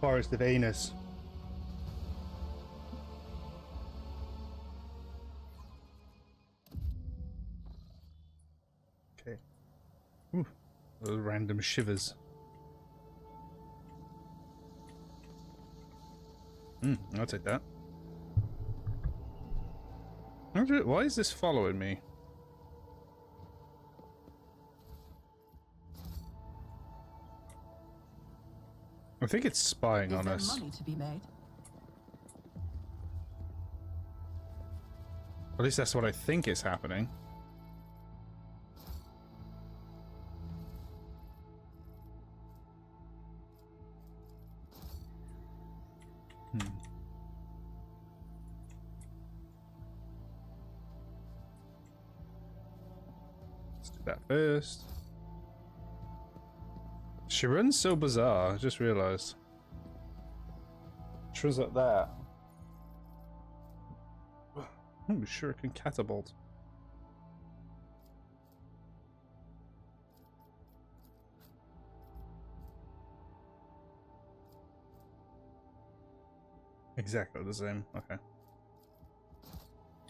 Forest of Anus. Okay. Ooh, those random shivers. I'll take that. Why is this following me? I think it's spying on us. Is there money to be made? At least that's what I think is happening. Let's do that first. She runs so bizarre, I just realized. She runs like that. I'm sure it can catapult. Exactly the same. Okay.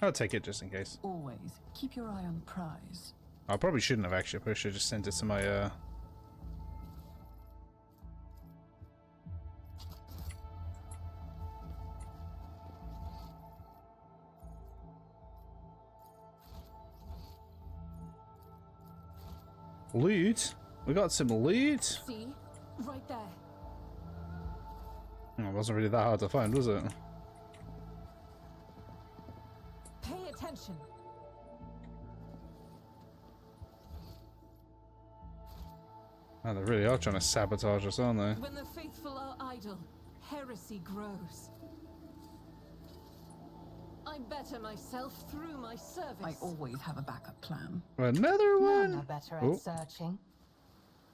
I'll take it just in case. Always keep your eye on the prize. I probably shouldn't have actually. I probably should have just sent it to my loot. We got some loot. See? Right there. Oh, it wasn't really that hard to find, was it? Pay attention. Oh, they really are trying to sabotage us, aren't they? When the faithful are idle, heresy grows. I better myself through my service. I always have a backup plan. Another one. None are better at searching.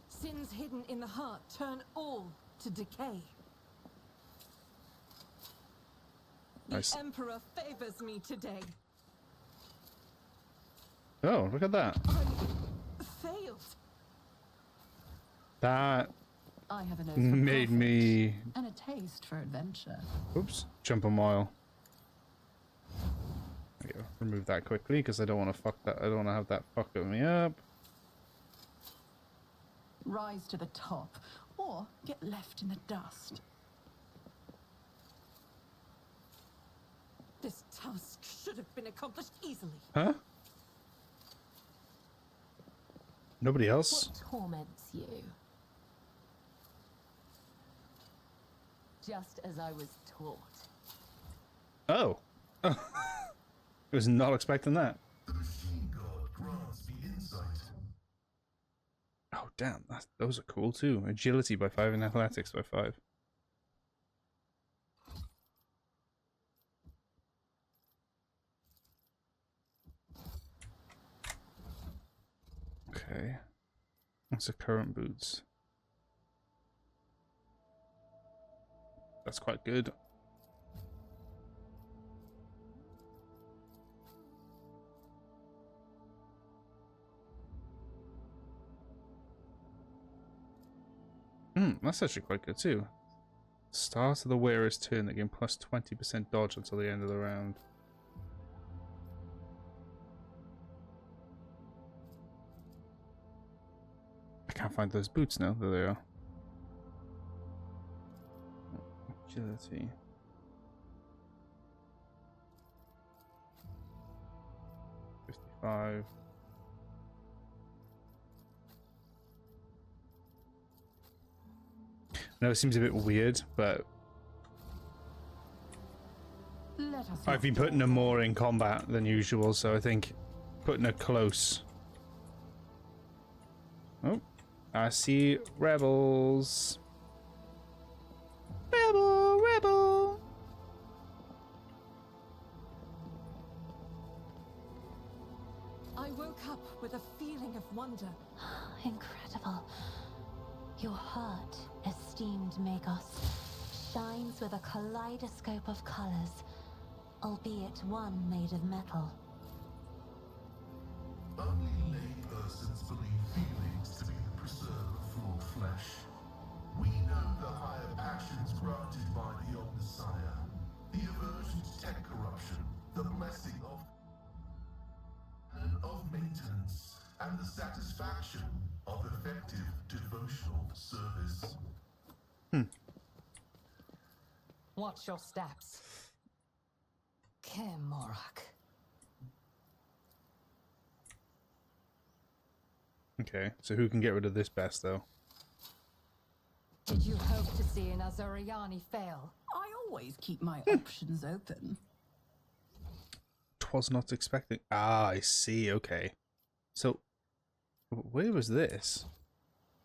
Sins hidden in the heart turn all to decay. Nice. The Emperor favors me today. Oh, look at that. I failed. That I have a nose for made profit me. and a taste for adventure. Oops, jump a mile. There you go. Remove that quickly because I don't want to fuck that. I don't want to have that fuck me up. Rise to the top, or get left in the dust. This task should have been accomplished easily. Huh? Nobody else? What torments you? Just as I was taught. Oh. I was not expecting that. The machine god grants me insight. Oh, damn. Those are cool, too. Agility by 5 and athletics by 5. Okay. What's the current boots? That's quite good. That's actually quite good too. Start of the wearer's turn, they gain plus 20% dodge until the end of the round. I can't find those boots now. There they are. Agility. $55. No, it seems a bit weird, but I've been putting her more in combat than usual, so I think putting her close. Oh, I see rebels. Rebel, rebel. I woke up with a feeling of wonder. Incredible. Your heart, esteemed Magos, shines with a kaleidoscope of colors, albeit one made of metal. Only laypersons believe feelings to be the preserve of flawed flesh. We know the higher passions granted by the old Messiah, the aversion to tech corruption, the blessing of maintenance, and the satisfaction of effective devotional service. Watch your steps. Kemorak. Okay, so who can get rid of this best, though? Did you hope to see an Azuriani fail? I always keep my options open. Was not expecting. Ah, I see. Okay. So, where was this?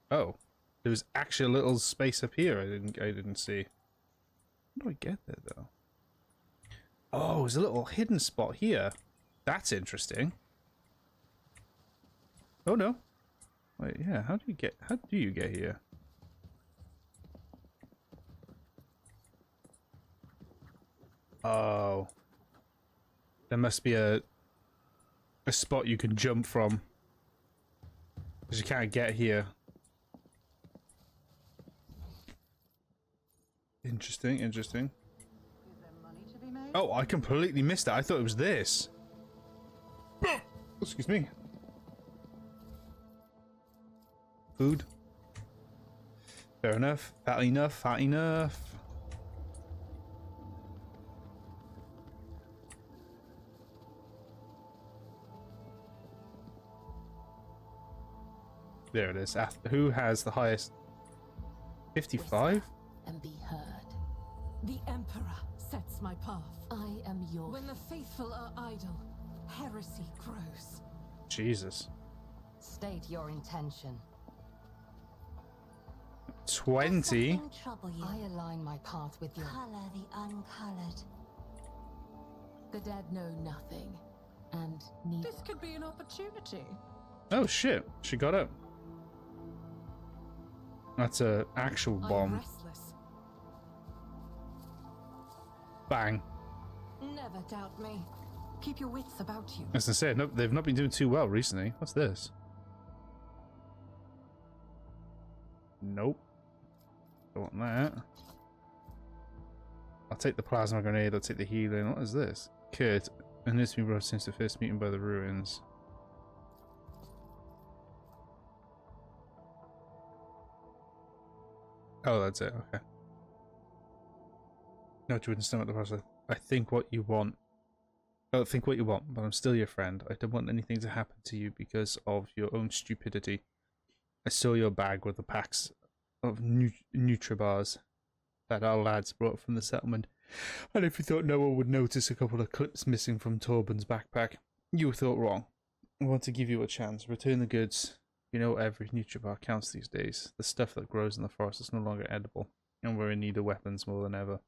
Oh, there was actually a little space up here. I didn't see. How do I get there though? Oh, there's a little hidden spot here. That's interesting. Oh no. Wait, yeah. How do you get here? Oh. There must be a spot you can jump from, because you can't get here. Interesting, interesting. Is there money to be made? Oh, I completely missed that. I thought it was this. Excuse me. Food. Fair enough. Fat enough. Fat enough. There it is. Who has the highest? 55? And be heard. The Emperor sets my path. I am your. When the faithful are idle, heresy grows. Jesus. State your intention. 20? Does something trouble you? I align my path with your... Color the uncolored. The dead know nothing, and need... This could be an opportunity. Oh shit. She got up. That's a actual I'm bomb. restless. Bang. Never doubt me. Keep your wits about you. As I said, no, they've not been doing too well recently. What's this? Nope. Don't want that. I'll take the plasma grenade, I'll take the healing. What is this? Kurt, and this been brought since the first meeting by the ruins. Oh, that's it, okay. No, you wouldn't stomach the process. I think what you want. I don't think what you want, but I'm still your friend. I don't want anything to happen to you because of your own stupidity. I saw your bag with the packs of Nutribars that our lads brought from the settlement. And if you thought no one would notice a couple of clips missing from Torben's backpack, you thought wrong. I want to give you a chance. Return the goods. You know every Nutribar counts these days. The stuff that grows in the forest is no longer edible, and we're in need of weapons more than ever.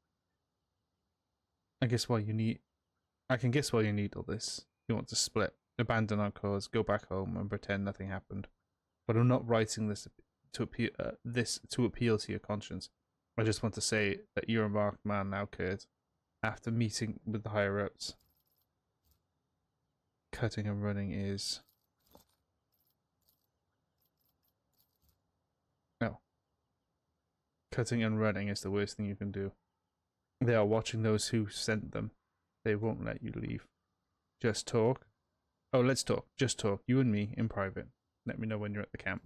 I can guess why you need all this. You want to split, abandon our cause, go back home, and pretend nothing happened. But I'm not writing this to appeal to your conscience. I just want to say that you're a marked man now, Kurt. After meeting with the higher ups, cutting and running is... No. Cutting and running is the worst thing you can do. They are watching those who sent them. They won't let you leave. Just talk. Oh, let's talk. Just talk. You and me in private. Let me know when you're at the camp.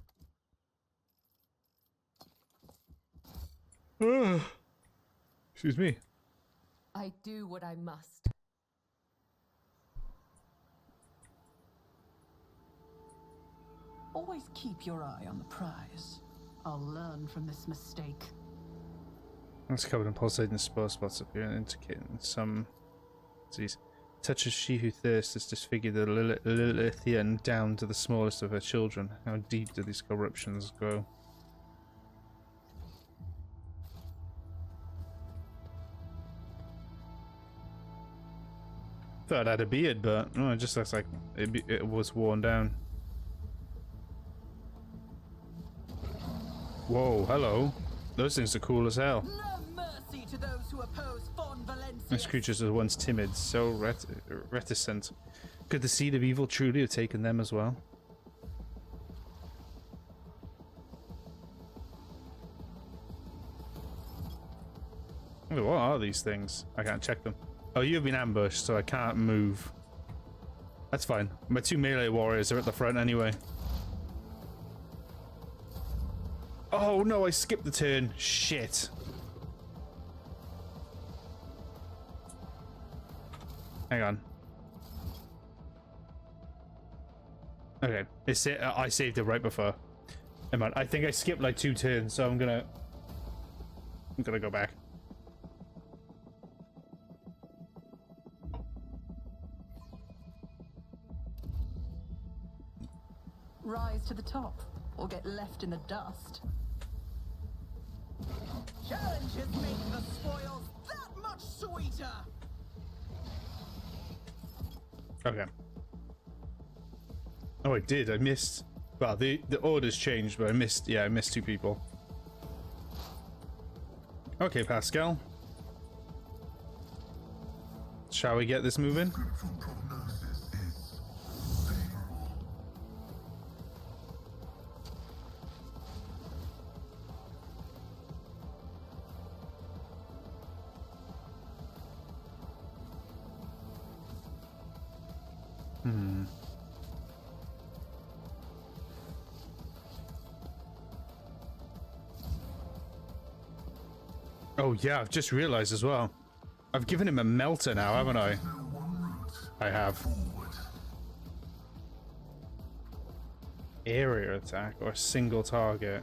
Excuse me. I do what I must. Always keep your eye on the prize. I'll learn from this mistake. It's covered in pulsating spore spots appear and indicating some disease. Touches she who thirsts has disfigured the Lilithian down to the smallest of her children. How deep do these corruptions go? Thought it had a beard, but no, it just looks like it was worn down. Whoa, hello. Those things are cool as hell. No mercy to those who oppose Von Valencia. These creatures were once timid, so reticent. Could the seed of evil truly have taken them as well? Wait, what are these things? I can't check them. Oh, you've been ambushed, so I can't move. That's fine. My 2 melee warriors are at the front anyway. Oh no, I skipped the turn. Shit. Hang on. Okay, I saved it right before. Hang on, I think I skipped like 2 turns, so I'm gonna go back. Rise to the top, or get left in the dust. Challenges make the spoils that much sweeter. Okay. Oh, I did. I missed. Well, the orders changed, but I missed. Yeah, I missed 2 people. Okay, Pascal. Shall we get this moving? Scriptural prognosis is favorable. Oh yeah, I've just realized as well. I've given him a melter now, haven't I? No one route I have. forward. Area attack or a single target.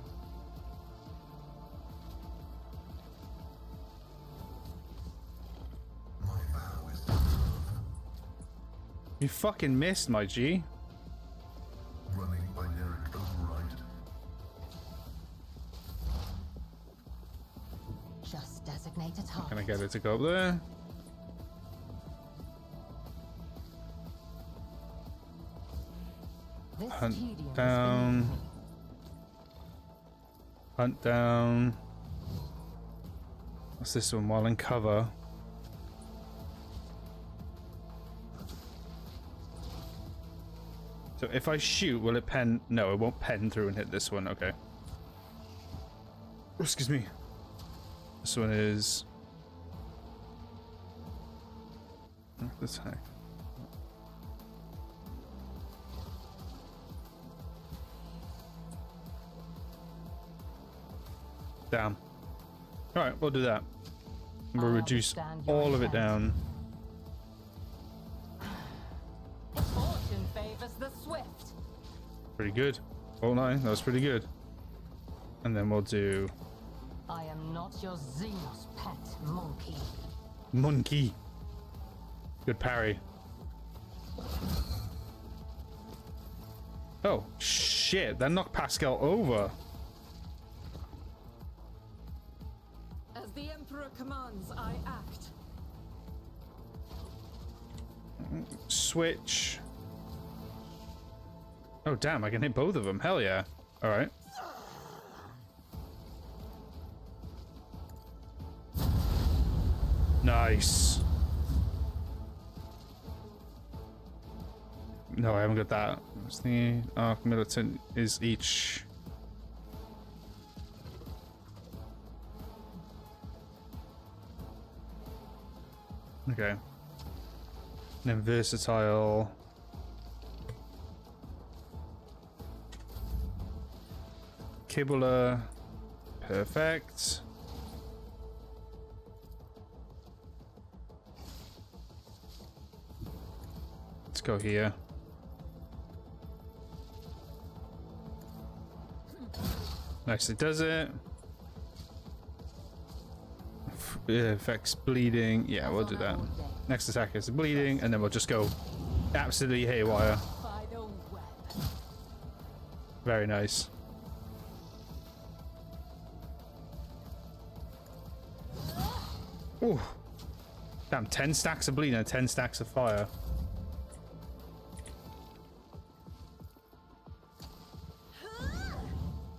My vow is to serve. You fucking missed, my G. Running binaric override. Just designate a target. Can I get it to go up there? This Hunt tedium is down. beneath me. Hunt down. What's this one? While in cover. So if I shoot, will it pen? No, it won't pen through and hit this one. Okay. Oh, excuse me. This one is. This heck. Down. Alright, we'll do that. We'll I'll reduce withstand your all of it intent. down. Fortune favors the swift. Pretty good. Oh no, that was pretty good. And then we'll do I am not your Xenos pet monkey. monkey. Good parry. Oh shit, that knocked Pascal over. As the Emperor commands, I act. Switch. Oh damn, I can hit both of them. Hell yeah. Alright. Nice. No, I haven't got that. What's the arc militant is each. Okay. And then versatile. Kibbler. Perfect. Let's go here. Nicely does it. Affects bleeding. Yeah, we'll do that. Next attack is bleeding, and then we'll just go absolutely haywire. By the web. Very nice. Ooh. Damn, 10 stacks of bleeding and 10 stacks of fire.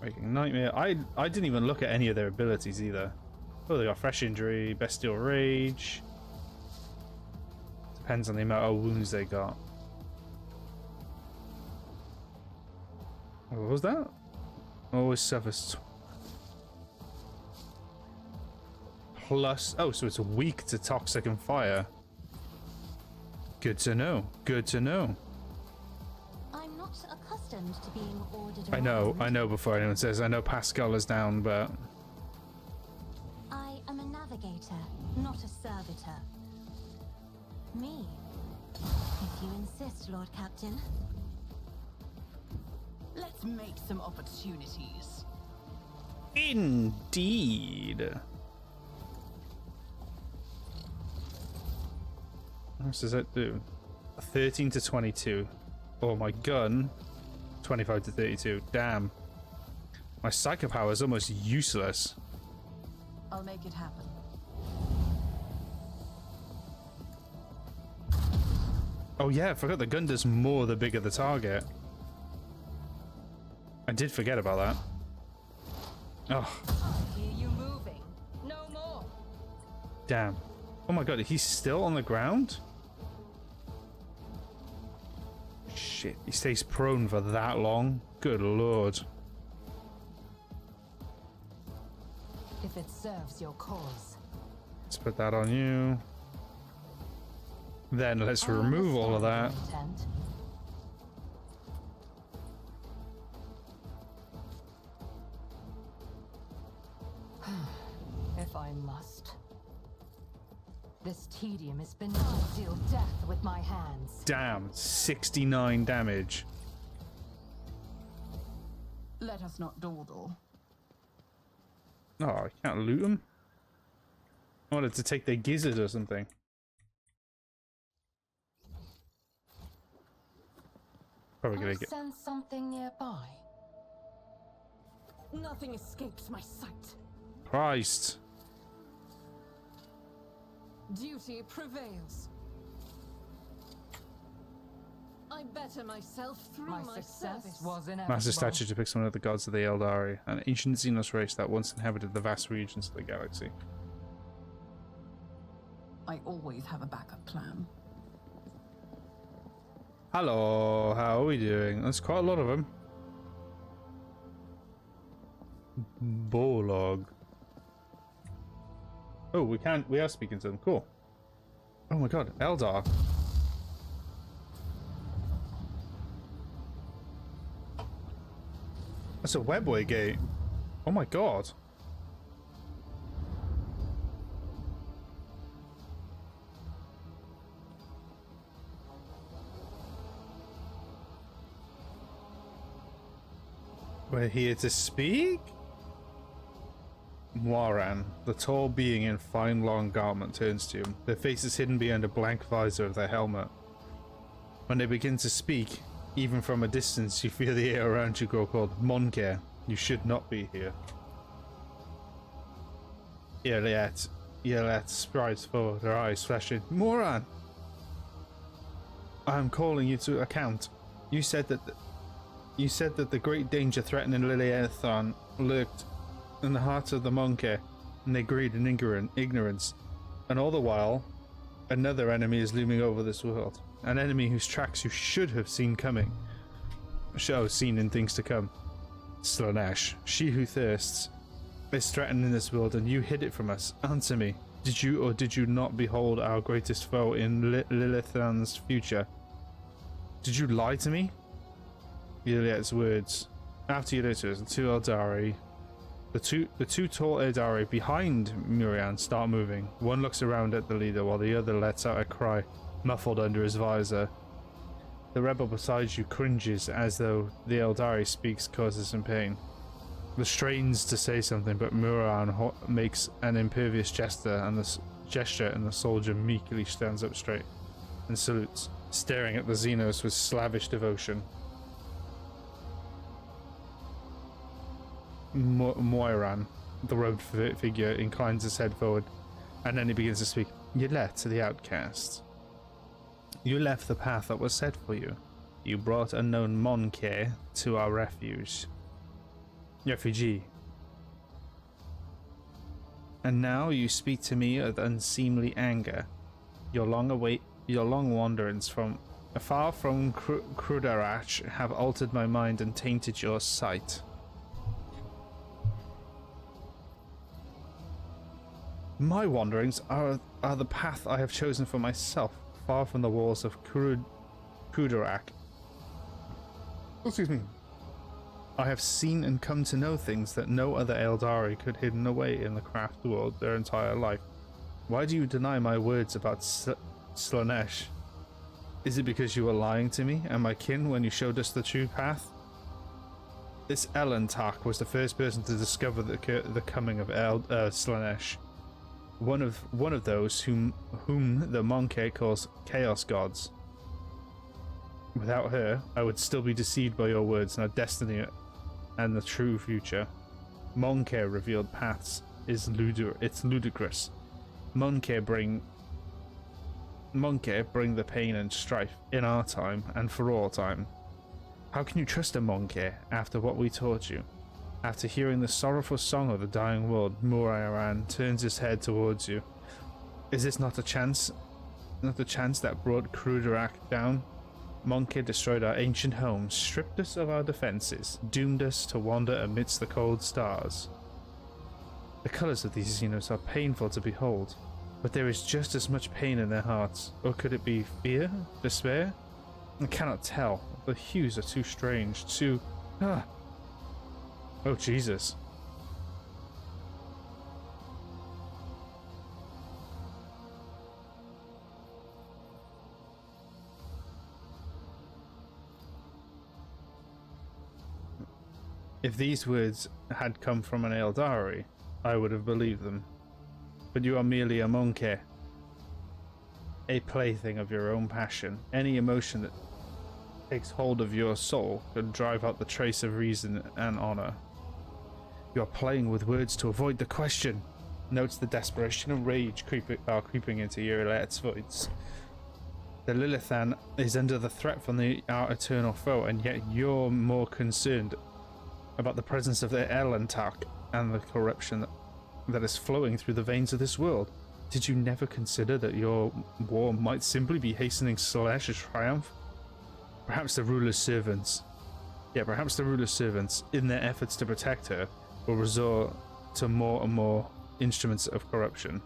Waking Nightmare. I didn't even look at any of their abilities either. Oh, they got Fresh Injury, Bestial Rage. Depends on the amount of wounds they got. What was that? Always suffers. plus... Oh, so it's weak to toxic and fire. Good to know. Good to know. I'm not accustomed to being ordered I know before anyone says. I know Pascal is down, but... I am a navigator, not a servitor. Me? If you insist, Lord Captain. Let's make some opportunities. Indeed. How much does that do? 13 to 22. Oh, my gun. 25 to 32. Damn. My psycho power is almost useless. I'll make it happen. Oh yeah, I forgot the gun does more the bigger the target. I did forget about that. Oh. I hear you moving. No more. Damn. Oh my god, he's still on the ground? Shit, he stays prone for that long? Good lord. If it serves your cause. Let's put that on you. Then let's I remove all of that. understand your intent. If I must. This tedium is beneath to deal death with my hands. Damn, 69 damage. Let us not dawdle. Oh, I can't loot them? I wanted to take their gizzard or something. Probably gonna I get... sense something nearby. Nothing escapes my sight. Christ. Duty prevails. I better myself through My my success service. was inevitable. Master statue depicts one of the gods of the Aeldari, an ancient Xenos race that once inhabited the vast regions of the galaxy. I always have a backup plan. Hello, how are we doing? There's quite a lot of them. Bolog. Oh, we are speaking to them. Cool. Oh my god, Eldar. That's a webway gate. Oh my god. We're here to speak? Moiran, the tall being in fine long garment, turns to him, their faces hidden behind a blank visor of their helmet. When they begin to speak, even from a distance, you feel the air around you grow cold. Monker, you should not be here. Yrliet strides forward, her eyes flashing. Moiran! I am calling you to account. You said that the great danger threatening Liliathron lurked in the heart of the Monker, and they greed and ignorance. And all the while, another enemy is looming over this world. An enemy whose tracks you should have seen coming. Seen in things to come. Slaasnesh, she who thirsts, is threatening this world, and you hid it from us. Answer me. Did you or did you not behold our greatest foe in Lilithran's future? Did you lie to me? Yrliet's words. After Yrliet, the two Aeldari, the two tall Aeldari behind Murian start moving. One looks around at the leader while the other lets out a cry, muffled under his visor. The rebel beside you cringes as though the Aeldari speaks causes him pain. The strains to say something, but Murian makes an impervious gesture, and the soldier meekly stands up straight and salutes, staring at the Xenos with slavish devotion. Moiran, the robed figure, inclines his head forward, and then he begins to speak. Yrliet, the outcast. You left the path that was set for you. You brought unknown Monker to our refugee. And now you speak to me with unseemly anger. Your long wanderings from far from Krudarach have altered my mind and tainted your sight. My wanderings are the path I have chosen for myself, far from the walls of Kudarak. Excuse me. I have seen and come to know things that no other Aeldari could hidden away in the craft world their entire life. Why do you deny my words about Slaasnesh? Is it because you were lying to me and my kin when you showed us the true path? This Elentark was the first person to discover the coming of Slaasnesh. One of those whom the Monkey calls Chaos Gods. Without her, I would still be deceived by your words and our destiny and the true future. Monkey revealed paths it's ludicrous. Monkey bring the pain and strife in our time and for all time. How can you trust a Monkey after what we taught you? After hearing the sorrowful song of the dying world, Muraran turns his head towards you. Is this not the chance that brought Kruderak down? Monkey destroyed our ancient homes, stripped us of our defenses, doomed us to wander amidst the cold stars. The colors of these Xenos are painful to behold, but there is just as much pain in their hearts. Or could it be fear? Despair? I cannot tell. The hues are too strange, too... Oh, Jesus. If these words had come from an Aeldari, I would have believed them. But you are merely a monkey, a plaything of your own passion. Any emotion that takes hold of your soul could drive out the trace of reason and honor. You are playing with words to avoid the question. Notes the desperation and rage creeping into Yrliet's voice. The Lilithan is under the threat from our eternal foe, and yet you're more concerned about the presence of the Elentark and the corruption that is flowing through the veins of this world. Did you never consider that your war might simply be hastening Slaanesh's triumph? Perhaps the ruler's servants, in their efforts to protect her, will resort to more and more instruments of corruption.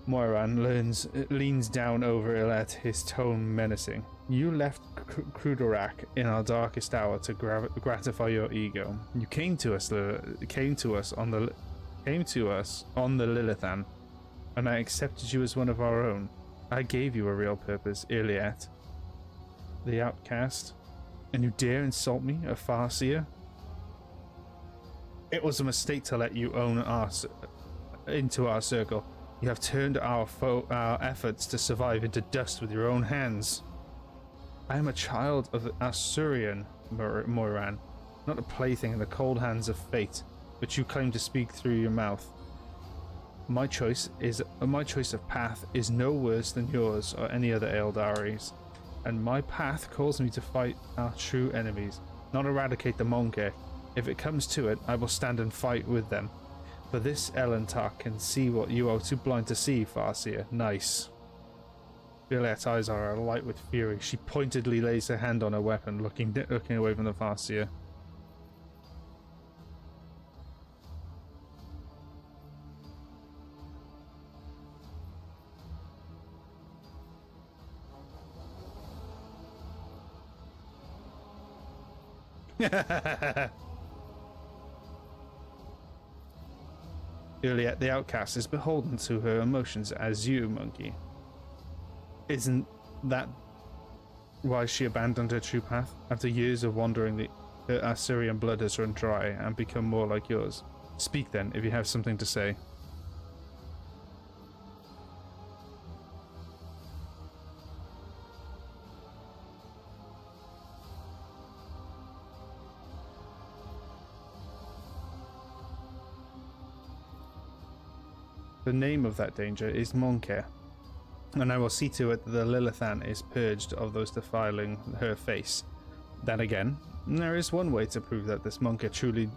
Moiran leans down over Yrliet, his tone menacing. You left Kruderak in our darkest hour to gratify your ego. You came to us on the Lilithan, and I accepted you as one of our own. I gave you a real purpose, Yrliet, the outcast, and you dare insult me, a Farseer? It was a mistake to let you own us into our circle. You have turned our efforts to survive into dust with your own hands. I am a child of the Asurian, Moiran, not a plaything in the cold hands of fate, but you claim to speak through your mouth. My choice of path is no worse than yours or any other Aeldari's, and my path calls me to fight our true enemies, not eradicate the Monkey. If it comes to it, I will stand and fight with them. For this Elentark can see what you are too blind to see, Farseer. Nice. Yrliet's eyes are alight with fury. She pointedly lays her hand on her weapon, looking away from the Farseer. Yrliet the outcast is beholden to her emotions as you, monkey. Isn't that why she abandoned her true path? After years of wandering, her Assyrian blood has run dry and become more like yours. Speak then, if you have something to say. The name of that danger is Monkey, and I will see to it that the Lilithan is purged of those defiling her face. Then again, there is one way to prove that the Monkey truly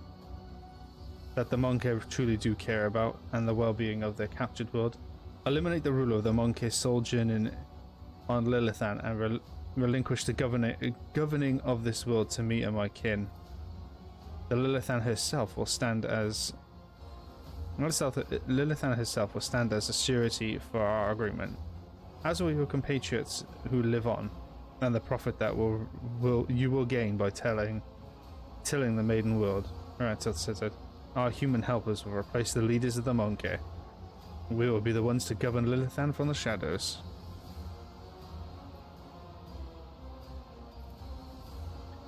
do care about and the well-being of their captured world. Eliminate the ruler of the Monkey's sojourn on Lilithan and relinquish the governing of this world to me and my kin. The Lilithan herself will stand as Lilithan herself will stand as a surety for our agreement, as will your compatriots who live on, and the profit that you will gain by tilling the maiden world. Our human helpers will replace the leaders of the Monkey. We will be the ones to govern Lilithan from the shadows.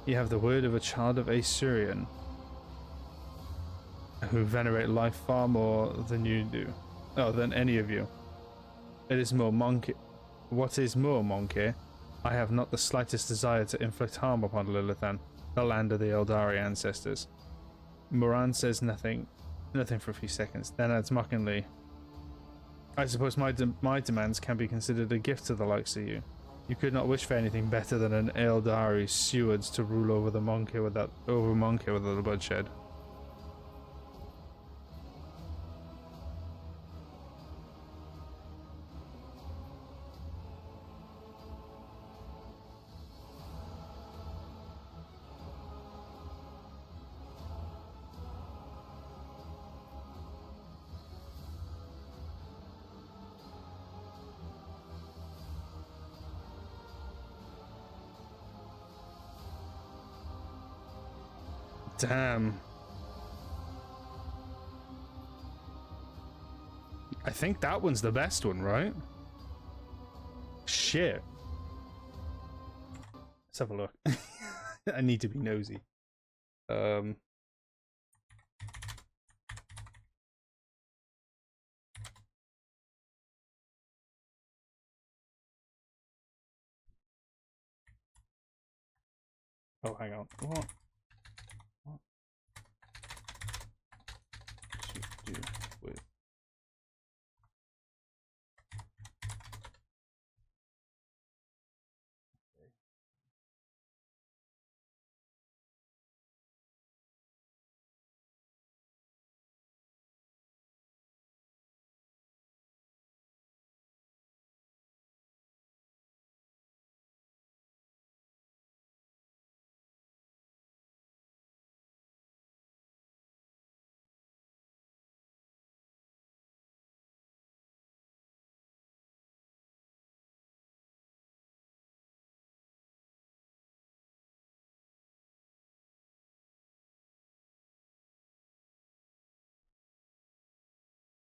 You have the word of a child of Assyrian, who venerate life far more than you do. Oh, than any of you. It is more Monkey. What is more, Monkey? I have not the slightest desire to inflict harm upon Lilithan, the land of the Aeldari ancestors. Moran says nothing for a few seconds, then adds mockingly, I suppose my demands can be considered a gift to the likes of you. You could not wish for anything better than an Aeldari stewards to rule over the Monkey without a bloodshed. Damn. I think that one's the best one, right? Shit. Let's have a look. I need to be nosy. Oh, hang on. What? To do with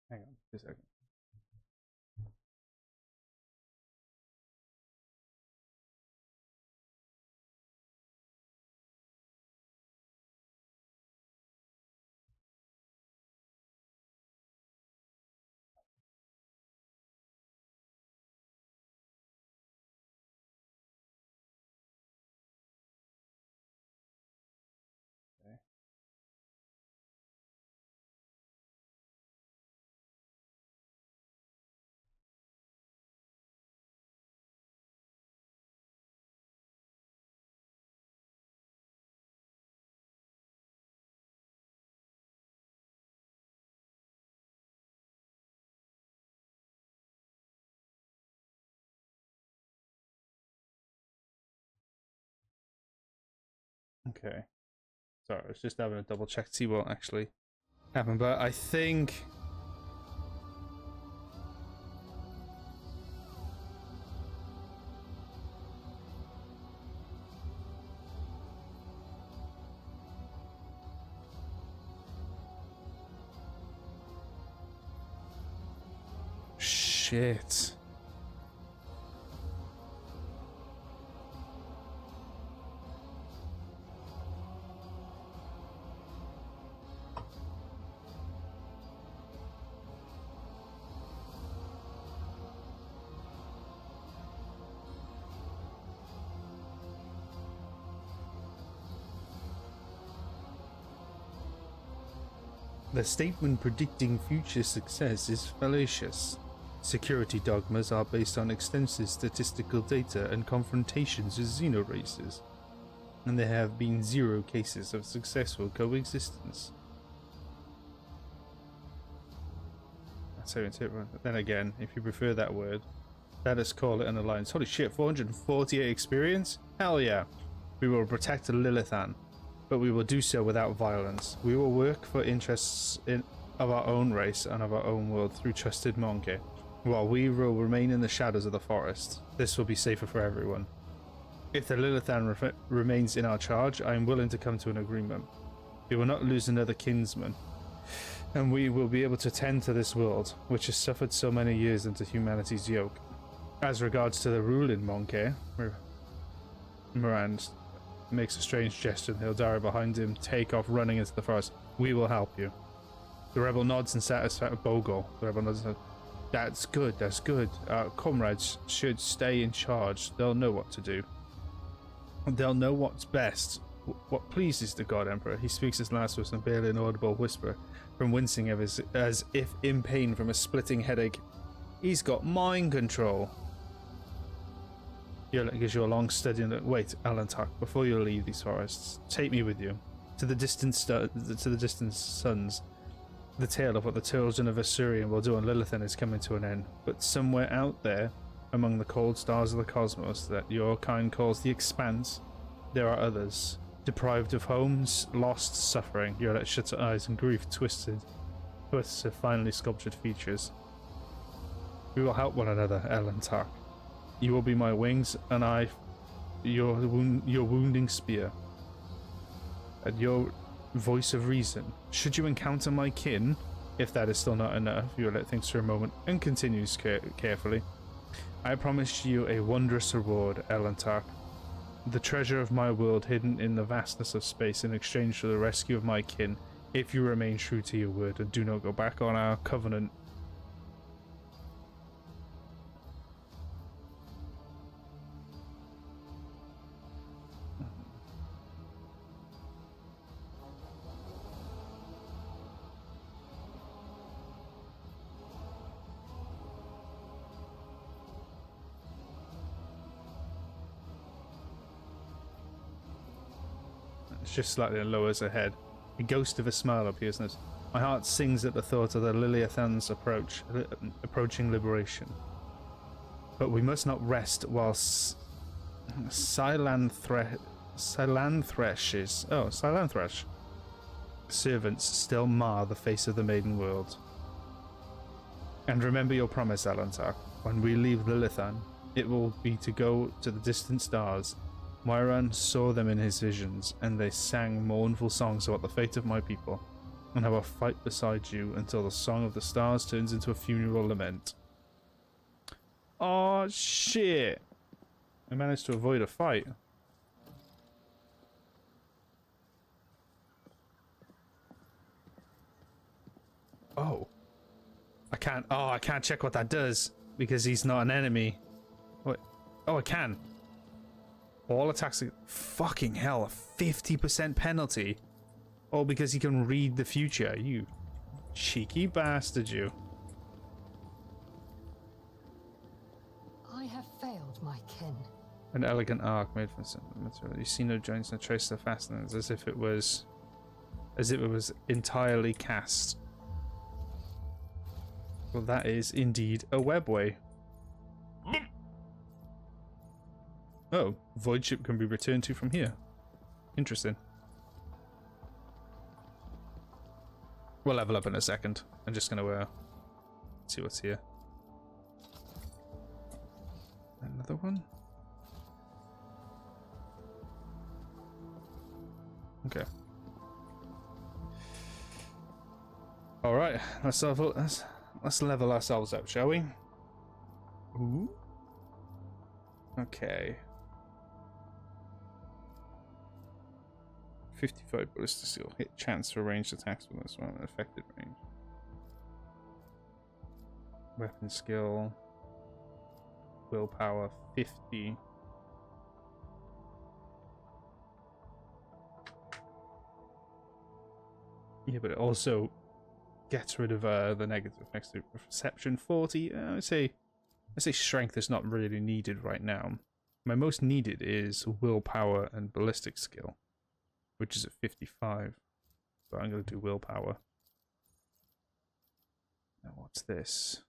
hang on just a second. Okay. Sorry, I was just having a double check to see what actually happened, but I think shit. The statement predicting future success is fallacious. Security dogmas are based on extensive statistical data and confrontations with xenoraces, and there have been 0 cases of successful coexistence. That's how it's hit. Then again, if you prefer that word, let us call it an alliance. Holy shit, 448 experience? Hell yeah. We will protect Lilithan, but we will do so without violence. We will work for interests of our own race and of our own world through trusted Monkey, while we will remain in the shadows of the forest. This will be safer for everyone. If the Lilithan remains in our charge, I am willing to come to an agreement. We will not lose another kinsman, and we will be able to tend to this world, which has suffered so many years under humanity's yoke. As regards to the ruling Monkey, Morand makes a strange gesture, and Aeldari behind him take off running into the forest. We will help you. The rebel nods in satisfaction. Bogle. The rebel nods. That's good. That's good. Our comrades should stay in charge. They'll know what to do. They'll know what's best. What pleases the God Emperor. He speaks his last words in a barely inaudible whisper, from wincing of his, as if in pain from a splitting headache. He's got mind control. Yrliet gives you a long, steady look. Wait, Alantak, before you leave these forests, take me with you to the distant suns. The tale of what the children of Assyrian will do on Lilithan is coming to an end, but somewhere out there, among the cold stars of the cosmos that your kind calls the Expanse, there are others, deprived of homes, lost, suffering. Yrliet shuts her eyes, and grief twists her finely sculptured features. We will help one another, Alantak. You will be my wings, and I, your wounding spear, and your voice of reason. Should you encounter my kin, if that is still not enough, Yrliet thinks for a moment and continues carefully. I promise you a wondrous reward, Alantak. The treasure of my world hidden in the vastness of space in exchange for the rescue of my kin, if you remain true to your word and do not go back on our covenant. Just slightly lowers her head. A ghost of a smile appears in it. My heart sings at the thought of the Liliathan's approaching liberation. But we must not rest while Silanthresh servants still mar the face of the maiden world. And remember your promise, Alantak. When we leave Lilithan, it will be to go to the distant stars. Myron saw them in his visions, and they sang mournful songs about the fate of my people, and how I fight beside you until the song of the stars turns into a funeral lament. Oh shit! I managed to avoid a fight. Oh. I can't check what that does, because he's not an enemy. What? Oh, I can. All attacks are... Fucking hell, a 50% penalty. All because he can read the future. You cheeky bastard, you. I have failed my kin. An elegant arc made from some material. You see no joints, no trace of fastenings, as if it was entirely cast. Well, that is indeed a webway. Oh, void ship can be returned to from here. Interesting. We'll level up in a second. I'm just gonna see what's here. Another one? Okay. Alright, let's level ourselves up, shall we? Ooh. Okay. 55 ballistic skill. Hit chance for ranged attacks with this one. Affected range. Weapon skill. Willpower 50. Yeah, but it also gets rid of the negative effects. Perception 40. I say strength is not really needed right now. My most needed is willpower and ballistic skill, which is at 55. So I'm going to do willpower. Now what's this?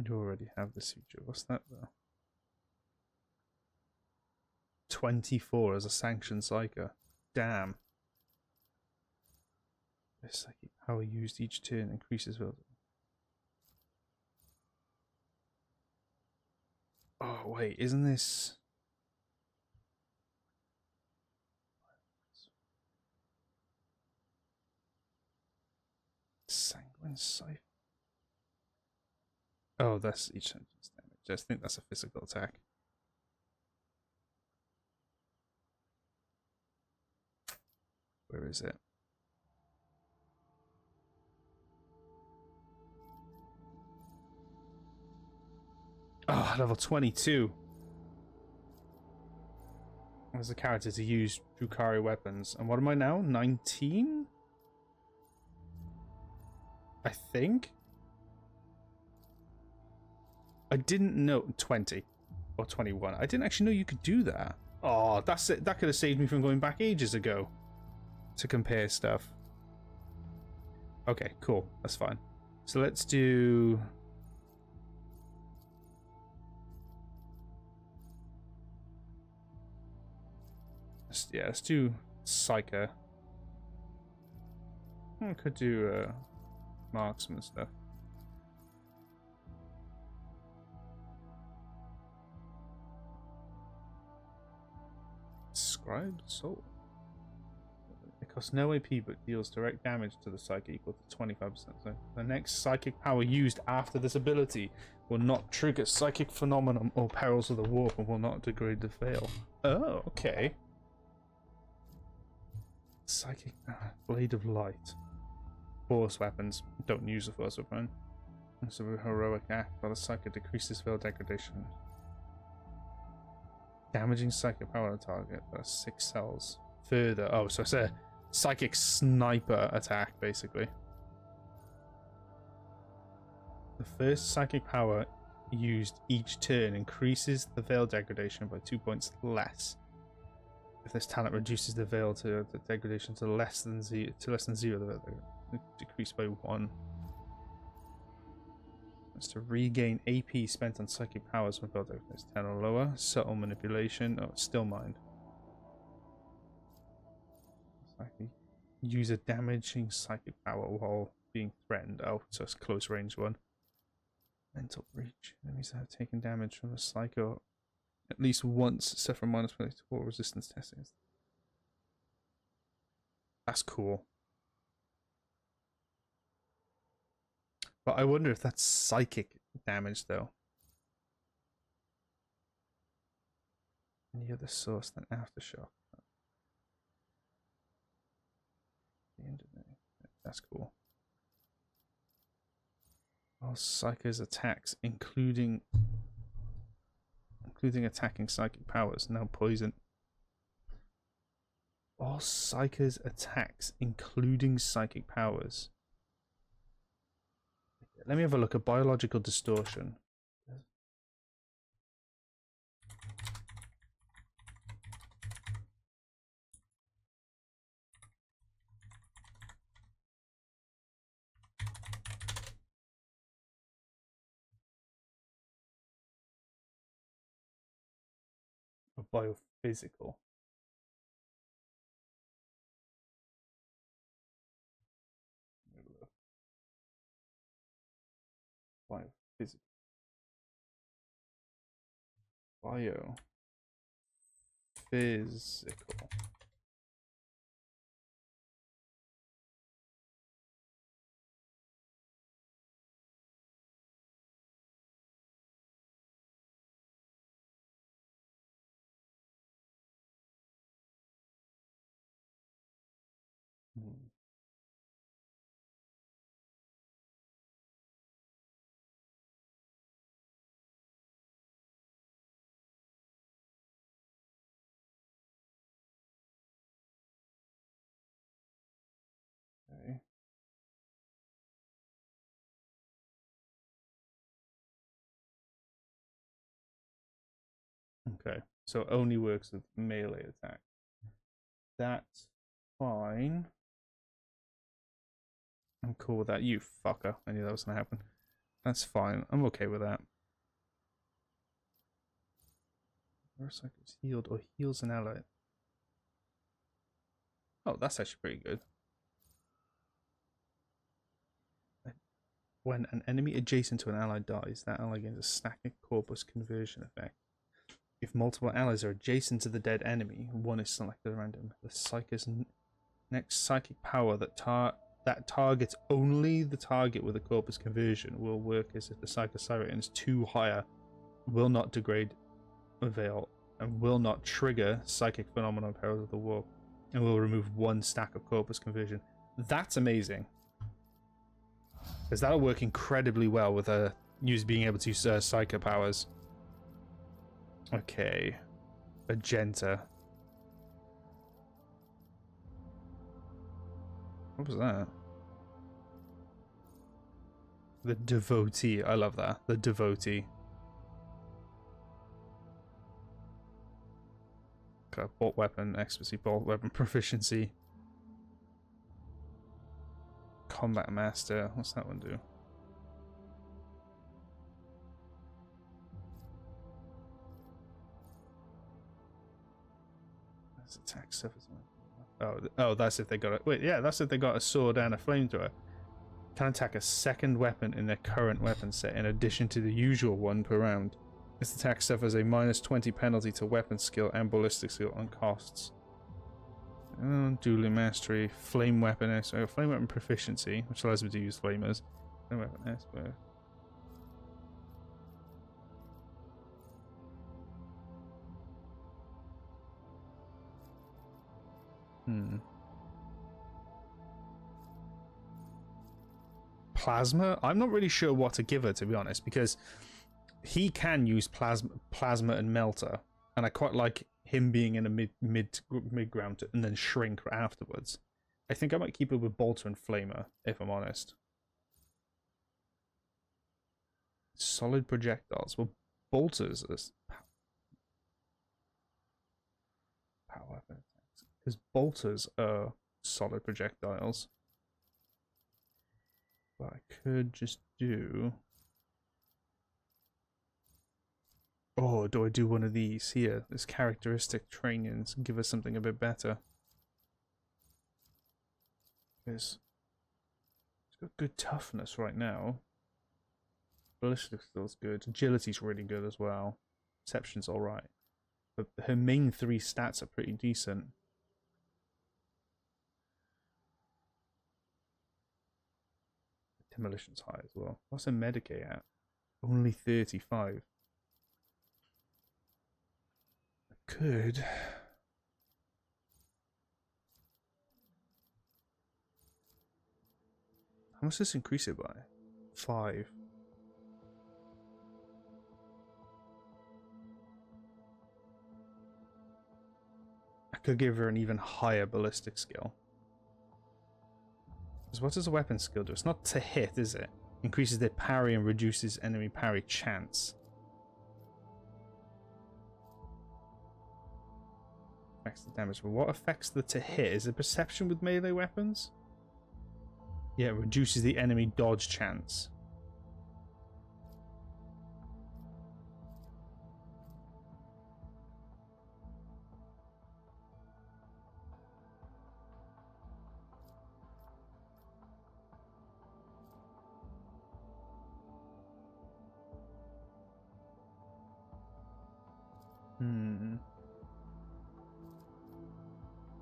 You already have this feature. What's that though? 24 as a sanctioned psyker. Damn. This psychic power used each turn increases will. Oh wait, isn't this sanguine siphon? Oh, that's each sentence damage. I just think that's a physical attack. Where is it? Oh, level 22. As a character to use Drukhari weapons. And what am I now? 19? I think? I didn't know. 20. Or 21. I didn't actually know you could do that. Oh, that's it. That could have saved me from going back ages ago to compare stuff. Okay, cool. That's fine. So let's do... Yeah, let's do Psyker. I could do marksman stuff. Scribe Soul. It costs no AP but deals direct damage to the psychic equal to 25%. So the next psychic power used after this ability will not trigger psychic phenomenon or perils of the warp and will not degrade the fail. Oh, okay. Psychic Blade of Light. Force weapons. Don't use the force weapon. It's a heroic act, but the psychic decreases fail degradation. Damaging psychic power to target. That's 6 cells. Further. Oh, so it's a psychic sniper attack, basically. The first psychic power used each turn increases the veil degradation by 2 points less. If this talent reduces the veil to the degradation to less than 0, the veil decreased by 1. That's to regain AP spent on psychic powers when veil degradation is 10 or lower. Subtle manipulation. Oh, it's still mind. Use a damaging psychic power while being threatened. Oh, so it's a close range one. Mental breach. Enemies that have taken damage from the psycho at least once suffer minus penalty to all resistance testing. That's cool. But I wonder if that's psychic damage though. Any other source than aftershock? That's cool. All psychos attacks, including attacking psychic powers, now poison. All psychos attacks, including psychic powers. Let me have a look at biological distortion. Biophysical. Biophysical. Biophysical. Okay. Okay, so only works with melee attack. That's fine. I'm cool with that. You fucker. I knew that was going to happen. That's fine. I'm okay with that. Psychic is healed or heals an ally. Oh, that's actually pretty good. When an enemy adjacent to an ally dies, that ally gains a static corpus conversion effect. If multiple allies are adjacent to the dead enemy, one is selected at random. The Psychic next psychic power that targets only the target with a corpus conversion will work as if the Psychic Siren is 2 higher, will not degrade Veil, and will not trigger psychic phenomenon powers of the war, and will remove 1 stack of corpus conversion. That's amazing. Because that'll work incredibly well with use being able to use psychic powers. Okay. Magenta. What was that? The Devotee. I love that. The Devotee. Okay, bolt weapon, expertise, bolt weapon proficiency. Combat Master. What's that one do? That's attack surface. Oh, that's if they got it. Wait, yeah, that's if they got a sword and a flamethrower. Can attack a second weapon in their current weapon set in addition to the usual one per round. This attack suffers a -20 penalty to weapon skill and ballistic skill on costs. Dueling mastery, flame weapon, flame weapon proficiency, which allows me to use flamers. Flame weapon expert. Plasma? I'm not really sure what to give her, to be honest, because he can use plasma and melter, and I quite like him being in a mid ground and then shrink afterwards. I think I might keep it with bolter and flamer, if I'm honest. Solid projectiles. Well, bolters are power weapon attacks, because bolters are solid projectiles. But I could just do... Oh, do I do one of these here? This characteristic trainings give us something a bit better. Because it's got good toughness right now. Ballistic skill's good. Agility's really good as well. Perception's alright. But her main 3 stats are pretty decent. Demolition's high as well. What's her Medicae at? Only 35. I could. How much does this increase it by? 5. I could give her an even higher ballistic skill. Because what does a weapon skill do? It's not to hit, is it? Increases their parry and reduces enemy parry chance. Affects the damage. But what affects the to hit? Is it perception with melee weapons? Yeah, it reduces the enemy dodge chance.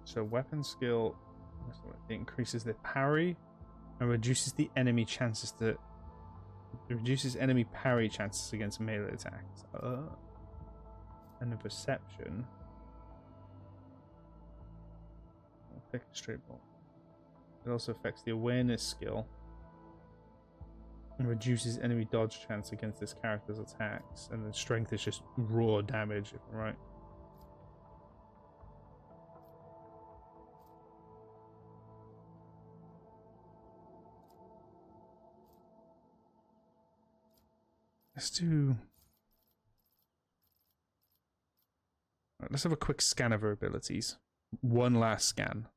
So weapon skill, it increases their parry and reduces the enemy chances to... It reduces enemy parry chances against melee attacks. And the perception. I'll pick a straight ball. It also affects the awareness skill. And reduces enemy dodge chance against this character's attacks. And then strength is just raw damage, if I'm right. Let's do... Right, let's have a quick scan of her abilities. One last scan.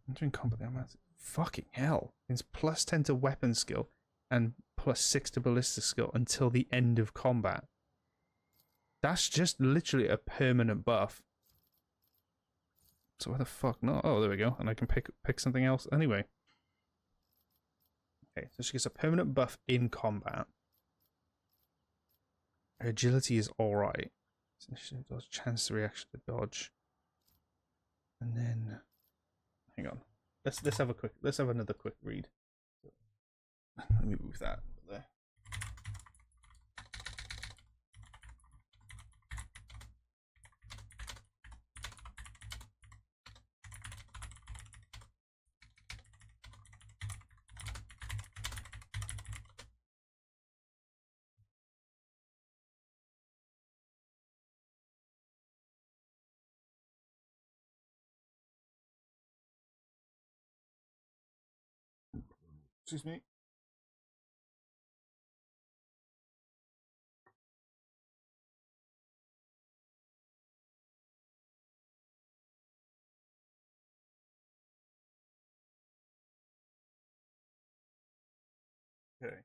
Entering combat, I'm at Fucking hell. It's plus 10 to weapon skill and plus 6 to ballistic skill until the end of combat. That's just literally a permanent buff. So why the fuck not? Oh, there we go. And I can pick something else anyway. Okay, so she gets a permanent buff in combat. Her agility is alright. So she does chance to reaction to dodge. And then hang on. Let's have another quick read. Let me move that there. Excuse me. Okay.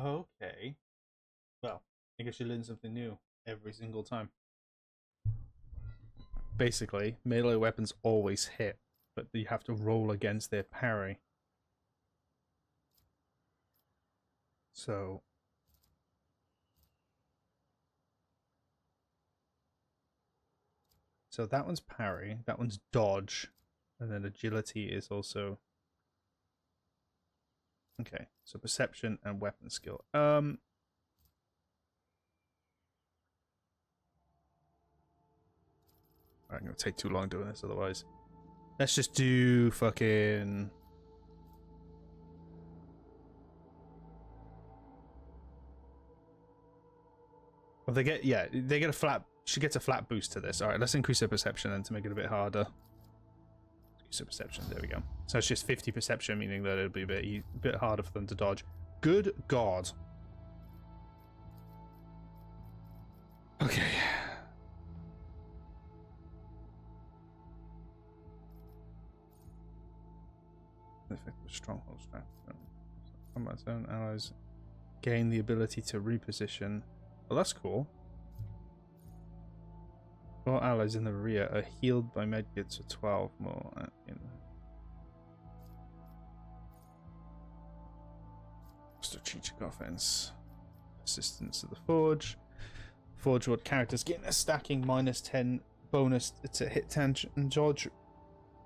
Okay. Well, I guess you learn something new every single time. Basically, melee weapons always hit, but you have to roll against their parry. So that one's parry, that one's dodge, and then agility is also okay. So perception and weapon skill. I'm gonna take too long doing this otherwise. Let's just do fucking. Well, they get a flat. She gets a flat boost to this. All right, let's increase her perception then to make it a bit harder. Increase her perception. There we go. So it's just 50 perception, meaning that it'll be a bit harder for them to dodge. Good God. Okay. Effective stronghold strength. Combat zone allies gain the ability to reposition. Well, that's cool. All allies in the rear are healed by medkits for 12 more. Strategic offense. Assistance to the Forge. Forge World characters gain a stacking -10 bonus to hit tangent and dodge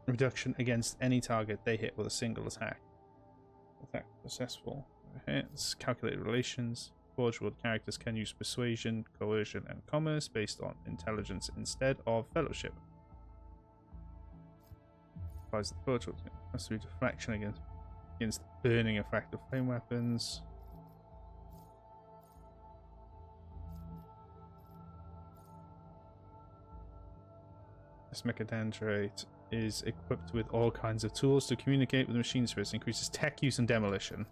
reduction against any target they hit with a single attack. Attack successful. Hits. Calculated relations. Forge World characters can use persuasion, coercion, and commerce based on intelligence instead of fellowship. Applies the Forge World has to be deflection against burning effect of flame weapons. This Mechadandrate is equipped with all kinds of tools to communicate with machine spirits, increases tech use and demolition.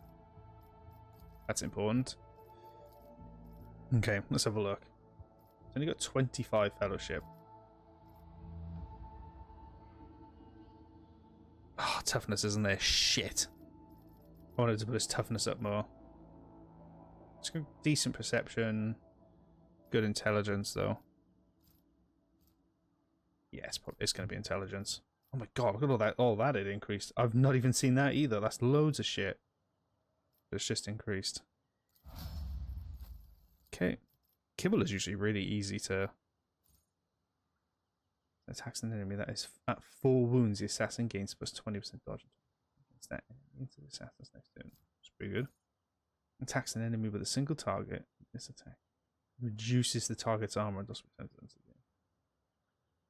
That's important. Okay, let's have a look. It's only got 25 fellowship. Oh, toughness isn't there. Shit. I wanted to put his toughness up more. It's got decent perception. Good intelligence, though. Yeah, it's going to be intelligence. Oh my god, look at all that it increased. I've not even seen that either. That's loads of shit. It's just increased. Okay. Kibble is usually really easy to attacks an enemy that is at 4 wounds. The assassin gains plus 20% dodge against that into the assassin's next turn. It's pretty good. Attacks an enemy with a single target. This attack reduces the target's armor and does return to them.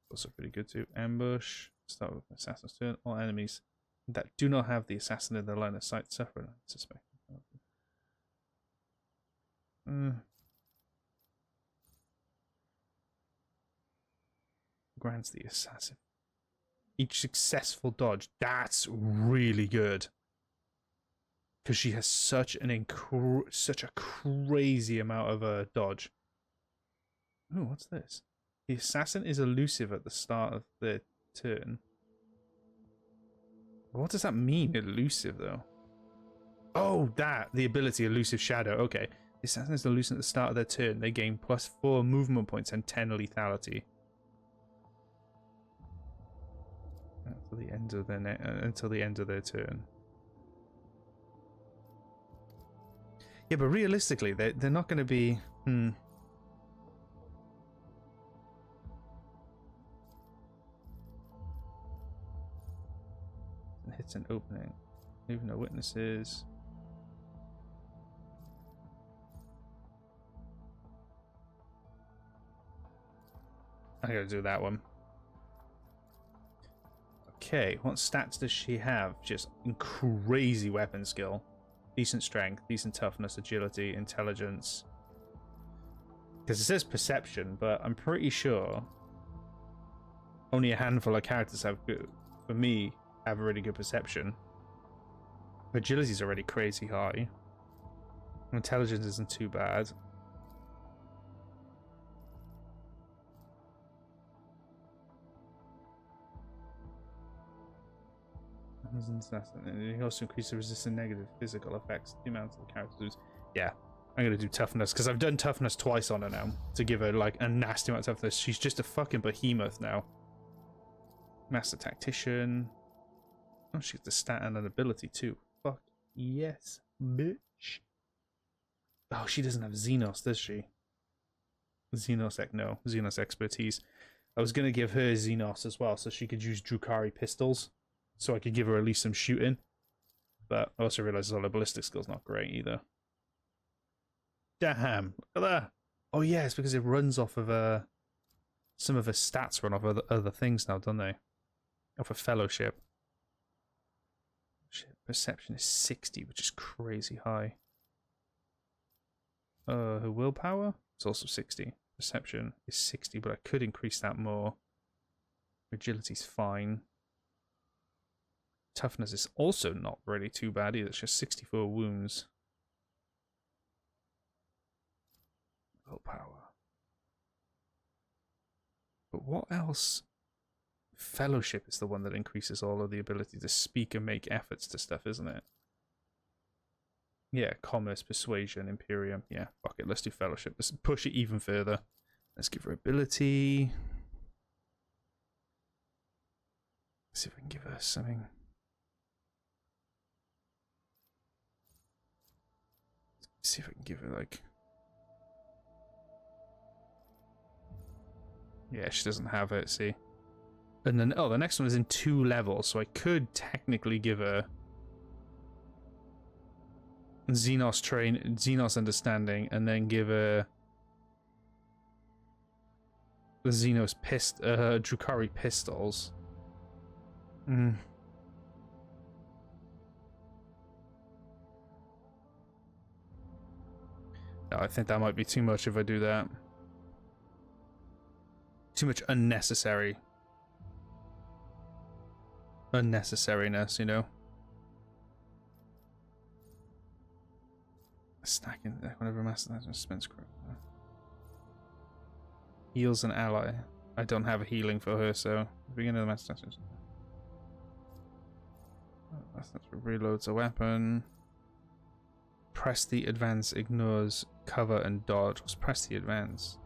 Also pretty good too. Ambush. Start with assassin's turn. All enemies that do not have the assassin in their line of sight suffer an unsuspected penalty. grants the assassin each successful dodge. That's really good. Because she has such such a crazy amount of dodge. Oh, what's this? The assassin is elusive at the start of the turn. What does that mean, elusive, though? Oh, the ability, elusive shadow. Okay. The assassin is elusive at the start of their turn. They gain +4 movement points and 10 lethality. Until the end of their turn. Yeah, but realistically, they're not going to be. Hits an opening. Leaving no witnesses. I gotta do that one. Okay, what stats does she have? Just crazy weapon skill. Decent strength, decent toughness, agility, intelligence. Because it says perception, but I'm pretty sure only a handful of characters have good, for me, have a really good perception. Agility's already crazy high. Intelligence isn't too bad. And it also increases the resistance negative physical effects. The amount of the characters lose. Yeah, I'm gonna do toughness because I've done toughness twice on her now to give her like a nasty amount of toughness. She's just a fucking behemoth now. Master Tactician. Oh, she gets a stat and an ability too. Fuck yes, bitch. Oh, she doesn't have Xenos, does she? No, Xenos expertise. I was gonna give her Xenos as well, so she could use Drukhari pistols. So I could give her at least some shooting. But I also realised all her ballistic skill's not great either. Damn, look at that. Oh yeah, it's because it runs off of some of her stats run off other things now, don't they? Off of fellowship. Shit, perception is 60, which is crazy high. Her willpower is also 60. Perception is 60, but I could increase that more. Agility's fine. Toughness is also not really too bad either. It's just 64 wounds. Willpower. But what else? Fellowship is the one that increases all of the ability to speak and make efforts to stuff, isn't it? Yeah, commerce, persuasion, Imperium. Yeah, fuck it, let's do fellowship. Let's push it even further. Let's give her ability. Let's see if we can give her something. Let's see if I can give her like... Yeah, she doesn't have it, see. And then, oh, the next one is in 2 levels, so I could technically give her Xenos understanding, and then give her the Xenos Drukhari pistols. No, I think that might be too much if I do that. Too much unnecessariness, you know. Stacking whenever master spends crap. Heals an ally. I don't have a healing for her, so begin of the master. That reloads a weapon. Press the advance, ignores cover and dodge. Let's press the advance.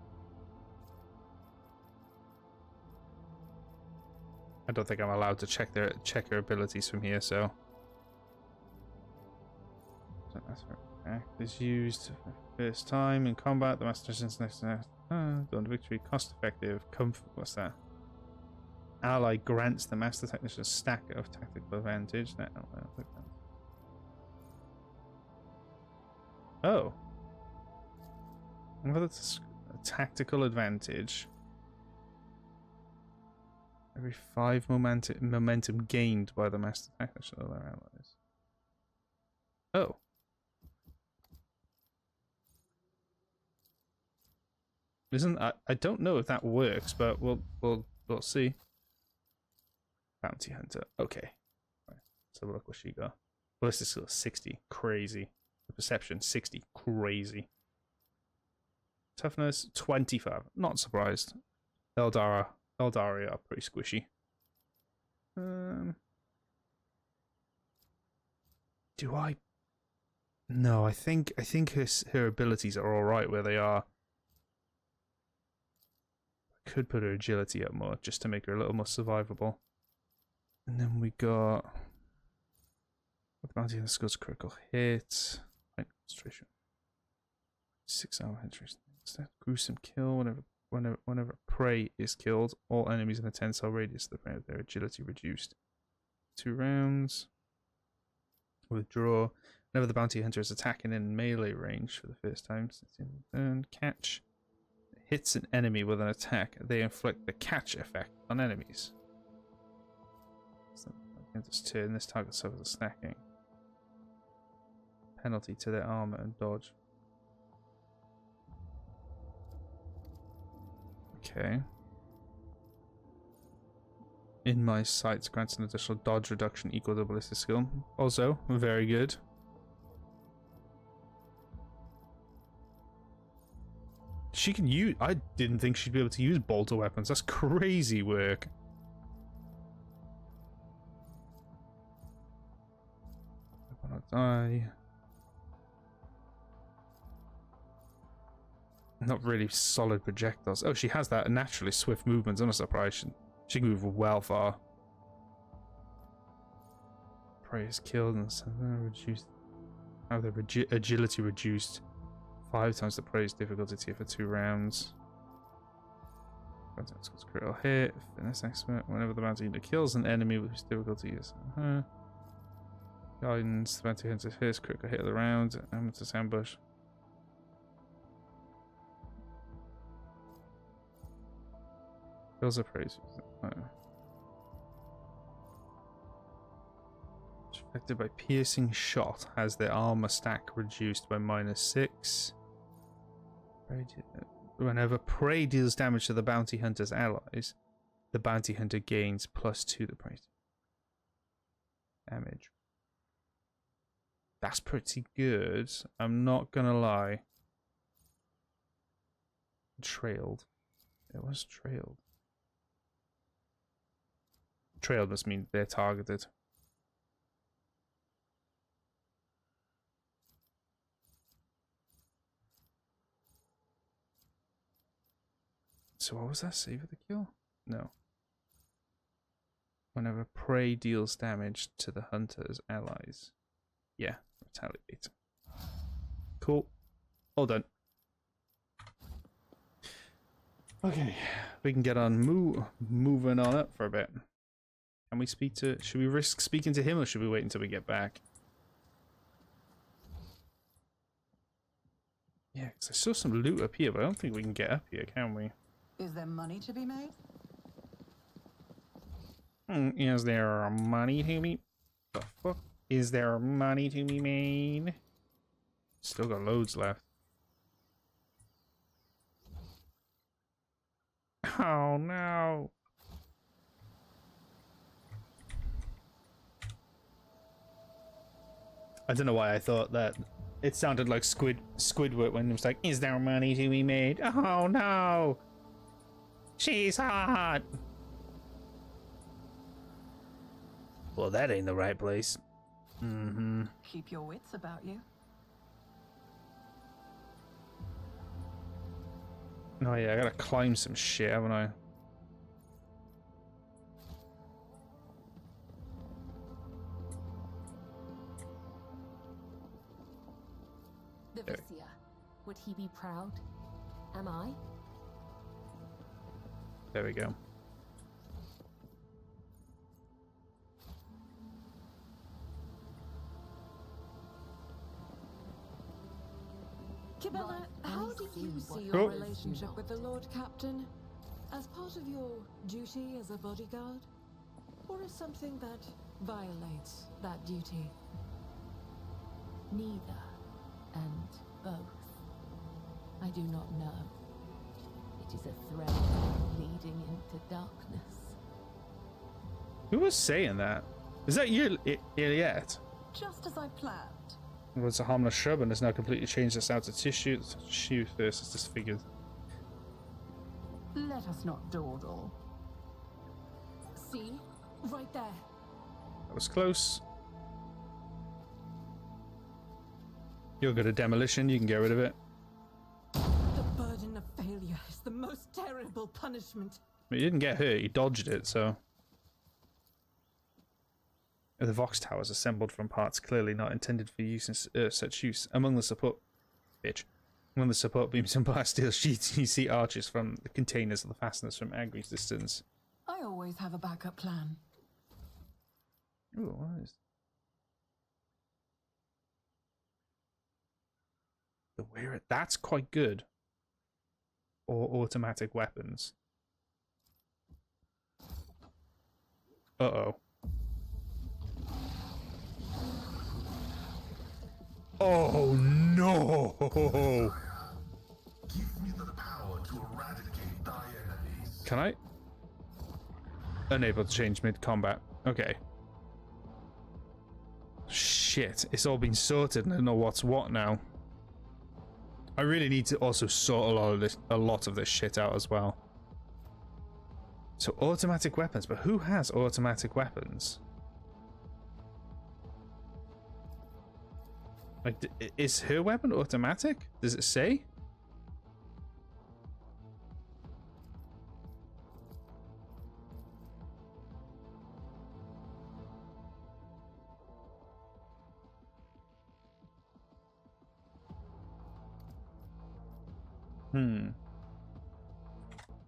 I don't think I'm allowed to check her abilities from here, so. Act is used for the first time in combat. The master since next done victory, cost effective, comfort. What's that? Ally grants the master technician a stack of tactical advantage. Oh. Well, that's a tactical advantage. Every 5 momentum gained by the master technician of their allies. Oh. I don't know if that works, but we'll We'll see. Bounty hunter. Okay. Right. Let's have a look what she got. Ballistic skill 60. Crazy. Perception 60. Crazy. Toughness 25. Not surprised. Aeldari are pretty squishy. Do I? No, I think her abilities are all right where they are. I could put her agility up more just to make her a little more survivable. And then we got the bounty and the skills critical hit, concentration, 6 hour penetration, gruesome kill. Whenever prey is killed, all enemies in a 10-cell radius of the prey have their agility reduced. 2 rounds. Withdraw. Whenever the bounty hunter is attacking in melee range for the first time since the turn, catch hits an enemy with an attack, they inflict the catch effect on enemies. So this turn, this target suffers a stacking penalty to their armor and dodge. Okay. In my sights grants an additional dodge reduction equal to ballistic skill. Also, very good. She can use. I didn't think she'd be able to use bolter weapons. That's crazy work. I wanna die. Not really solid projectiles. Oh, she has that naturally swift movements. I'm not surprised. She can move well far. Prey is killed and reduced. Have their agility reduced 5 times the prey's difficulty tier for 2 rounds. Critical hit. Fitness expert. Whenever the bounty hunter kills an enemy whose difficulty is guidance, the bounty hunter's first critical hit of the round. Amateur's ambush. Kills a prey. Affected by piercing shot has their armor stack reduced by -6. Whenever prey deals damage to the bounty hunter's allies, the bounty hunter gains +2 the prey damage. That's pretty good. I'm not gonna lie. Trailed. It was trailed. Trailed must mean they're targeted. So what was that? Save of the kill? No. Whenever prey deals damage to the hunter's allies. Yeah, retaliate. Cool. All done. Okay, we can get on moving on up for a bit. Can we speak to... Should we risk speaking to him or should we wait until we get back? Yeah, because I saw some loot up here, but I don't think we can get up here, can we? Is there money to be made? Is there money to be... The fuck? Is there money to be made? Still got loads left. Oh no. I don't know why I thought that. It sounded like Squidward when it was like, is there money to be made? Oh no. She's hot. Well, that ain't the right place. Mm-hmm. Keep your wits about you. Oh yeah, I gotta climb some shit, haven't I? The Vizier. Would he be proud? Am I? There we go. Kibella, how do you see your Cool. relationship with the Lord Captain? As part of your duty as a bodyguard? Or as something that violates that duty? Neither and both. I do not know. It is a thread leading into darkness. Who was saying that? Is that Yrliet? Just as I planned. It was a harmless shrub and has now completely changed its outer tissue. The tissue first is disfigured. Let us not dawdle. See? Right there. That was close. You're good at demolition, you can get rid of it. The burden of failure is the most terrible punishment. But you didn't get hurt, you dodged it, so... The Vox Tower is assembled from parts clearly not intended for use in such use. Among the support beams and blast-steel sheets, you see arches from the containers of the fasteners from angry distance. I always have a backup plan. Ooh, what is... The wear that's quite good. Or automatic weapons. Uh-oh. Oh no! Give me the power to eradicate thy enemies. Can I? Unable to change mid-combat. Okay. Shit, it's all been sorted and I don't know what's what now. I really need to also sort a lot of this shit out as well. So automatic weapons, but who has automatic weapons? Like, is her weapon automatic? Does it say?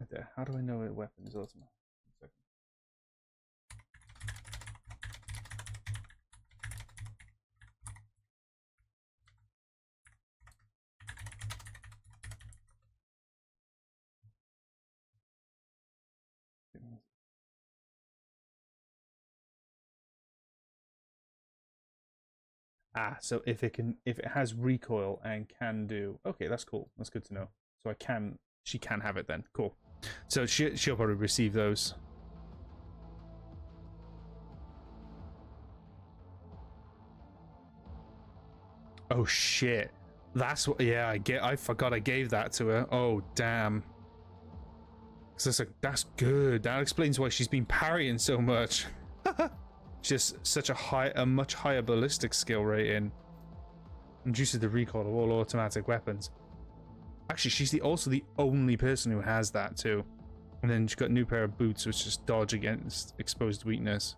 Right there. How do I know a weapon is automatic? Ah, so if it has recoil and can do, okay, that's cool. That's good to know. So she can have it then. Cool. So she'll probably receive those. Oh shit. That's what, yeah, I forgot I gave that to her. Oh damn. So it's like, that's good. That explains why she's been parrying so much. Just such a much higher ballistic skill rating. Reduces the recoil of all automatic weapons. Actually, she's also the only person who has that too. And then she's got a new pair of boots, which just dodge against exposed weakness.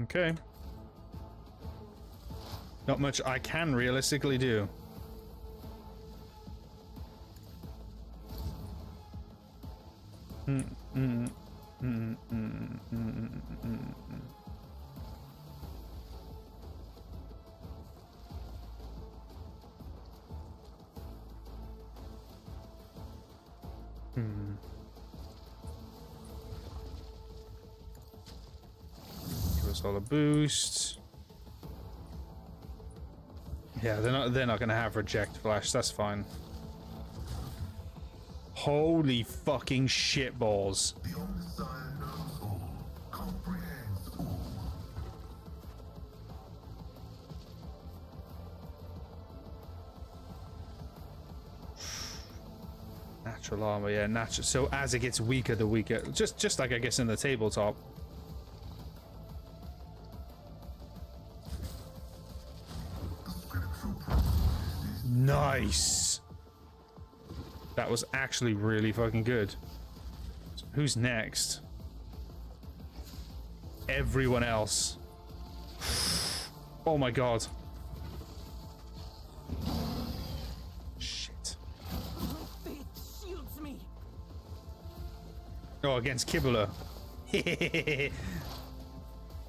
Okay. Not much I can realistically do. Give us all a boost. Yeah, they're not gonna have reject flash. That's fine. Holy fucking shitballs. The Omnissiah knows all, comprehends all. Natural armor, yeah, natural. So as it gets weaker, the weaker. Just like I guess in the tabletop. Nice. That was actually really fucking good. Who's next? Everyone else. Oh my god. Shit. It shields me. Oh, against Kibula.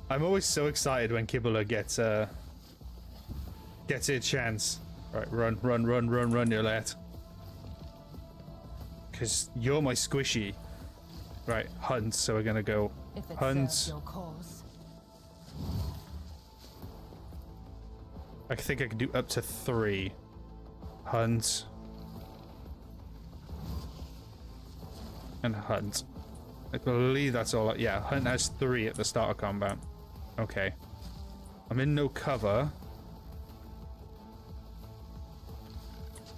I'm always so excited when Kibula gets a chance. Right, run, Yrliet. Because you're my squishy. Right, hunt, so we're gonna go If it hunt. serves your cause. I think I can do up to 3. Hunt. And hunt. I believe that's all. Yeah, hunt has 3 at the start of combat. Okay. I'm in no cover.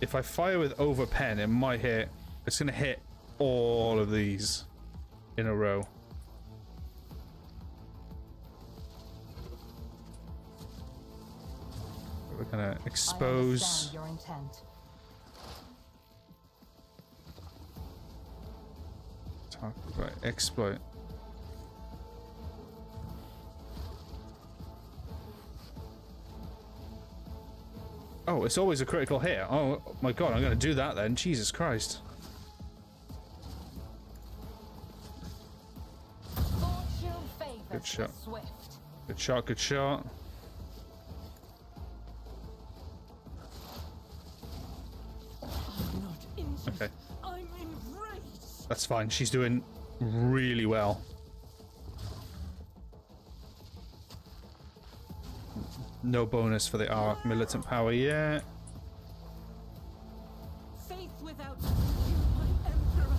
If I fire with overpen, it might hit. It's going to hit all of these in a row. We're going to expose. I understand your intent. Talk about exploit. Oh, it's always a critical hit. Oh my god, I'm gonna do that then. Jesus Christ. Good shot. Good shot, good shot. Okay. I'm enraged. That's fine. She's doing really well. No bonus for the arc militant power yet. Faith without you, my emperor.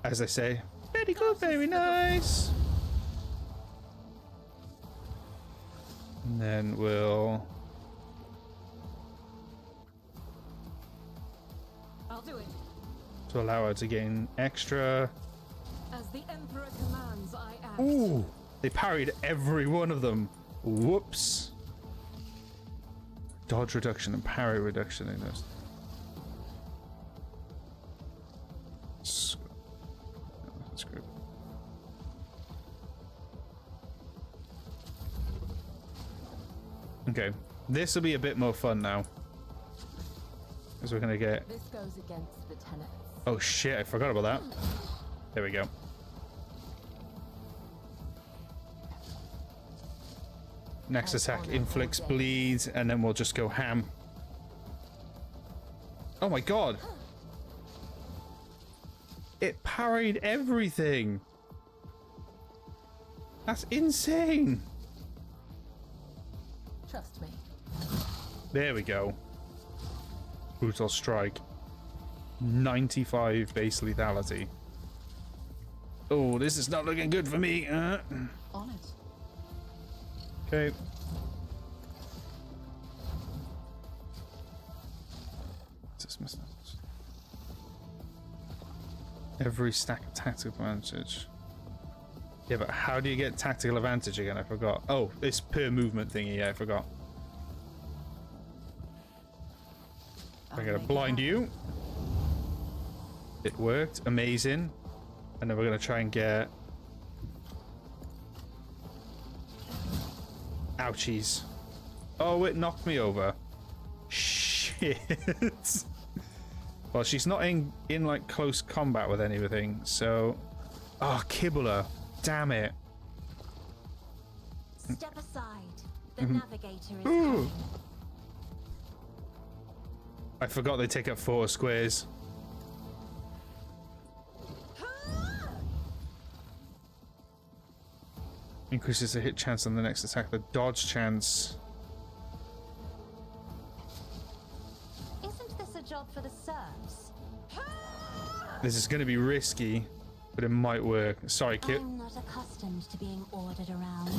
As they say, very good, very nice. And then we'll. I'll do it. To allow her to gain extra. As the emperor commands, I act. Ooh! They parried every one of them. Whoops. Dodge reduction and parry reduction in this. Screw it. Okay, this will be a bit more fun now. Because we're gonna get. This goes against the tenets. Oh shit! I forgot about that. There we go. Next attack inflicts bleed, and then we'll just go ham. Oh my god! It parried everything! That's insane! Trust me. There we go. Brutal strike. 95 base lethality. Oh, this is not looking good for me. On it. Okay. Every stack of tactical advantage. Yeah, but how do you get tactical advantage again? I forgot. Oh, it's per movement thingy. Yeah, I forgot. I'm gonna blind you. It worked. Amazing. And then we're gonna try and get. Ouchies. Oh, it knocked me over. Shit. Well, she's not in like close combat with anything, so. Oh, Kibbuler. Damn it. Step aside. The navigator is coming. I forgot they take up 4 squares. Increases the hit chance on the next attack. The dodge chance. Isn't this a job for the serfs? This is going to be risky, but it might work. Sorry, Kip. I'm not accustomed to being ordered around.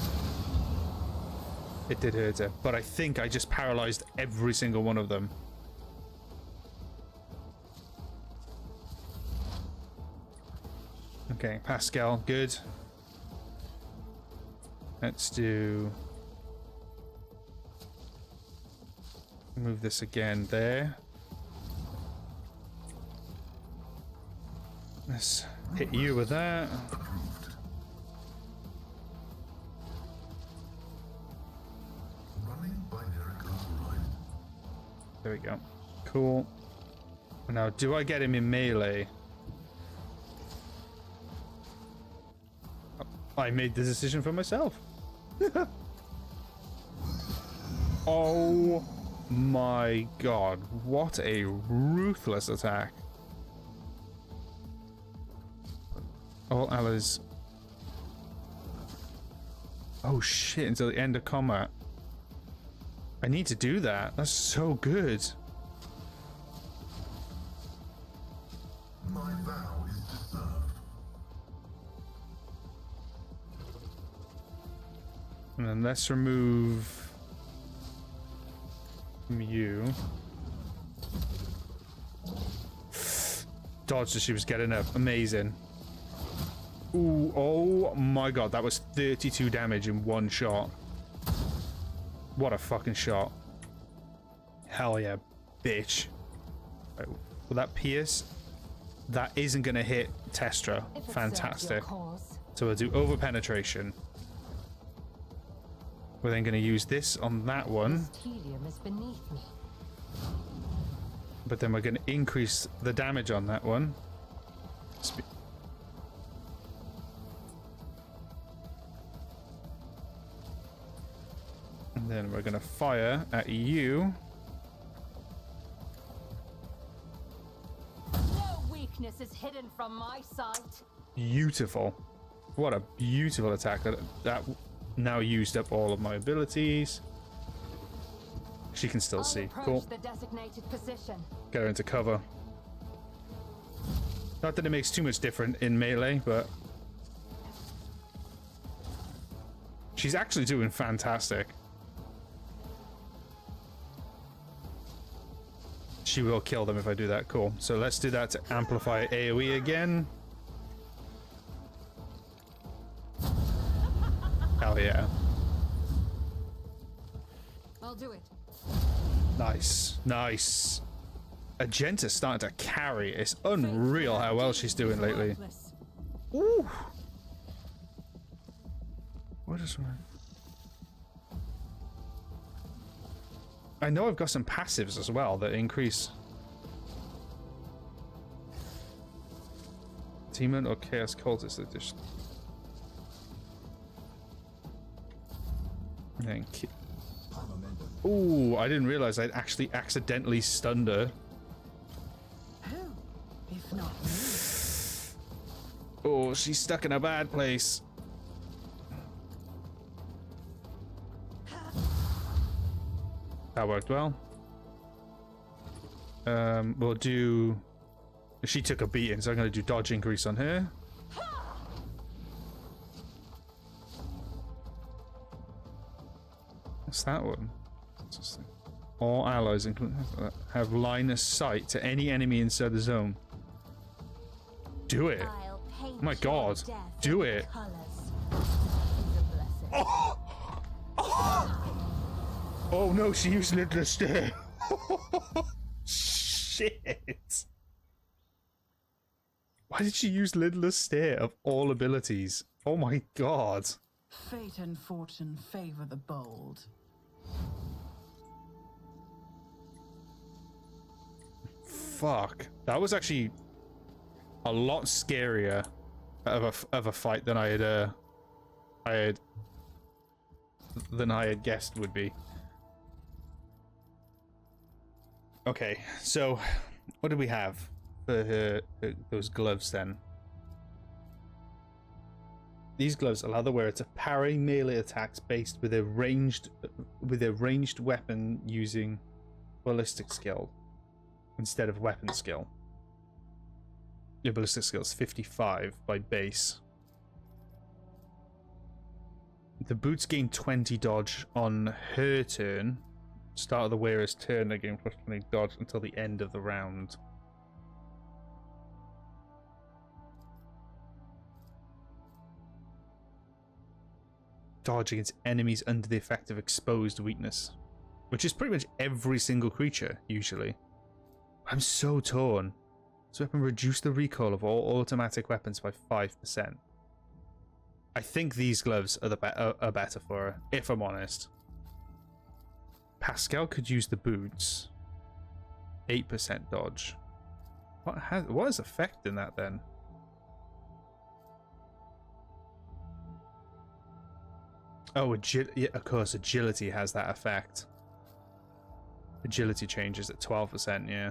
It did hurt her, but I think I just paralyzed every single one of them. Okay, Pascal, good. Let's do. Move this again there. Let's hit you with that. Running binary override. There we go. Cool. Now, do I get him in melee? I made the decision for myself. Oh my god. What a ruthless attack. All allies. Oh shit, until the end of combat. I need to do that. That's so good. And then let's remove you. Dodged as she was getting up. Amazing. Ooh, oh my god, that was 32 damage in one shot. What a fucking shot. Hell yeah, bitch. Right, will that pierce? That isn't going to hit Testra. Fantastic. So we'll do over penetration. We're then going to use this on that one. Helium is beneath me. But then we're going to increase the damage on that one. And then we're going to fire at you. No weakness is hidden from my sight. Beautiful. What a beautiful attack. That now used up all of my abilities. She can still see. Cool. The designated position. Get her into cover. Not that it makes too much difference in melee, but she's actually doing fantastic. She will kill them if I do that. Cool. So let's do that to amplify AoE again. Hell yeah. I'll do it. Nice. Nice. Agenta's starting to carry. It's unreal how well she's doing lately. Ooh. What is one? I know I've got some passives as well that increase. Demon or Chaos Cultist Edition. And ooh, I didn't realize I'd actually accidentally stunned her. Who, if not me? Oh, she's stuck in a bad place. That worked well. We'll do... She took a beating, so I'm going to do dodge increase on her. What's that one? All allies have line of sight to any enemy inside the zone. Do it. Oh my god. Do it. Oh! Oh no, she used Lidless Stare. Shit. Why did she use Lidless Stare of all abilities? Oh my god. Fate and fortune favor the bold. Fuck. That was actually a lot scarier of a fight than I had guessed would be. Okay, so what do we have for those gloves then? These gloves allow the wearer to parry melee attacks based with a ranged weapon using ballistic skill instead of weapon skill. Your ballistic skill is 55 by base. The boots gain 20 dodge on her turn. Start of the wearer's turn, they gain plus 20 dodge until the end of the round. Dodge against enemies under the effect of exposed weakness, which is pretty much every single creature, usually. I'm so torn. This weapon reduce the recoil of all automatic weapons by 5%. I think these gloves are better for her, if I'm honest. Pascal could use the boots. 8% dodge. What is affecting that then? Oh, yeah, of course, agility has that effect. Agility changes at 12%, yeah.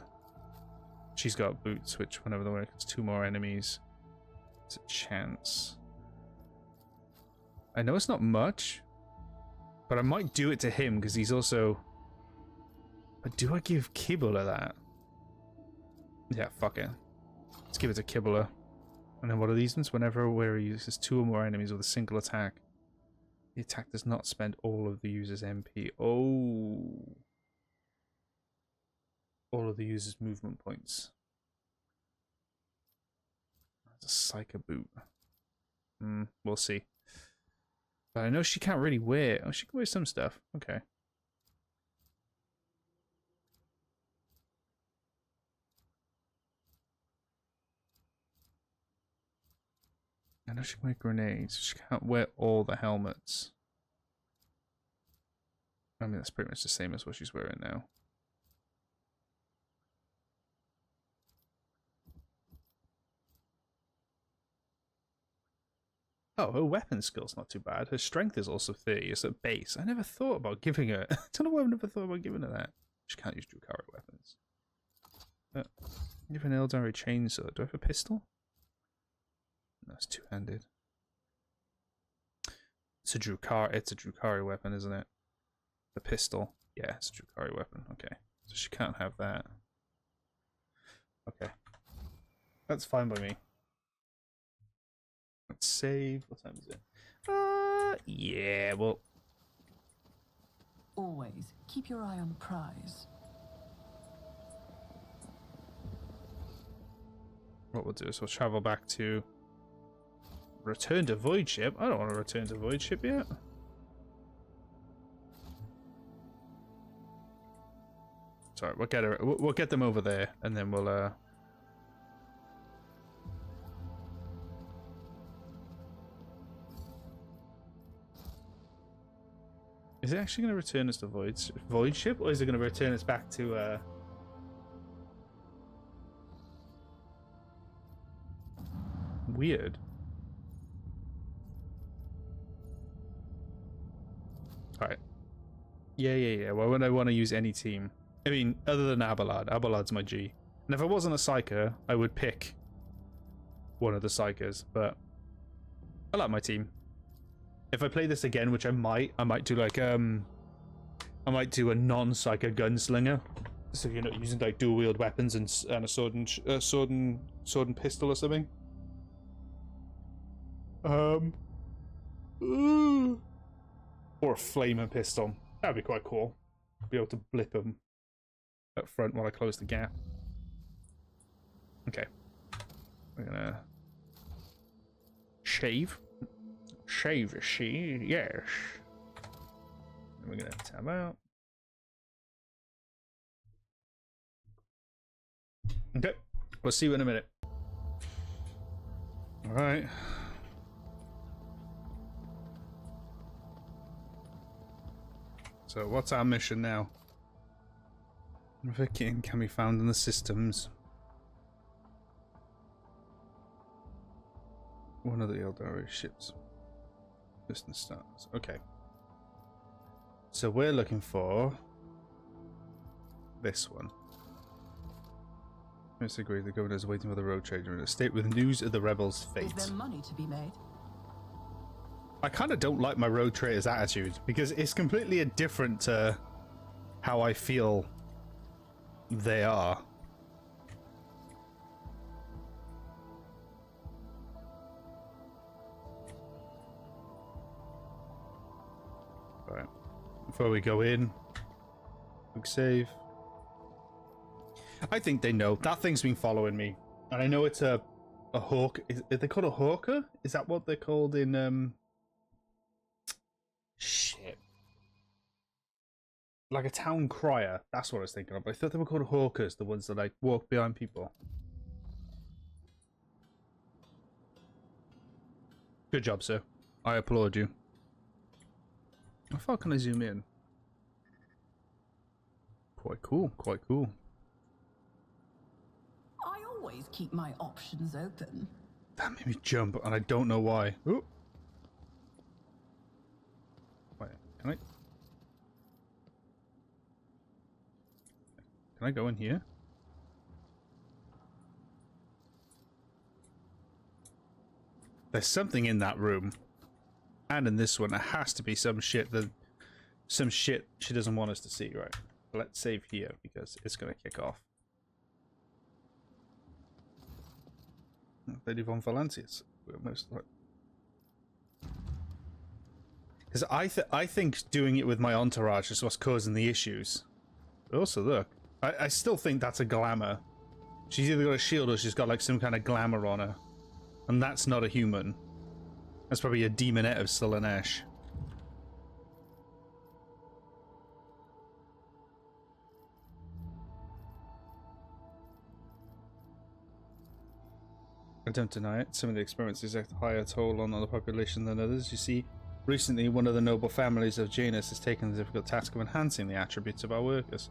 She's got boots, which whenever the work is 2 more enemies. It's a chance. I know it's not much, but I might do it to him because he's also... But do I give Kibula that? Yeah, fuck it. Let's give it to Kibula. And then what are these ones? Whenever a wearer uses 2 or more enemies with a single attack, The attack does not spend all of the user's MP. Oh. All of the user's movement points. That's a psycho boot. We'll see. But I know she can't really wear. Oh, she can wear some stuff. Okay. I know she can wear grenades. She can't wear all the helmets. I mean, that's pretty much the same as what she's wearing now. Oh, her weapon skill's not too bad. Her strength is also 30. It's at base. I never thought about giving her... I don't know why I've never thought about giving her that. She can't use Drukhari weapons. Give an Aeldari chainsaw. Do I have a pistol? No, it's two-handed. It's a Drukhari weapon, isn't it? The pistol. Yeah, it's a Drukhari weapon. Okay. So she can't have that. Okay. That's fine by me. Let's save. What time is it? Yeah, well... Always keep your eye on the prize. What we'll do is we'll travel back to... Return to Void Ship? I don't want to return to Void Ship yet. Sorry, we'll get them over there, and then we'll Is it actually going to return us to Void Ship, or is it going to return us back to Weird. Alright. Yeah. Why would I want to use any team? I mean, other than Abelard. Abelard's my G. And if I wasn't a Psyker, I would pick one of the Psykers, but I like my team. If I play this again, which I might do like I might do a non-Psyker gunslinger. So you're not using like dual wield weapons and a sword and pistol or something. Or a flamer pistol. That'd be quite cool. Be able to blip them up front while I close the gap. Okay. We're gonna shave. Shave a she, yes. And we're gonna tab out. Okay. We'll see you in a minute. Alright. So what's our mission now? Viking can be found in the systems. One of the Aeldari ships. Distant stars. Okay. So we're looking for this one. Let's agree the governor is waiting for the road trader in a state with news of the rebels' fate. Is there money to be made? I kind of don't like my road trader's attitude because it's completely different to how I feel they are. Right. Before we go in, quick save. I think they know. That thing's been following me. And I know it's a hawk. Are they called a hawker? Is that what they're called in shit. Like a town crier. That's what I was thinking of. I thought they were called hawkers, the ones that like walk behind people. Good job, sir. I applaud you. How far can I zoom in? Quite cool, quite cool. I always keep my options open. That made me jump, and I don't know why. Ooh. Wait, can I go in here? There's something in that room. And in this one, it has to be some shit she doesn't want us to see, right? Let's save here because it's gonna kick off. Lady von Valancius. We're most like... Because I think doing it with my entourage is what's causing the issues. But also, look, I still think that's a glamour. She's either got a shield or she's got like some kind of glamour on her. And that's not a human. That's probably a demonette of Slaasnesh. I don't deny it. Some of the experiments exact a higher toll on the population than others. You see, recently one of the noble families of Janus has taken the difficult task of enhancing the attributes of our workers.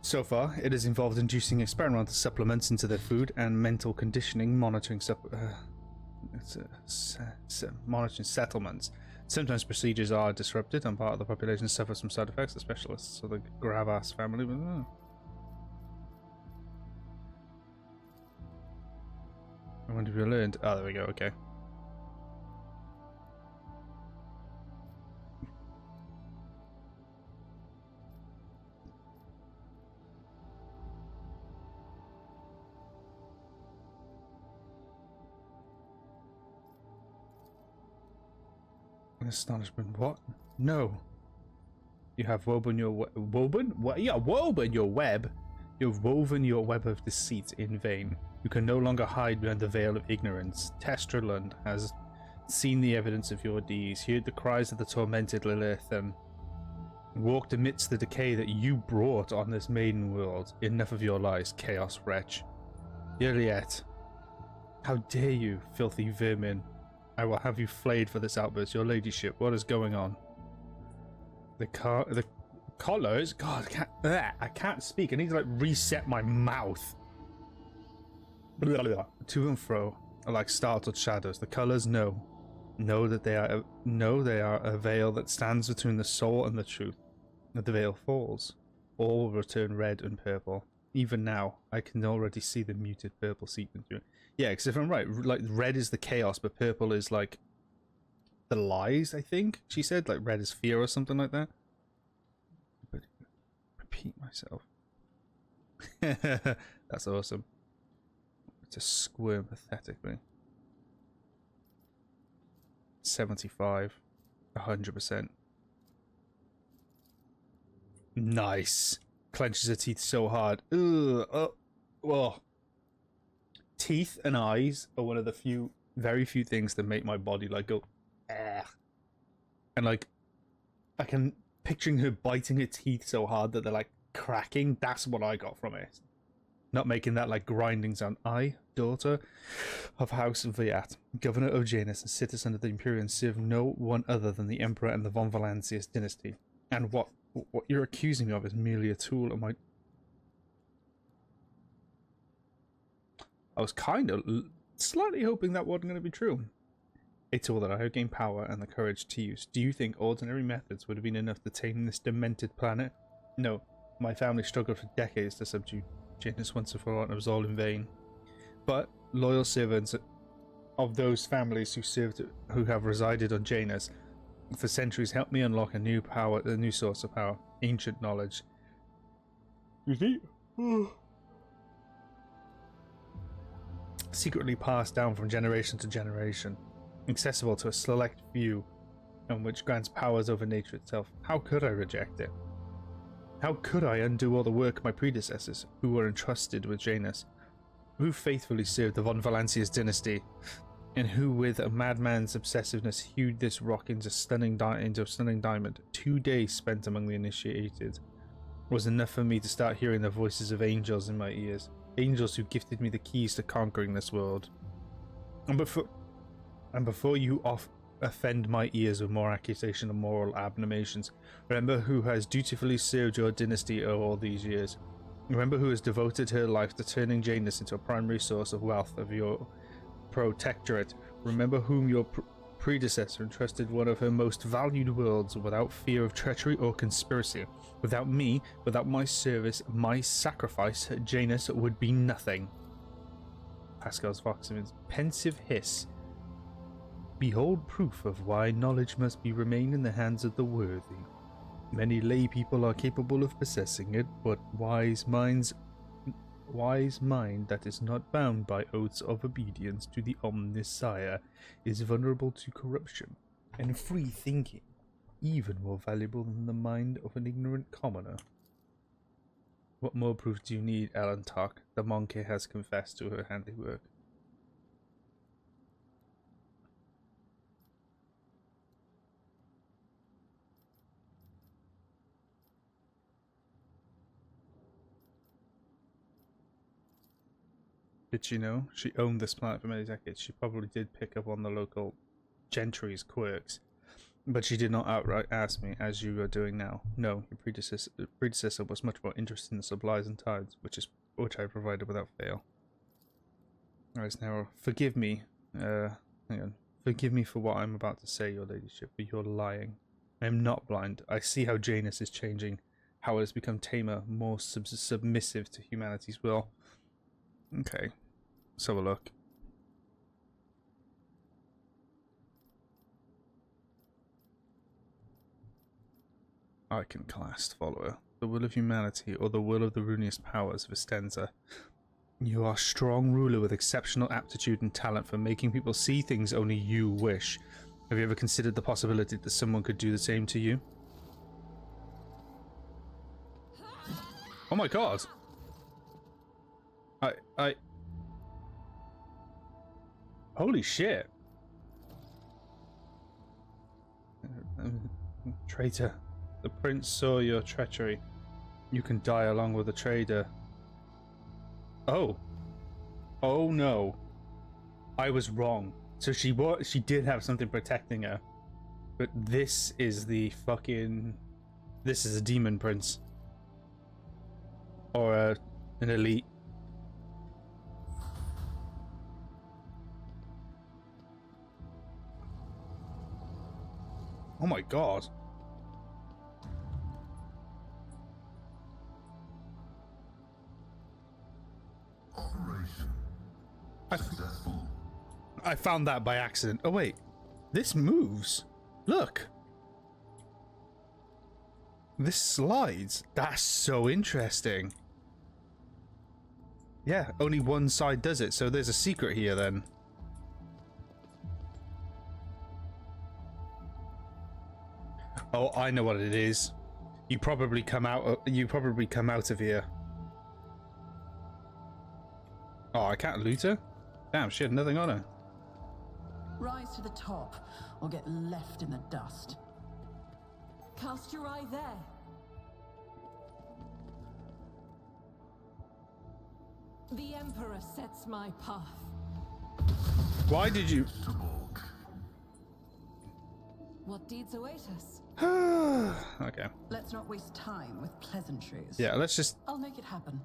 So far, it has involved inducing experimental supplements into their food and mental conditioning, monitoring settlements. Sometimes procedures are disrupted and part of the population suffers from side effects. The specialists of the Gravas family. I wonder if you learned. Oh, there we go. Okay. Astonishment. What? No. You have woven your woven? What? Yeah, woven your web. You've woven your web of deceit in vain. You can no longer hide behind the veil of ignorance. Testraland has seen the evidence of your deeds, heard the cries of the tormented Yrliet, and walked amidst the decay that you brought on this maiden world. Enough of your lies, chaos wretch. Yrliet, how dare you, filthy vermin? I will have you flayed for this outburst. Your ladyship, what is going on? The collars? God, I can't speak. I need to like reset my mouth. Blah, blah, blah. To and fro are like startled shadows. The colors know that they are a veil that stands between the soul and the truth. If the veil falls, all will return red and purple. Even now, I can already see the muted purple seeping through it. Yeah, because if I'm right, like red is the chaos, but purple is like the lies. I think she said like red is fear or something like that. But repeat myself. That's awesome. To squirm pathetically. 75, 100%. Nice. Clenches her teeth so hard. Ugh. Oh. Oh. Teeth and eyes are one of the very few things that make my body like go, ah. And like, I can picturing her biting her teeth so hard that they're like cracking. That's what I got from it. Not making that like grinding sound. I, daughter of House Viat, governor of Janus and citizen of the Imperium, serve no one other than the Emperor and the von Valancius dynasty. And what you're accusing me of is merely a tool of my... I was kind of slightly hoping that wasn't going to be true. A tool that I have gained power and the courage to use. Do you think ordinary methods would have been enough to tame this demented planet? No, my family struggled for decades to subdue Janus once and for all, and it was all in vain. But loyal servants of those families who have resided on Janus for centuries helped me unlock a new source of power, ancient knowledge. You see? Secretly passed down from generation to generation, accessible to a select few, and which grants powers over nature itself. How could I reject it? How could I undo all the work of my predecessors, who were entrusted with Janus, who faithfully served the von Valancius dynasty, and who, with a madman's obsessiveness, hewed this rock into a stunning diamond? 2 days spent among the initiated was enough for me to start hearing the voices of angels in my ears. Angels who gifted me the keys to conquering this world. And before you offend my ears with more accusation of moral abominations, remember who has dutifully served your dynasty all these years. Remember who has devoted her life to turning Janus into a primary source of wealth of your protectorate. Remember whom your predecessor entrusted one of her most valued worlds without fear of treachery or conspiracy. Without me, without my service, my sacrifice, Janus would be nothing. Pascal's Voximan's pensive hiss. Behold proof of why knowledge must remain in the hands of the worthy. Many lay people are capable of possessing it, but wise mind that is not bound by oaths of obedience to the Omnissiah is vulnerable to corruption. and free thinking, even more valuable than the mind of an ignorant commoner. What more proof do you need, Ellen Tuck? The monkey has confessed to her handiwork. Did she know? She owned this planet for many decades. She probably did pick up on the local gentry's quirks. But she did not outright ask me, as you are doing now. No, your predecessor was much more interested in the supplies and tides, which I provided without fail. Alright, now, forgive me. Hang on. Forgive me for what I'm about to say, your ladyship, but you're lying. I am not blind. I see how Janus is changing, how it has become tamer, more submissive to humanity's will. Okay, let's have a look. Iconoclast follower. The will of humanity, or the will of the runiest powers of Estenza. You are a strong ruler with exceptional aptitude and talent for making people see things only you wish. Have you ever considered the possibility that someone could do the same to you? Oh my god! Holy shit! Traitor. The prince saw your treachery. You can die along with the traitor. Oh. Oh no. I was wrong. So she did have something protecting her. But this is the fucking... This is a demon prince. Or an elite. Oh my god. Operation successful. I found that by accident. Oh wait, this moves. Look. This slides. That's so interesting. Yeah, only one side does it, so there's a secret here then. Oh, I know what it is. You probably come out of here. Oh, I can't loot her? Damn, she had nothing on her. Rise to the top, or get left in the dust. Cast your eye there. The Emperor sets my path. Why did you... What deeds await us? Okay. Let's not waste time with pleasantries. Yeah, let's just I'll make it happen.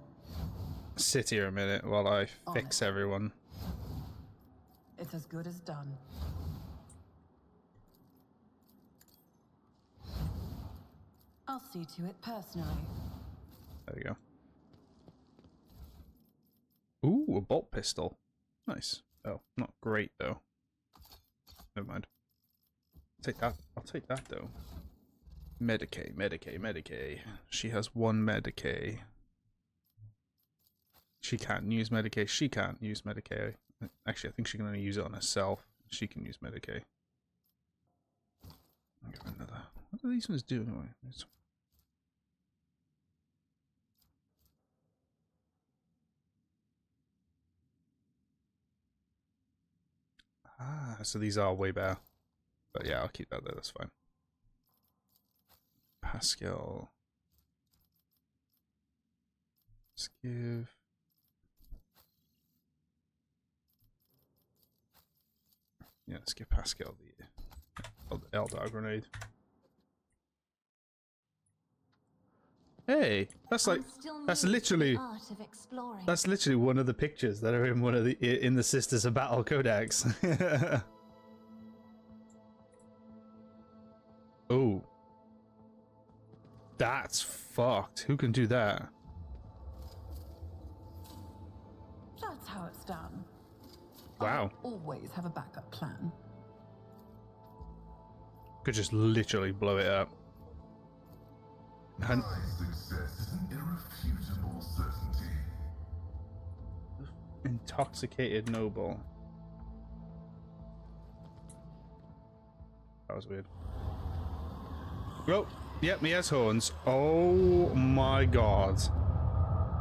sit here a minute while I fix everyone. It's as good as done. I'll see to it personally. There we go. Ooh, a bolt pistol. Nice. Oh, not great though. Never mind. Take that. I'll take that though. Medicae. She has one Medicae. She can't use Medicae. She can't use Medicae. Actually, I think she can only use it on herself. She can use Medicae. I'll give her another. What do these ones do anyway? Ah, so these are way better. But yeah, I'll keep that there, that's fine. Pascal. Let's give... Yeah, let's give Pascal the Eldar grenade. Hey, that's like literally one of the pictures that are in one of the Sisters of Battle Codex. Oh, that's fucked. Who can do that? That's how it's done. Wow. I'll always have a backup plan. Could just literally blow it up. And My success is an irrefutable certainty. intoxicated noble. That was weird. Oh, yep, he has horns. Oh my god.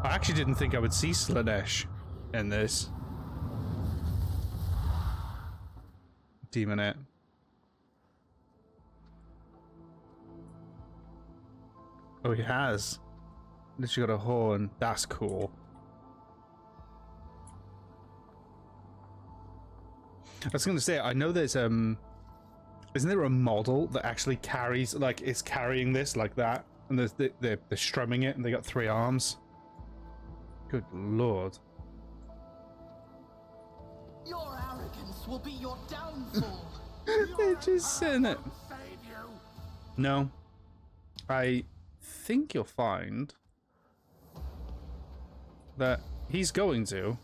I actually didn't think I would see Slaasnesh in this. Demonette. Oh, he has. Literally got a horn. That's cool. I was gonna say, I know there's isn't there a model that actually carries, like, is carrying this like that, and they're strumming it, and they got 3 arms. Good lord. Your arrogance will be your downfall. They're just saying it. No, I think you'll find that he's going to.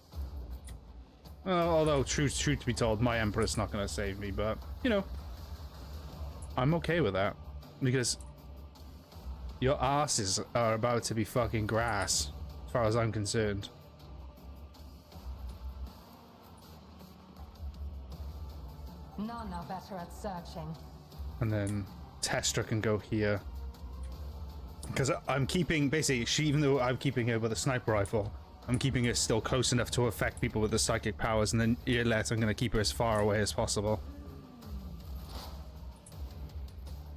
Although, truth to be told, my Emperor's not going to save me, but, you know, I'm okay with that. Because your asses are about to be fucking grass, as far as I'm concerned. None are better at searching. And then Testra can go here. Because I'm keeping, basically, even though I'm keeping her with a sniper rifle, I'm keeping her still close enough to affect people with the psychic powers, and then Yrliet, I'm going to keep her as far away as possible.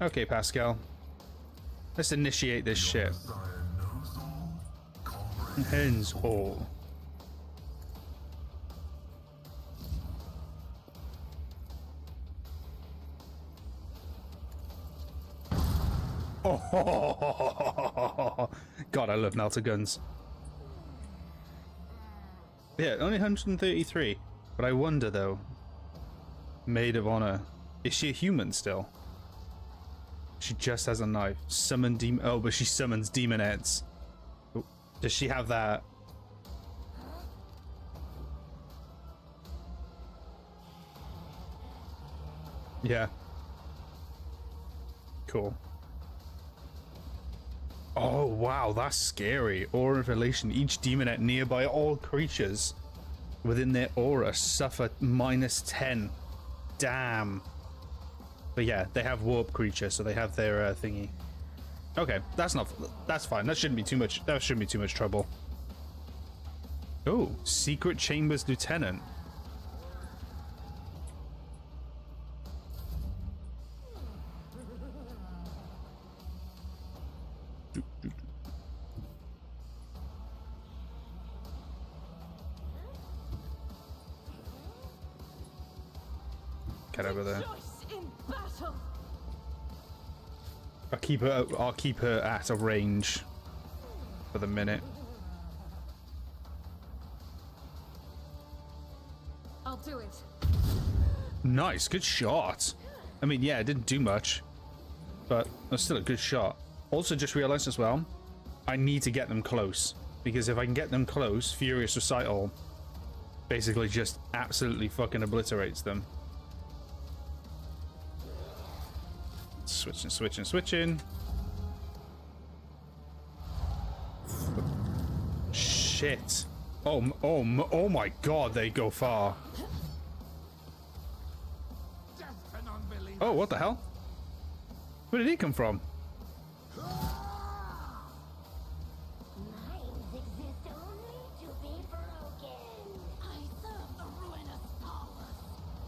Okay, Pascal. Let's initiate this shit. Hens all. Oh, God, I love melter guns. Yeah, only 133. But I wonder, though. Maid of Honor. Is she a human still? She just has a knife. Summon demon. Oh, but she summons demonettes. Oh, does she have that? Yeah. Cool. Oh, wow, that's scary. Aura Revelation. Each demonette nearby all creatures within their aura suffer -10. Damn. But yeah, they have warp creatures, so they have their thingy. Okay, that's fine. That shouldn't be too much. That shouldn't be too much trouble. Oh, Secret Chambers Lieutenant. Get over there. I'll keep her at a range for the minute. I'll do it. Nice, good shot. I mean, yeah, it didn't do much, but it was still a good shot. Also, just realized as well, I need to get them close, because if I can get them close, Furious Recital basically just absolutely fucking obliterates them. Switching. Shit. Oh my god, they go far. Oh, what the hell? Where did he come from?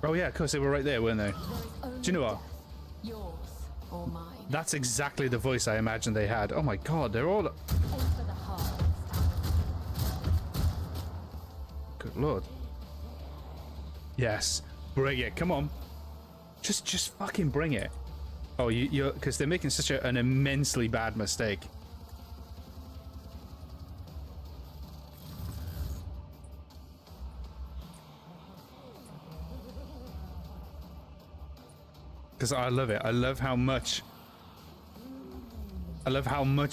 Oh yeah, of course they were right there, weren't they? Do you know what? Yours or mine. That's exactly the voice I imagined they had. Oh my god, they're all... Good lord. Yes, bring it, come on. Just fucking bring it. Oh, you're... Because they're making such an immensely bad mistake. Because I love it. I love how much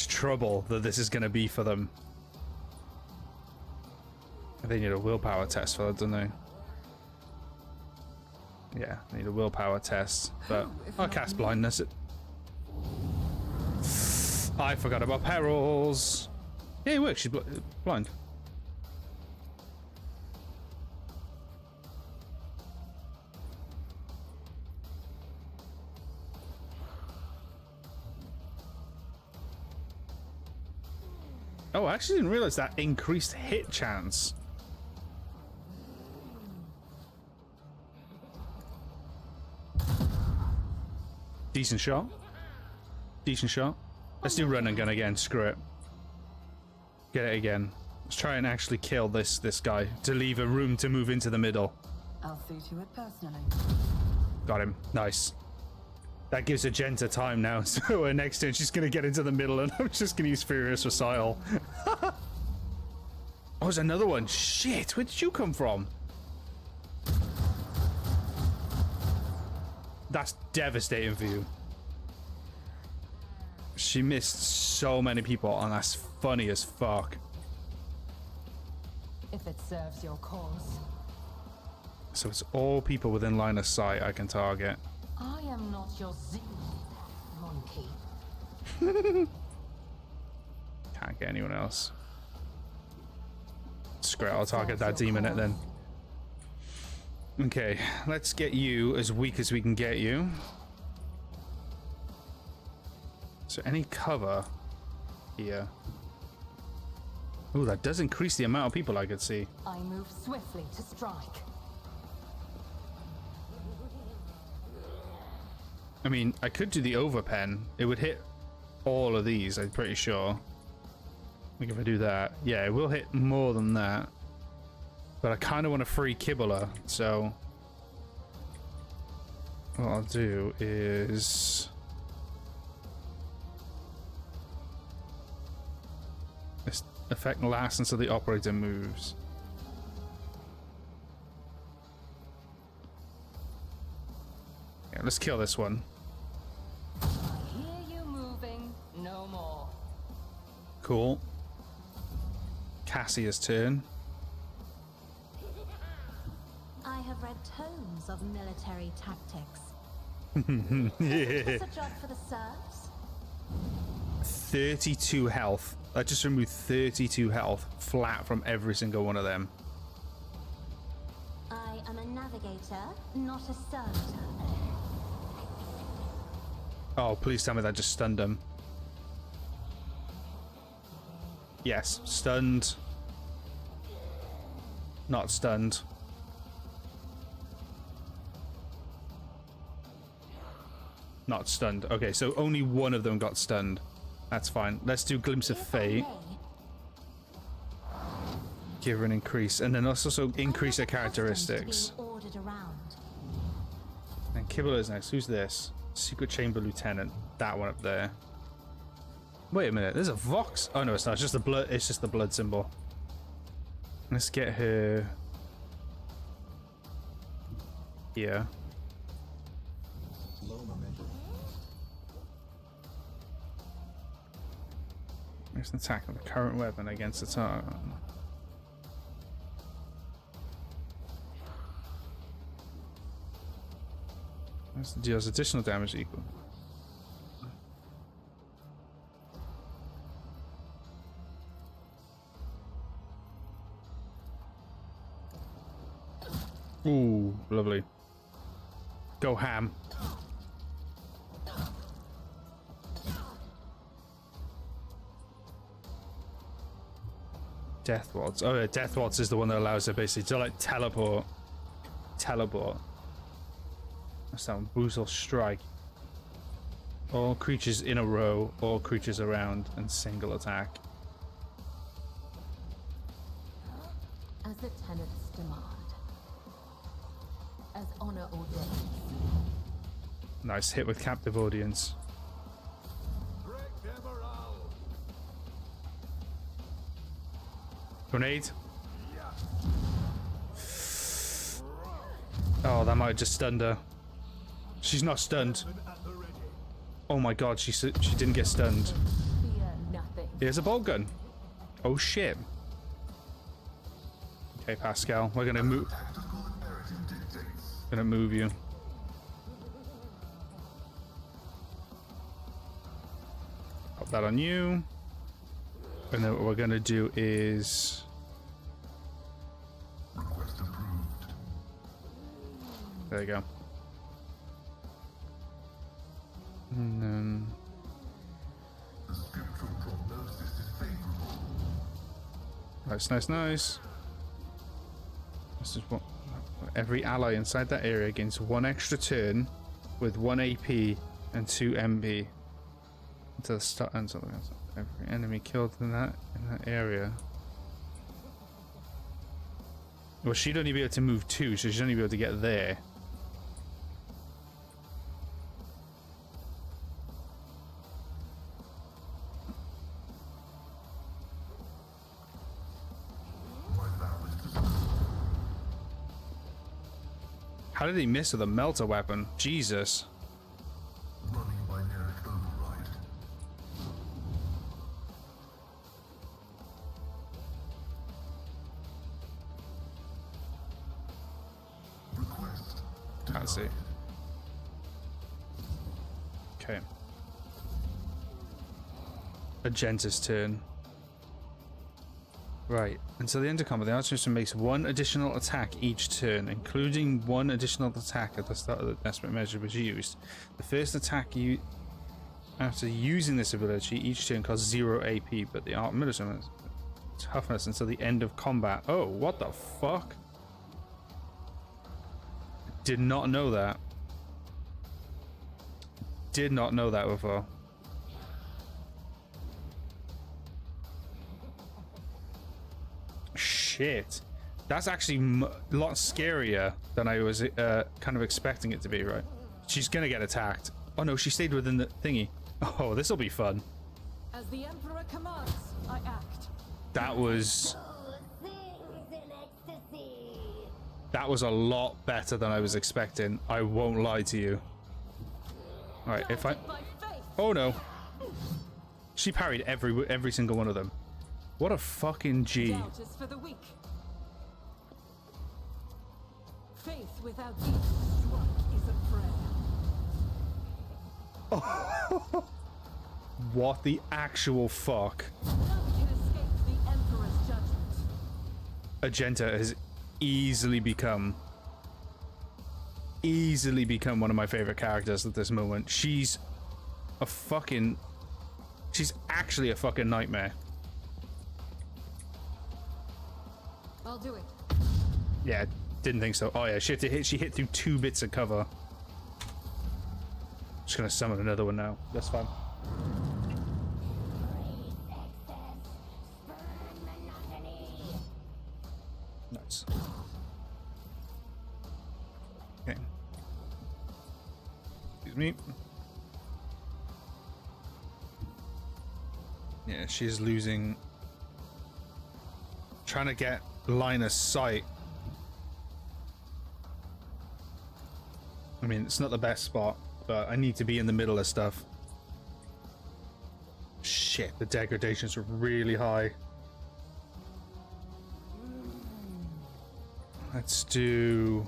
trouble that this is going to be for them. They need a willpower test for that, don't they? Yeah, they need a willpower test. But I'll cast blindness. I forgot about perils. Yeah, it works. She's blind. Oh, I actually didn't realize that increased hit chance. Decent shot. Decent shot. Let's do run and gun again. Screw it. Get it again. Let's try and actually kill this guy to leave a room to move into the middle. I'll see to it personally. Got him. Nice. That gives Agenta time now. So next turn she's going to get into the middle and I'm just going to use Furious Recile. Oh, there's another one. Shit, where did you come from? That's devastating for you. She missed so many people and that's funny as fuck. If it serves your cause. So it's all people within line of sight I can target. I am not your monkey. Can't get anyone else. Screw it, I'll target that demon it then. Okay, let's get you as weak as we can get you. So any cover here? Oh, that does increase the amount of people I could see. I move swiftly to strike. I mean, I could do the overpen. It would hit all of these, I'm pretty sure. Like if I do that. Yeah, it will hit more than that. But I kind of want a free Kibbulah, so... what I'll do is... this effect lasts until the operator moves. Yeah, let's kill this one. I hear you moving, no more. Cool. Cassia's turn. I have read tomes of military tactics. Yeah. Is this a job for the serfs? 32 health. I just removed 32 health flat from every single one of them. I am a navigator, not a servitor. Oh, please tell me that just stunned him. Yes, stunned. Not stunned. Not stunned. Okay, so only one of them got stunned. That's fine. Let's do Glimpse of If I Fate. may, Give her an increase. And then let's also increase her I'm not accustomed to characteristics. being ordered around. And Kibbulah is next. Who's this? Secret Chamber Lieutenant. That one up there. Wait a minute. There's a Vox. Oh no, it's not. It's just the blood. It's just the blood symbol. Let's get her here. There's an attack of the current weapon against the target. This deals additional damage equal. Ooh, lovely. Go ham. Death Waltz. Oh yeah, Death Waltz is the one that allows her basically to like teleport. Teleport. That's that one. Brutal Strike. All creatures in a row, all creatures around, and single attack. As the tenets demand. As honor ordains. Nice hit with captive audience. Grenade. Oh, that might have just stunned her. She's not stunned. Oh my god, she didn't get stunned. Fear nothing. Here's a bolt gun. Oh shit. Okay, Pascal, we're gonna move. Gonna move you. Pop that on you. And then what we're gonna do is Request approved. there you go. And then The scriptural prognosis is favorable. Nice, nice, nice. This is what every ally inside that area gains 1 extra turn with 1 AP and 2 MB until the start. Until every enemy killed in that area. Well, she'd only be able to move 2, so she'd only be able to get there. How did he miss with a melter weapon? Jesus. Running binary override. Request. Can't see. Okay. Agenta's turn. Right. Until the end of combat, the archer makes 1 additional attack each turn, including 1 additional attack at the start of the desperate measure was used. The first attack you after using this ability each turn costs 0 AP, but the art military has toughness until the end of combat. Oh, what the fuck? Did not know that. Did not know that before. Shit. That's actually a lot scarier than I was kind of expecting it to be, right? She's gonna get attacked. Oh no, she stayed within the thingy. Oh, this will be fun. As the Emperor commands, I act. That was a lot better than I was expecting. I won't lie to you. All right, if I... Oh no. She parried every single one of them. What a fucking G. Doubt is for the weak. Faith without deep struck is a prayer. What the actual fuck? None can escape the Emperor's judgment. Agenta has easily become one of my favorite characters at this moment. She's actually a fucking nightmare. I'll do it. Yeah, didn't think so. Oh yeah, she hit through 2 bits of cover. Just gonna summon another one now. That's fine. Nice. Okay. Excuse me. Yeah, she's losing. Trying to get line of sight. I mean, it's not the best spot, but I need to be in the middle of stuff. Shit, the degradations are really high. Let's do...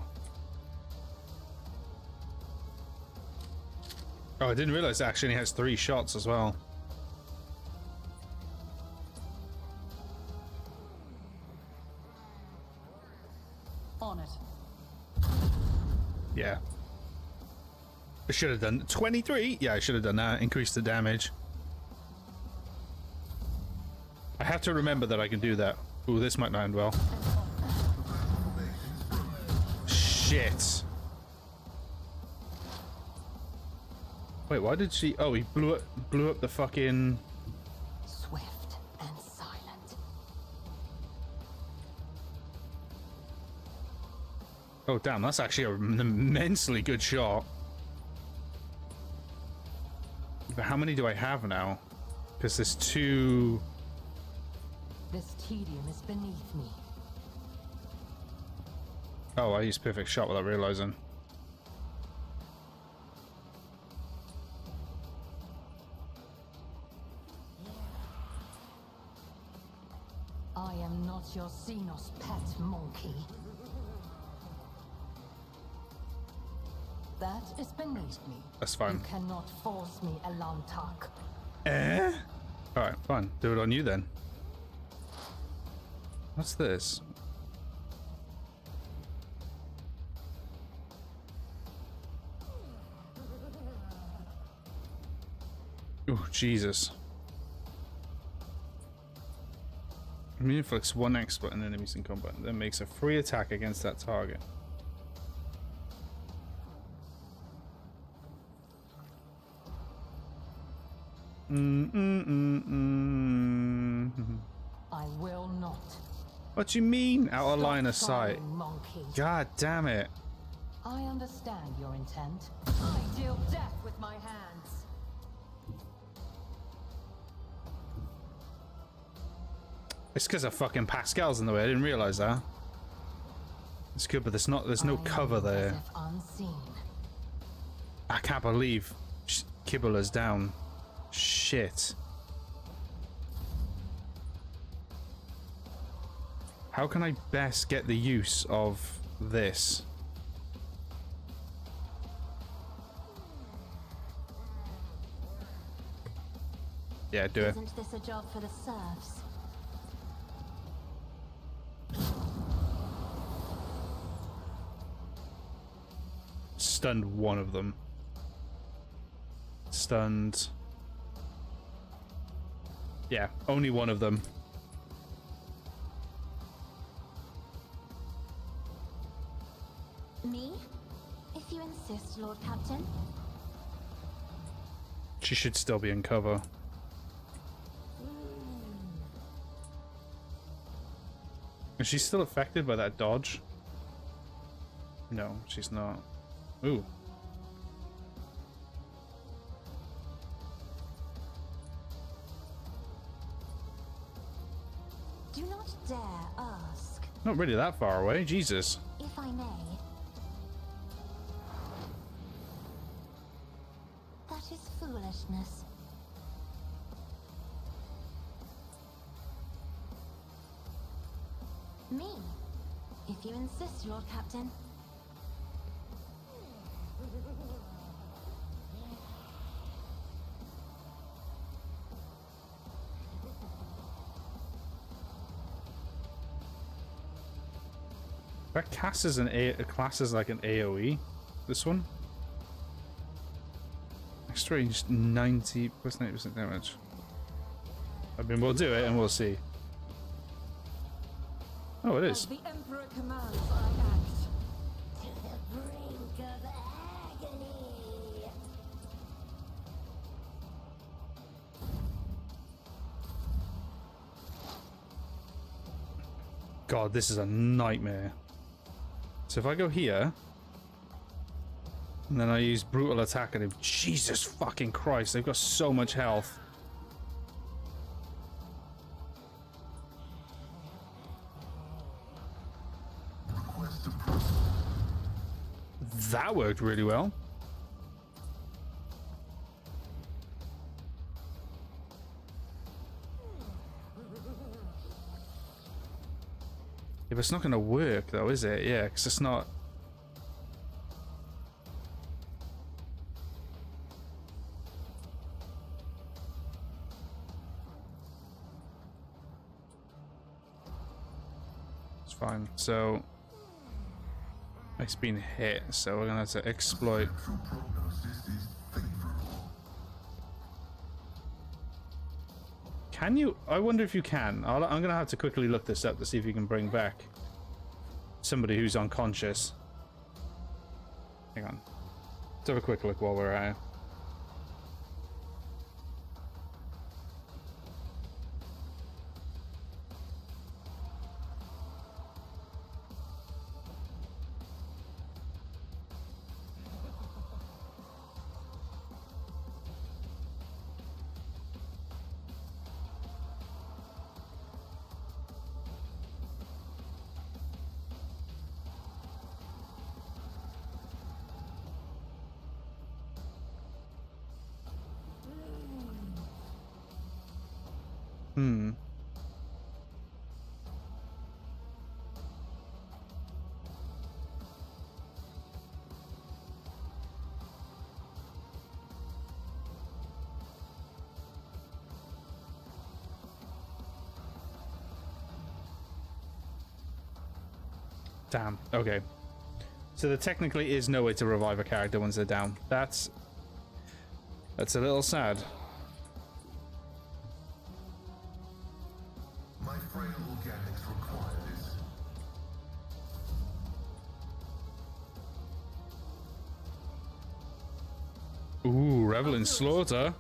Oh, I didn't realize it actually only has 3 shots as well. On it. Yeah. I should have done 23. Yeah, I should have done that. Increase the damage. I have to remember that I can do that. Ooh, this might not end well. Shit. Wait, why did she... Oh, he blew up the fucking... Swift and silent. Oh, damn, that's actually an immensely good shot. But how many do I have now? Because there's 2... This tedium is beneath me. Oh, I used perfect shot without realizing. I am not your Xenos pet monkey. That is beneath me. That's fine. You cannot force me, Elantak. Eh? Alright, fine. Do it on you then. What's this? Oh, Jesus. Inflicts 1 exploit on enemies in combat, then makes a free attack against that target. I will not. What do you mean, out of Stop line of sight? trying, monkey. God damn it. I understand your intent. I deal death with my hands. It's because of fucking Pascal's in the way. I didn't realize that. It's good, but there's no cover there. As if unseen. I can't believe Kibbler's down. Shit. How can I best get the use of this? Yeah, do it. Isn't this a job for the serfs? Stunned one of them. Stunned. Yeah, only one of them. Me? If you insist, Lord Captain. She should still be in cover. Is she still affected by that dodge? No, she's not. Ooh. Do not dare ask. Not really that far away, Jesus. If I may. That is foolishness. Me? If you insist, Lord Captain. That cast is class is like an AoE. This one. Extra range 90 plus 90% damage. I mean, we'll do it and we'll see. Oh, it As is. the Emperor commands, I act. To the brink of agony. God, this is a nightmare. So if I go here, and then I use brutal attack on him, Jesus fucking Christ, they've got so much health. Request approved. That worked really well. Yeah, but it's not going to work though, is it? Yeah, because it's not... It's fine. So... It's been hit, so we're going to have to exploit... Central prognosis is favorable. Can you? I wonder if you can. I'm going to have to quickly look this up to see if you can bring back somebody who's unconscious. Hang on. Let's have a quick look while we're at it. Damn. Okay. So there technically is no way to revive a character once they're down. That's a little sad. My Frail organics require this. Ooh, revel in slaughter.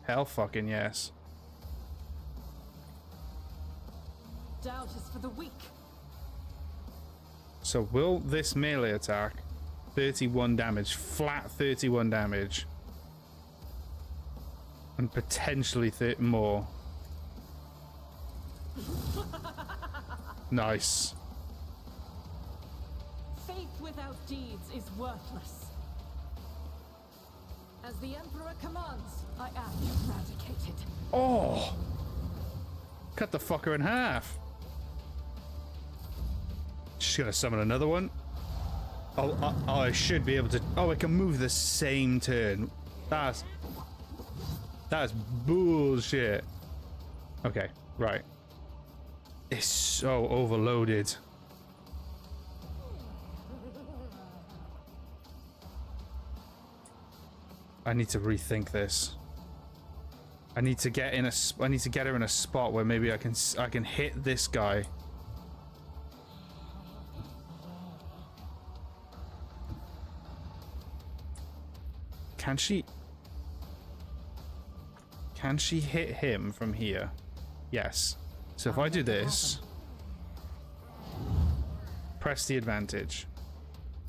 Hell fucking yes. Doubt is for the weak. So will this melee attack 31 damage, flat 31 damage, and potentially more? Nice. Faith without deeds is worthless. As the Emperor commands, I am eradicated. Oh! Cut the fucker in half. She's gonna summon another one. Oh, I should be able to. Oh, I can move the same turn. That's bullshit. Okay, right. It's so overloaded. I need to rethink this. I need to get her in a spot where maybe I can hit this guy. Can she hit him from here? Yes. So if I do this, press the advantage.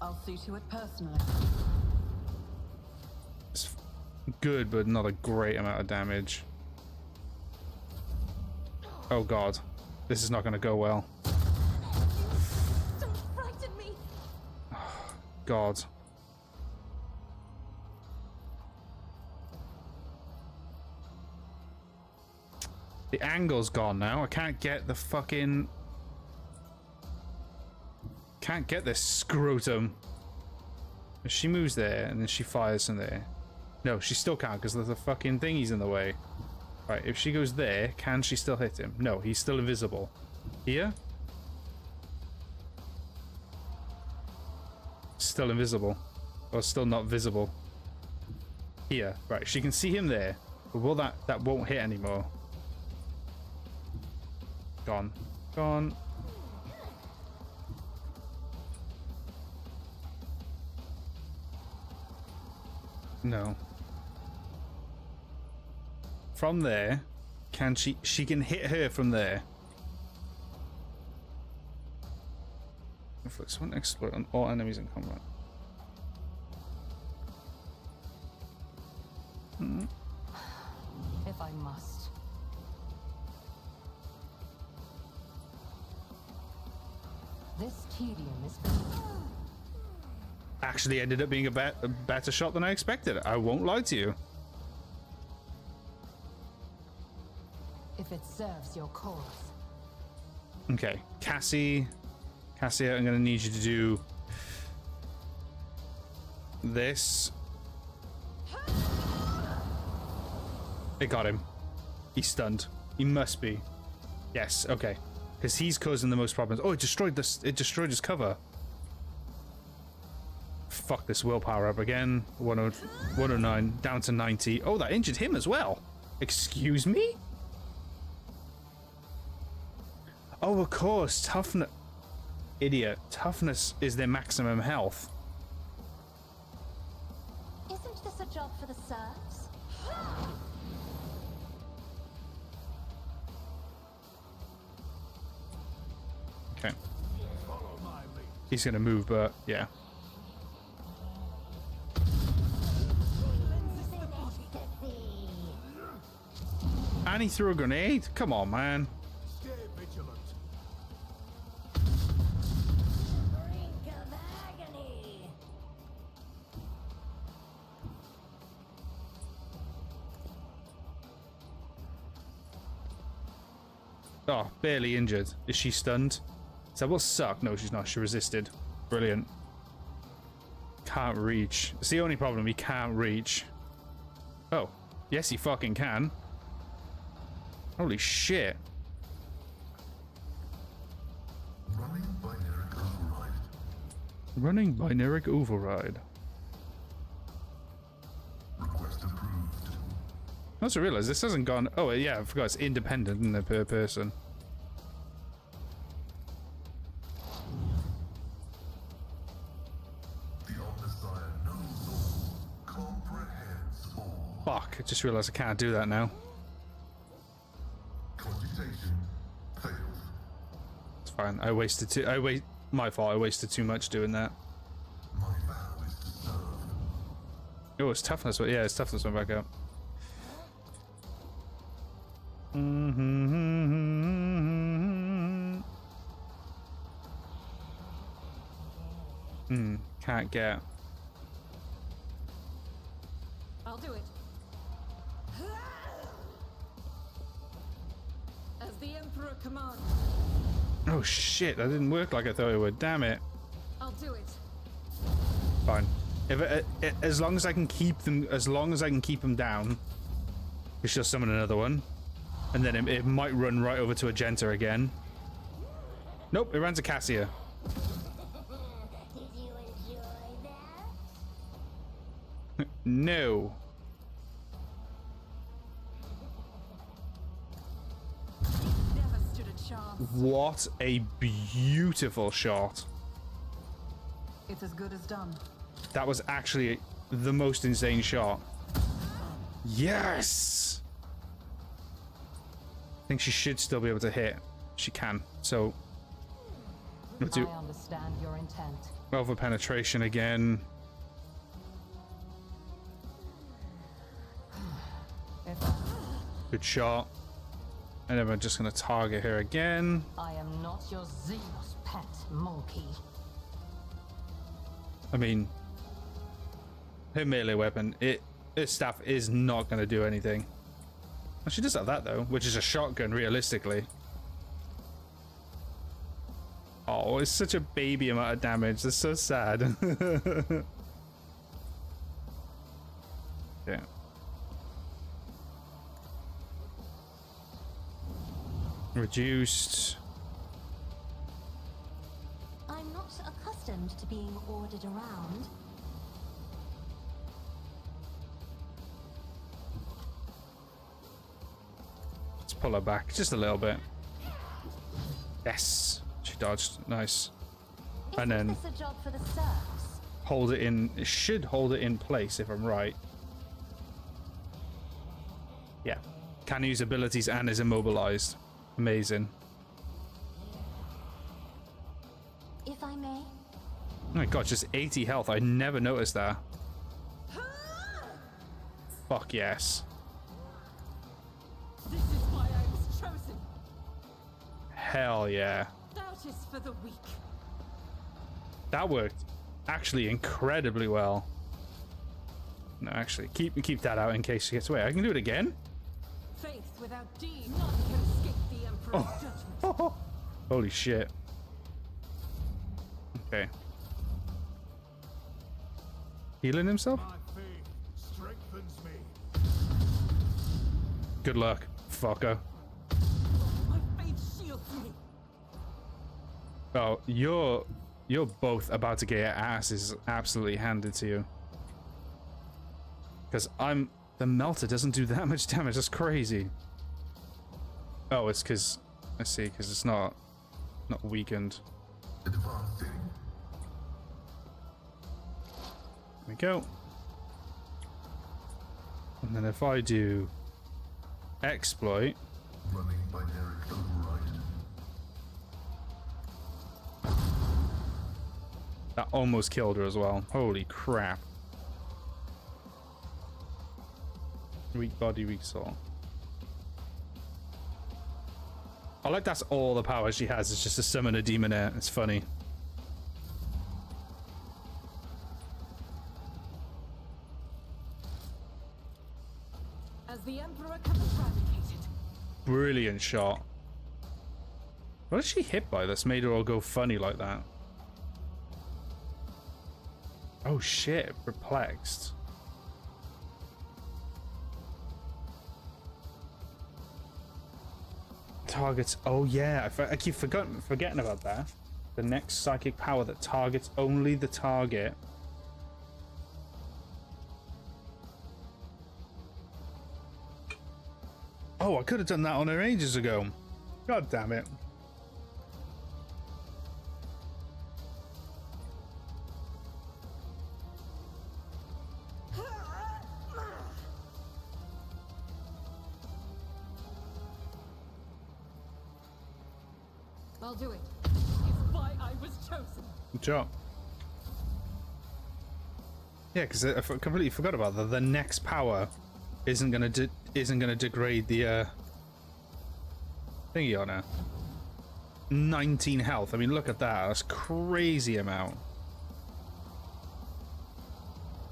I'll see to it personally. It's good, but not a great amount of damage. Oh god, this is not going to go well. Don't frighten me. God. The angle's gone now. I can't get the fucking... Can't get this scrotum. If she moves there and then she fires from there. No, she still can't because there's a fucking thingies in the way. Right, if she goes there, can she still hit him? No, he's still invisible. Here? Still invisible. Or still not visible. Here. Right, she can see him there. But will that won't hit anymore. Gone. Gone. No. From there, can she can hit her from there. Inflicts one exploit on all enemies in combat. If I must. This tedium is Actually ended up being a better shot than I expected. I won't lie to you. if it serves your cause. Okay, Cassia, I'm gonna need you to do this. It got him. He's stunned. He must be. Yes, okay. Because he's causing the most problems. Oh, it destroyed this. It destroyed his cover. Fuck this willpower up again. 109 down to 90. Oh, that injured him as well. Excuse me? Oh, of course. Toughness. Idiot. Toughness is their maximum health. Isn't this a job for the serfs? Okay. He's gonna move, but yeah. And he threw a grenade? Come on, man. Stay vigilant. Brink of agony. Oh, barely injured. Is she stunned? So will suck. No, she's not. She resisted. Brilliant. Can't reach. It's the only problem. He can't reach. Oh, yes, he fucking can. Holy shit. Running binary override. Running binary override. Request approved. I also realized this hasn't gone. Oh yeah, I forgot it's independent, isn't it, per person? The Omnissiah knows all, comprehends all. Fuck! I just realized I can't do that now. Computation failed. It's fine. I wasted too. My fault. I wasted too much doing that. My vow is to serve. Oh, it's toughness. Yeah, it's toughness went back up. Can't get. I'll do it. As the Emperor commands, Oh shit! That didn't work like I thought it would. Damn it. I'll do it. Fine. If as long as I can keep them, down, she'll summon another one, and then it might run right over to Agenta again. Nope, it ran to Cassia. Did you enjoy that? No. Never stood a chance. What a beautiful shot. It's as good as done. That was actually the most insane shot. Yes! I think she should still be able to hit. She can. So we'll do I understand your intent. over penetration again. If Good shot. And then we're just going to target her again. I am not your Xenos pet monkey. I mean, her melee weapon, her staff is not going to do anything. Well, she does have that though, which is a shotgun realistically. Oh, it's such a baby amount of damage. That's so sad. Yeah. Reduced. I'm not accustomed to being ordered around. Let's pull her back just a little bit. Yes, she dodged. Nice. And then Isn't this a job for the serfs? hold it in. It should hold it in place if I'm right. Yeah. Can use abilities and is immobilized. Amazing. If I may. Oh my god, just 80 health. I never noticed that. Fuck yes. This is why I was chosen. Hell yeah. Doubt is for the weak. That worked actually incredibly well. No, actually, keep that out in case she gets away. I can do it again. Faith without deed, none can escape the Emperor's judgment. Holy shit. Okay. Healing himself? My faith strengthens me. Good luck, fucker. My faith shields me. Oh, you're both about to get your asses absolutely handed to you. Because the melter doesn't do that much damage. That's crazy. Oh, it's because I see, because it's not weakened. Advancing. There we go. And then if I do exploit, Running binary override. that almost killed her as well. Holy crap. Weak body, weak soul. I like that's all the power she has. It's just to summon a demonair. It's funny. As the Emperor comes eradicated. Brilliant shot. What is she hit by that's made her all go funny like that? Oh shit, perplexed. Targets. Oh yeah, I keep forgetting about that. The next psychic power that targets only the target. Oh, I could have done that on her ages ago. God damn it. I'll do it. It's why I was chosen. Good job. Yeah, because I completely forgot about that. The next power isn't gonna degrade the thingy on her. 19 health. I mean, look at that. That's crazy amount.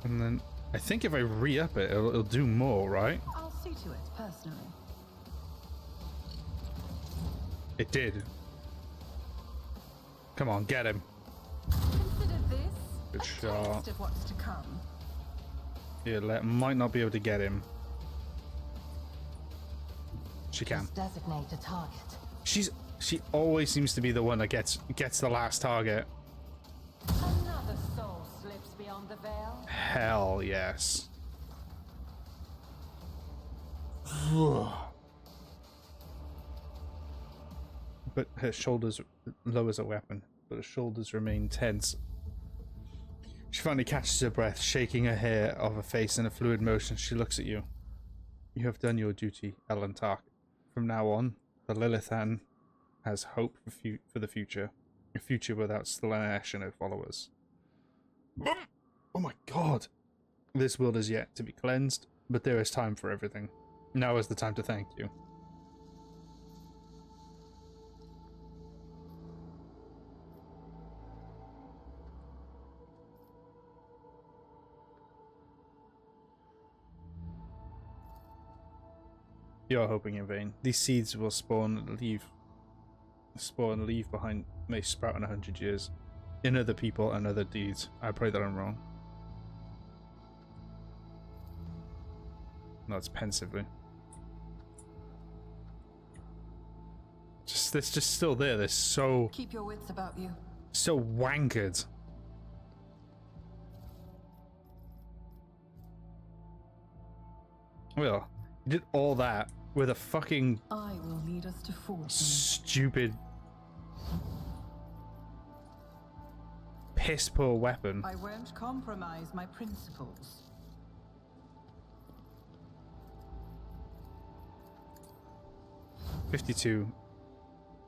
And then I think if I re-up it, it'll do more, right? I'll see to it personally. It did. Come on, get him. Consider this Good a shot. taste of what's to come. Yrliet might not be able to get him. She can. Just designate a target. She always seems to be the one that gets the last target. Another soul slips beyond the veil. Hell yes. But her shoulders lowers her weapon, but her shoulders remain tense. She finally catches her breath, shaking her hair off her face in a fluid motion. She looks at you. You have done your duty, Ellen Tark. From now on, the Lilithan has hope for the future. A future without Slaasnesh and her followers. Oh my god! This world is yet to be cleansed, but there is time for everything. Now is the time to thank you. You are hoping in vain. These seeds will spawn and leave behind, may sprout in 100 years. In other people and other deeds. I pray that I'm wrong. Nods pensively. They're just still there. They're so Keep your wits about you. wankered. Well, you did all that with a fucking I will lead us to fortune. stupid piss poor weapon. I won't compromise my principles. $52,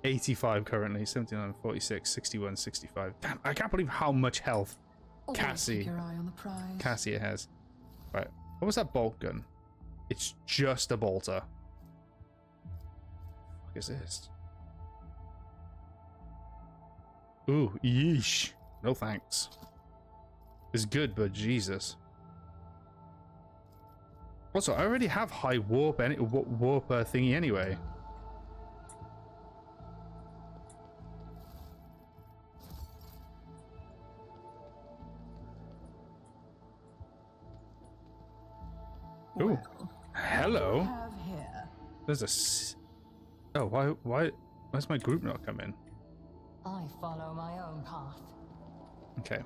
$85 currently, $79, $46, $61, $65. Damn, I can't believe how much health Always keep your eye on the prize. Cassia has. Right, what was that bolt gun? It's just a bolter. What is this? Ooh, yeesh. No thanks. It's good, but Jesus. Also, I already have high warp thingy anyway. Ooh. Well, Hello. we have here. There's a oh, why's my group not come in? I follow my own path. Okay.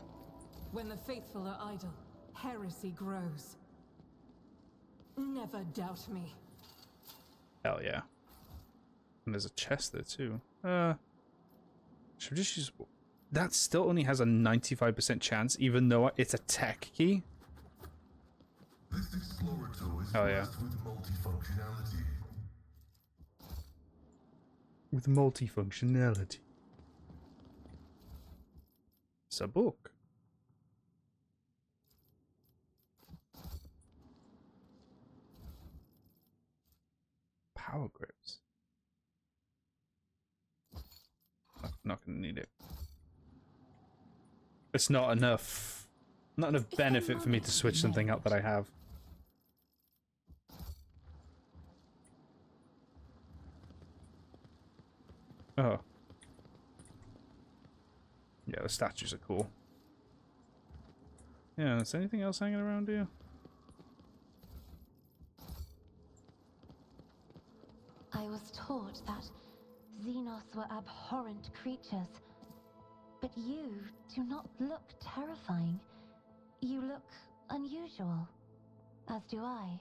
When the faithful are idle, heresy grows. Never doubt me. Hell yeah. And there's a chest there too. Should we just use... That still only has a 95% chance, even though it's a tech key? This explorator is Oh, yeah. blessed with multifunctionality. With multifunctionality. It's a book. Power grips. Not gonna need it. It's not enough benefit for me to switch something out that I have. Oh. Yeah, the statues are cool. Yeah, is there anything else hanging around here? I was taught that Xenos were abhorrent creatures. But you do not look terrifying. You look unusual. As do I.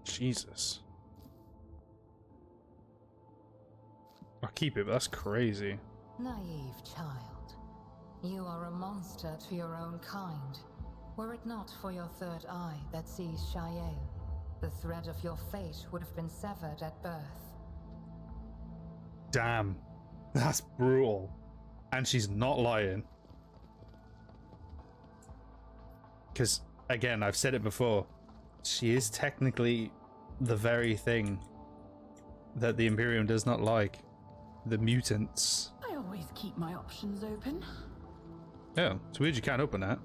Jesus. I'll keep it, but that's crazy. Naive child. You are a monster to your own kind. Were it not for your third eye that sees Shael, the thread of your fate would have been severed at birth. Damn. That's brutal. And she's not lying. Because, again, I've said it before, she is technically the very thing that the Imperium does not like. The mutants. I always keep my options open. Oh, it's weird you can't open that.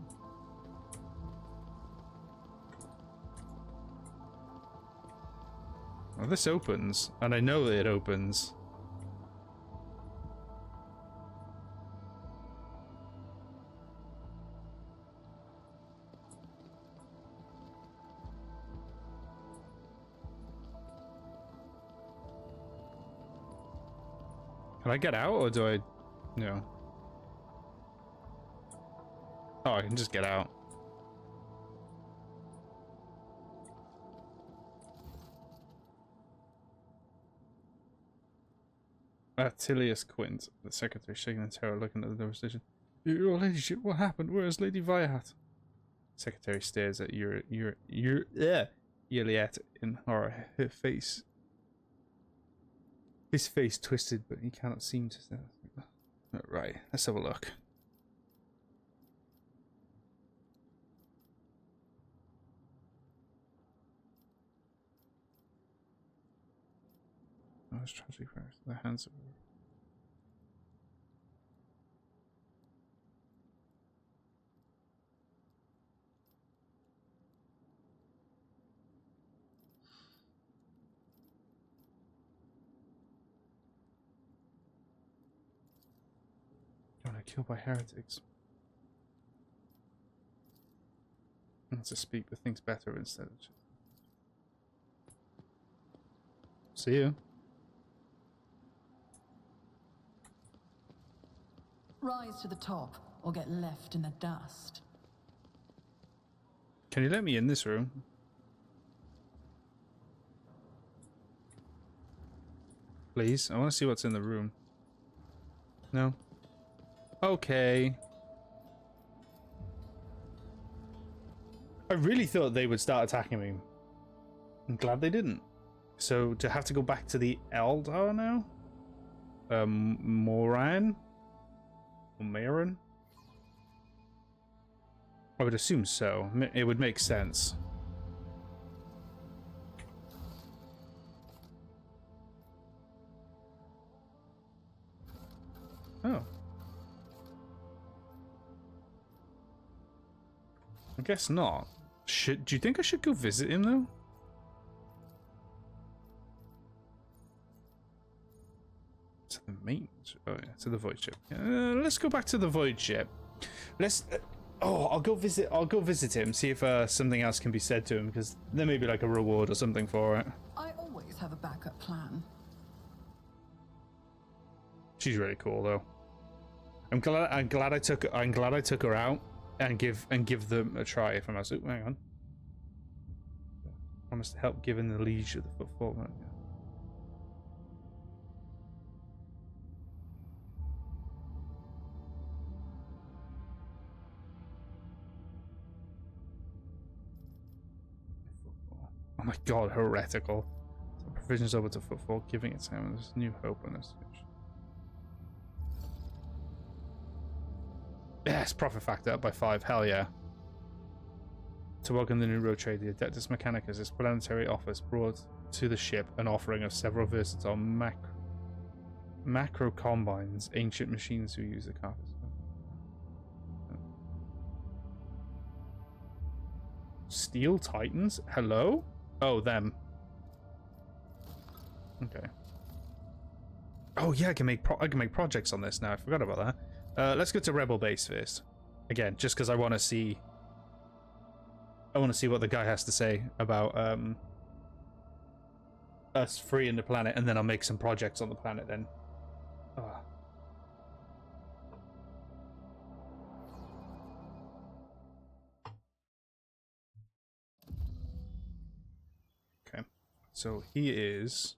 Well, this opens, and I know that it opens. Can I get out, or do I... No. Oh, I can just get out. Attilius Quint, the secretary, shaking in terror, looking at the devastation. Your ladyship, what happened? Where is Lady Viat? Secretary stares at Yrliet in horror. Her face... His face twisted, but he cannot seem to... Right, let's have a look. Oh, it's tragic for the hands of... Killed by heretics. To speak, but thinks better instead. See you. Rise to the top, or get left in the dust. Can you let me in this room? Please, I want to see what's in the room. No? Okay. I really thought they would start attacking me. I'm glad they didn't. So, to have to go back to the Eldar now? Moran? Or Marin? I would assume so. It would make sense. Oh. I guess not. Do you think I should go visit him though? To the maintenance. Oh yeah, to the void ship. Let's go back to the void ship. Let's. I'll go visit him. See if something else can be said to him, because there may be like a reward or something for it. I always have a backup plan. She's really cool though. I'm glad I took her out and give them a try. If I'm honest. Ooh, hang on. Promise to help given the liege of the footfall. Yeah. Oh my god, heretical. So provisions over to footfall, giving it time. There's new hope on this. Yes, profit factor up by 5. Hell yeah. To welcome the new road trade, the Adeptus Mechanicus is planetary office brought to the ship an offering of several versatile macro combines, ancient machines who use the carcass. Steel Titans? Hello? Oh, them. Okay. Oh yeah, I can make projects on this now. I forgot about that. Let's go to Rebel Base first. Again, just because I want to see. I want to see what the guy has to say about us freeing the planet, and then I'll make some projects on the planet. Then. Okay. So he is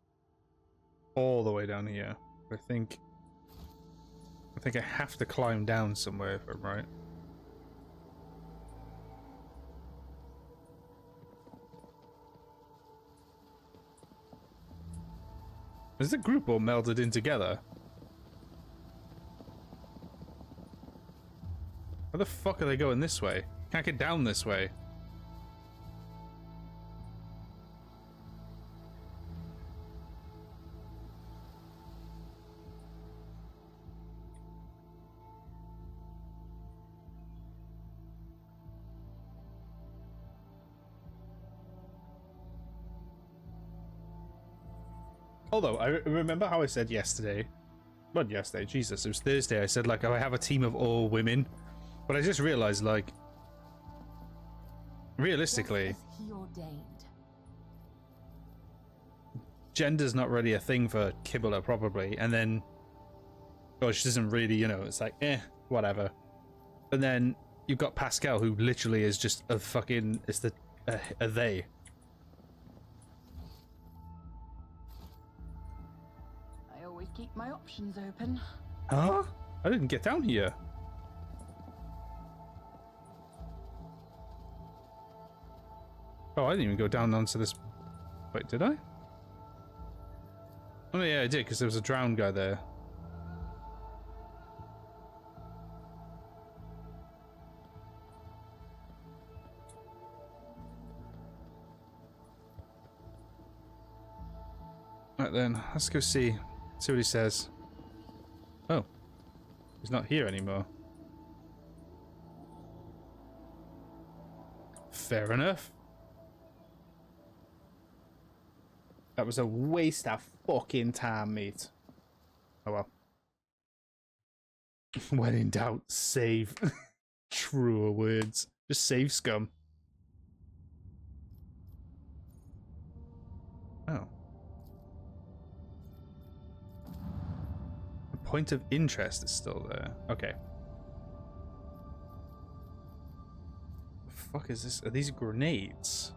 all the way down here. I think I have to climb down somewhere if I'm right. Is the group all melded in together? How the fuck are they going this way? Can't get down this way. Although, I remember how I said yesterday, not yesterday, Jesus, it was Thursday, I said, like, oh, I have a team of all women, but I just realized, like, realistically, He ordained. gender's not really a thing for Kibble, probably, and then, oh, she doesn't really, you know, it's like, whatever. And then you've got Pascal, who literally is just a fucking, it's the, a they. I always keep my options open. Huh? I didn't get down here. Oh, I didn't even go down onto this. Wait, did I? Oh yeah, I did, because there was a drowned guy there. Right then, let's go see what he says. Oh, he's not here anymore. Fair enough. That was a waste of fucking time, mate. Oh well. When in doubt, save. Truer words. Just save scum. Oh. The point of interest is still there. Okay. The fuck is this? Are these grenades?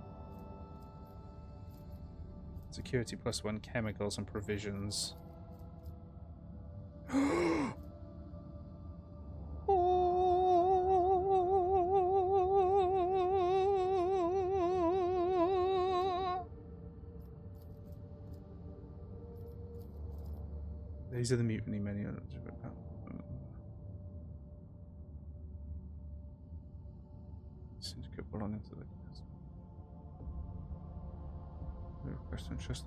Security +1, chemicals and provisions. These are the mutiny menu. Syndicate belonging to the request and trust.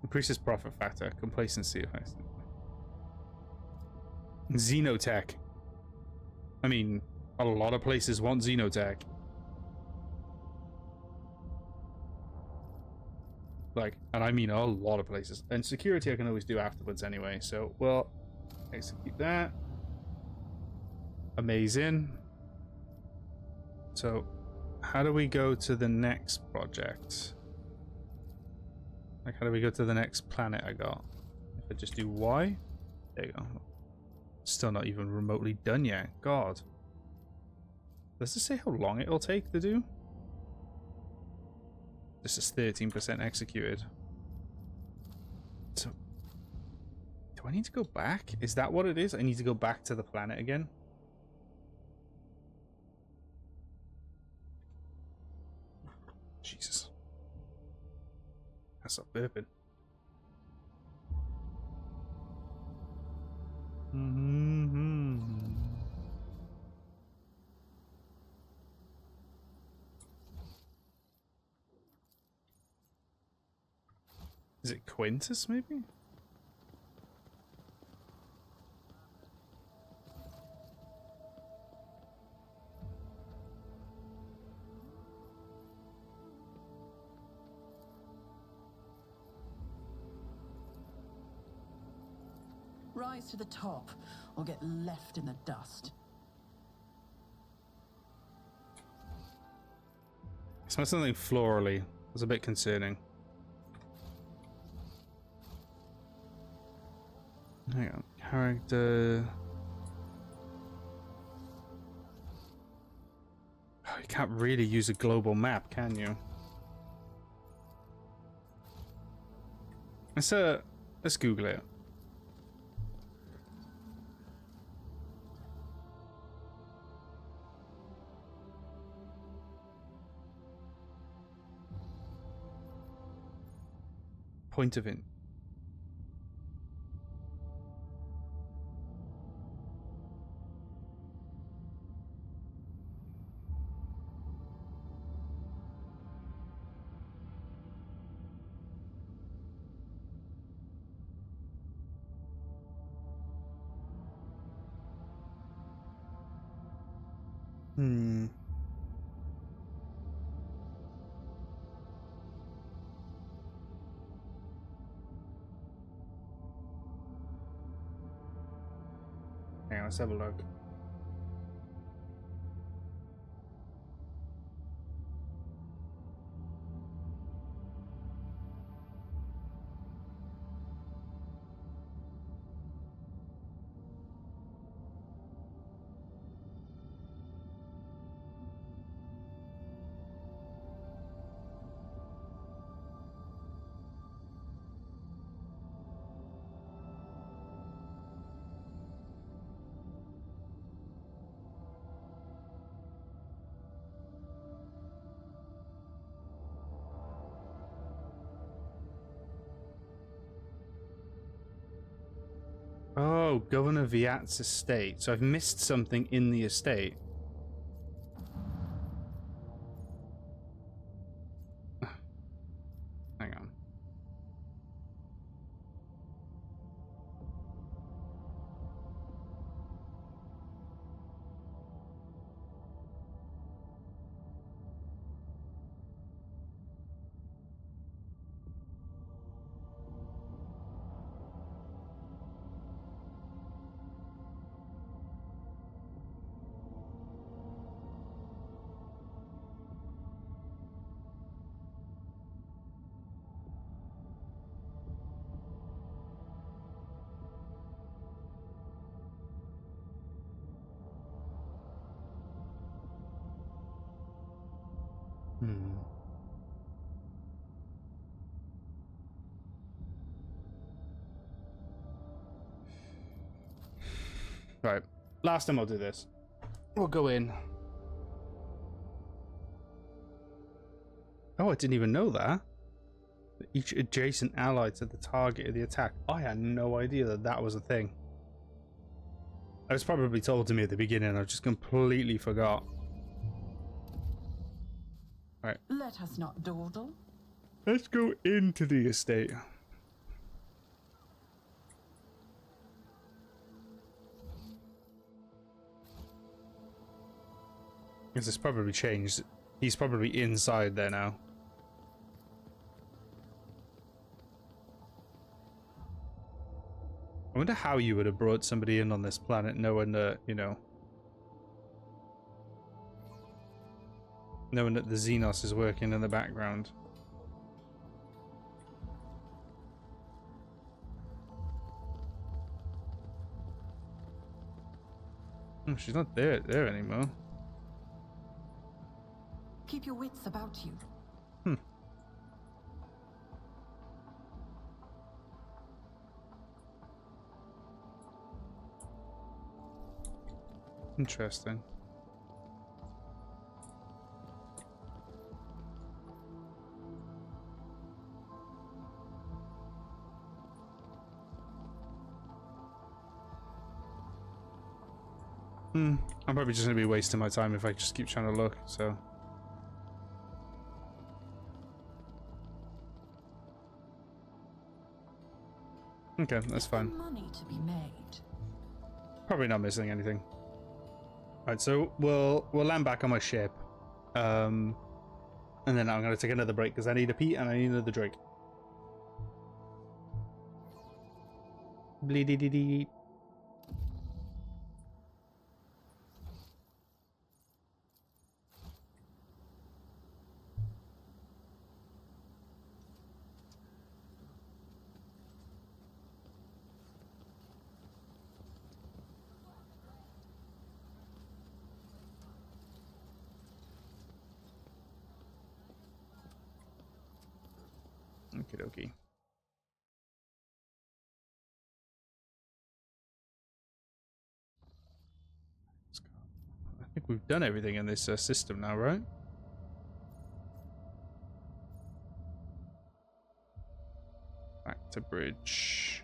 Increases profit factor, complacency effects. Xenotech. I mean, a lot of places want Xenotech. Like, and I mean a lot of places. And security I can always do afterwards anyway, so we'll execute that. Amazing. So, how do we go to the next project? Like, how do we go to the next planet I got? If I just do Y? There you go. Still not even remotely done yet. God. Does it say how long it'll take to do? This is 13% executed. So, do I need to go back? Is that what it is? I need to go back to the planet again? Jesus. That's not burping. Is it Quintus, maybe? Rise to the top, or get left in the dust. It smells something florally. It's a bit concerning. Hang on. Character. Oh, you can't really use a global map, can you? Let's Google it. Point of it. Hang on, let's have a look. Oh, Governor Viat's estate. So I've missed something in the estate. Hang on. Right. Last time I'll do this. We'll go in. Oh, I didn't even know that. Each adjacent ally to the target of the attack. I had no idea that that was a thing. It was probably told to me at the beginning. I just completely forgot. Right. Let us not dawdle. Let's go into the estate. Because it's probably changed. He's probably inside there now. I wonder how you would have brought somebody in on this planet knowing that, you know, knowing that the Xenos is working in the background. Oh, she's not there anymore. Keep your wits about you. Interesting. I'm probably just gonna be wasting my time if I just keep trying to look, so. Okay, that's fine. Money to be made. Probably not missing anything. Right, so we'll land back on my ship, and then I'm gonna take another break because I need a pee and I need another drink. Bleedee. Okie dokie. I think we've done everything in this system now, right? Back to bridge.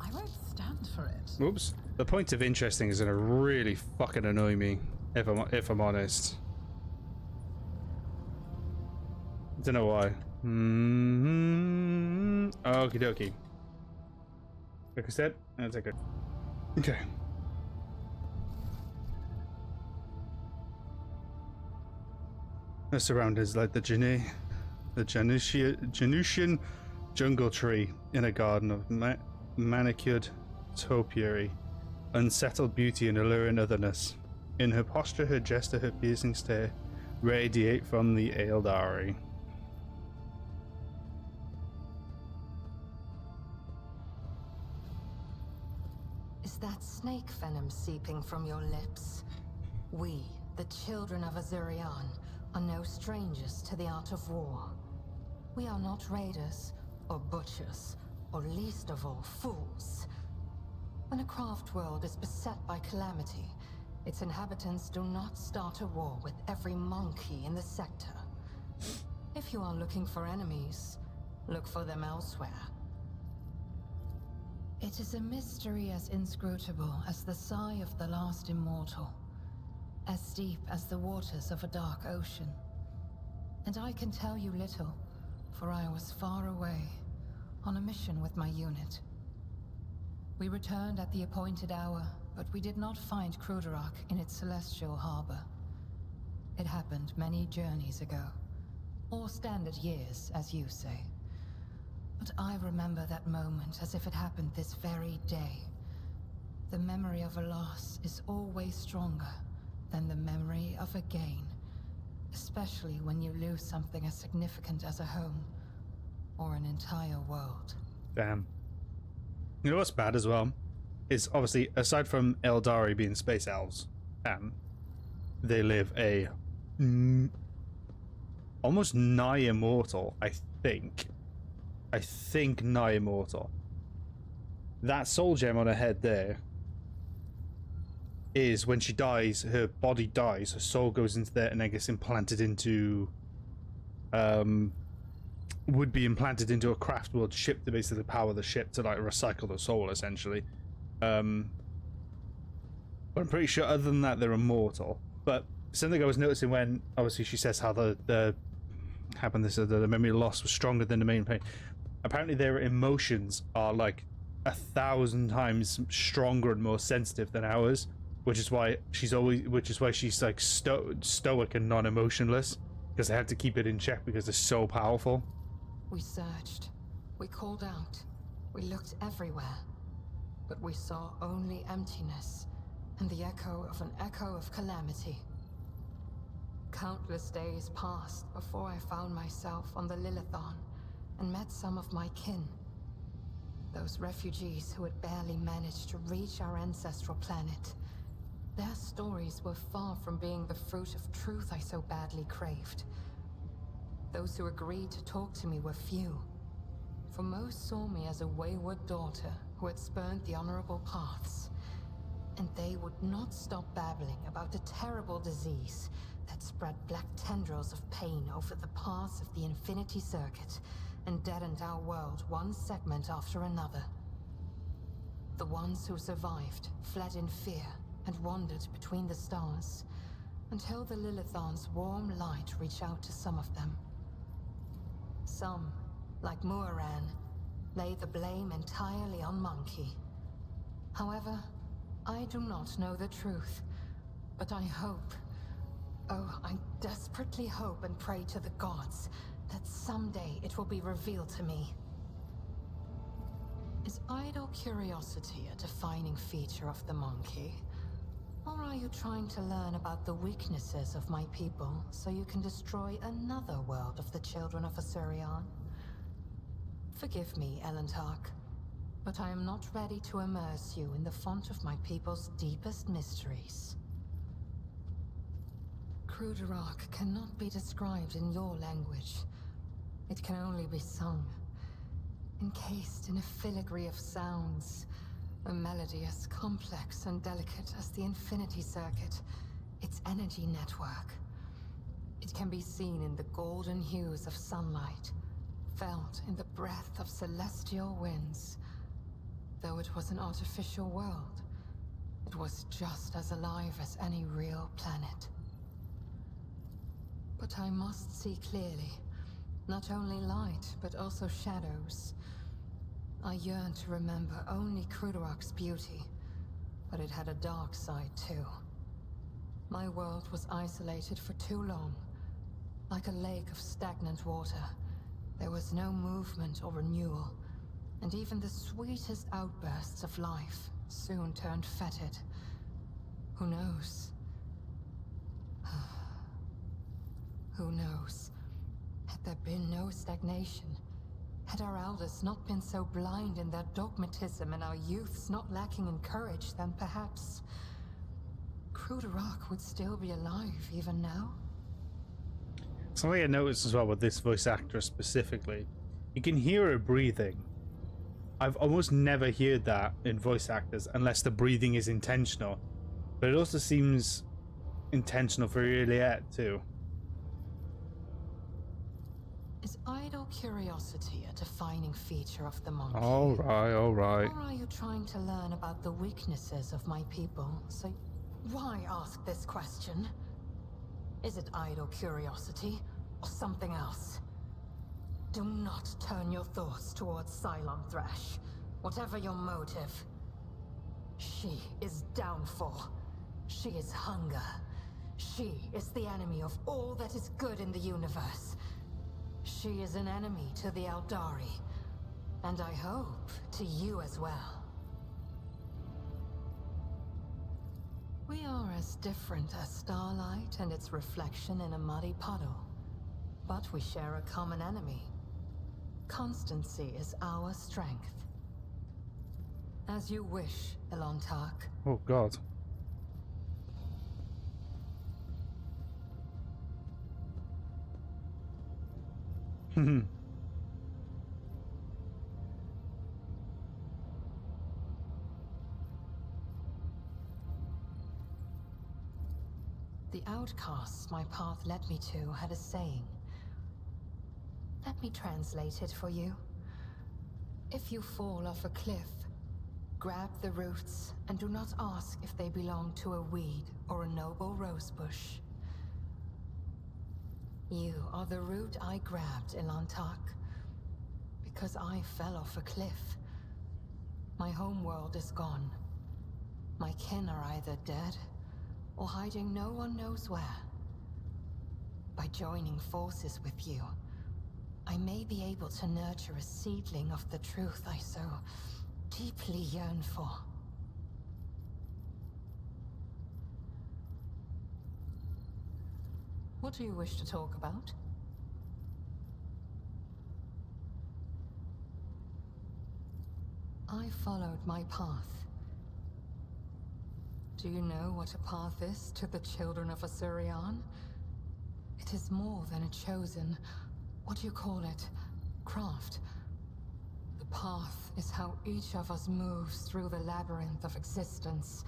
I won't stand for it. Oops. The point of interesting is gonna really fucking annoy me if I'm honest. Don't know why. Okie dokie. Like I said, that's okay. Okay. They're surrounded like the Janusian jungle tree in a garden of manicured topiary, unsettled beauty and alluring otherness. In her posture, her gesture, her piercing stare radiate from the Aeldari. Is that snake venom seeping from your lips? We, the children of Azurian, are no strangers to the art of war. We are not raiders, or butchers, or least of all, fools. When a craft world is beset by calamity, its inhabitants do not start a war with every monkey in the sector. If you are looking for enemies, look for them elsewhere. It is a mystery as inscrutable as the sigh of the last immortal, as deep as the waters of a dark ocean. And I can tell you little, for I was far away, on a mission with my unit. We returned at the appointed hour, but we did not find Kruderak in its celestial harbor. It happened many journeys ago, or standard years, as you say. But I remember that moment as if it happened this very day. The memory of a loss is always stronger than the memory of a gain, especially when you lose something as significant as a home, or an entire world. Damn. You know what's bad as well? Is obviously, aside from Aeldari being space elves, they live a almost nigh immortal, I think nigh immortal. That soul gem on her head there is when she dies, her body dies, her soul goes into there and then gets implanted into would be implanted into a craft world ship to basically power the ship to like recycle the soul essentially. But I'm pretty sure other than that they're immortal. But something I was noticing when obviously she says how the memory loss was stronger than the main pain. Apparently their emotions are like 1,000 times stronger and more sensitive than ours, which is why she's like stoic and non-emotionless, because they have to keep it in check because they're so powerful. We searched, we called out, we looked everywhere, but we saw only emptiness and the echo of calamity. Countless days passed before I found myself on the Lilithon and met some of my kin. Those refugees who had barely managed to reach our ancestral planet. Their stories were far from being the fruit of truth I so badly craved. Those who agreed to talk to me were few, for most saw me as a wayward daughter who had spurned the honorable paths. And they would not stop babbling about a terrible disease that spread black tendrils of pain over the paths of the Infinity Circuit and deadened our world one segment after another. The ones who survived fled in fear and wandered between the stars, until the Lilithon's warm light reached out to some of them. Some, like Muaran, lay the blame entirely on Monkey. However, I do not know the truth, but I hope Oh, I desperately hope and pray to the gods that someday it will be revealed to me. Is idle curiosity a defining feature of the monkey? Or are you trying to learn about the weaknesses of my people so you can destroy another world of the children of Asurion? Forgive me, Elentark, but I am not ready to immerse you in the font of my people's deepest mysteries. Kruderak cannot be described in your language. It can only be sung, encased in a filigree of sounds, a melody as complex and delicate as the Infinity Circuit, its energy network. It can be seen in the golden hues of sunlight, felt in the breath of celestial winds. Though it was an artificial world, it was just as alive as any real planet. But I must see clearly, not only light, but also shadows. I yearn to remember only Kruderak's beauty, but it had a dark side too. My world was isolated for too long, like a lake of stagnant water. There was no movement or renewal, and even the sweetest outbursts of life soon turned fetid. Who knows? Who knows? Had there been no stagnation, had our elders not been so blind in their dogmatism and our youths not lacking in courage, then perhaps Kruderak would still be alive even now? Something I noticed as well with this voice actress specifically, you can hear her breathing. I've almost never heard that in voice actors unless the breathing is intentional. But it also seems intentional for Yrliet too. Is idle curiosity a defining feature of the monkey? Alright. Or are you trying to learn about the weaknesses of my people, so why ask this question? Is it idle curiosity, or something else? Do not turn your thoughts towards Cylon Thresh, whatever your motive. She is downfall. She is hunger. She is the enemy of all that is good in the universe. She is an enemy to the Aeldari, and I hope to you as well. We are as different as starlight and its reflection in a muddy puddle, but we share a common enemy. Constancy is our strength. As you wish, Elentark. Oh god. The outcasts my path led me to had a saying. Let me translate it for you. If you fall off a cliff, grab the roots and do not ask if they belong to a weed or a noble rosebush. You are the root I grabbed, Elentark, because I fell off a cliff. My homeworld is gone. My kin are either dead or hiding no one knows where. By joining forces with you, I may be able to nurture a seedling of the truth I so deeply yearn for. What do you wish to talk about? I followed my path. Do you know what a path is to the children of Asurion? It is more than a chosen, what do you call it, craft. The path is how each of us moves through the labyrinth of existence,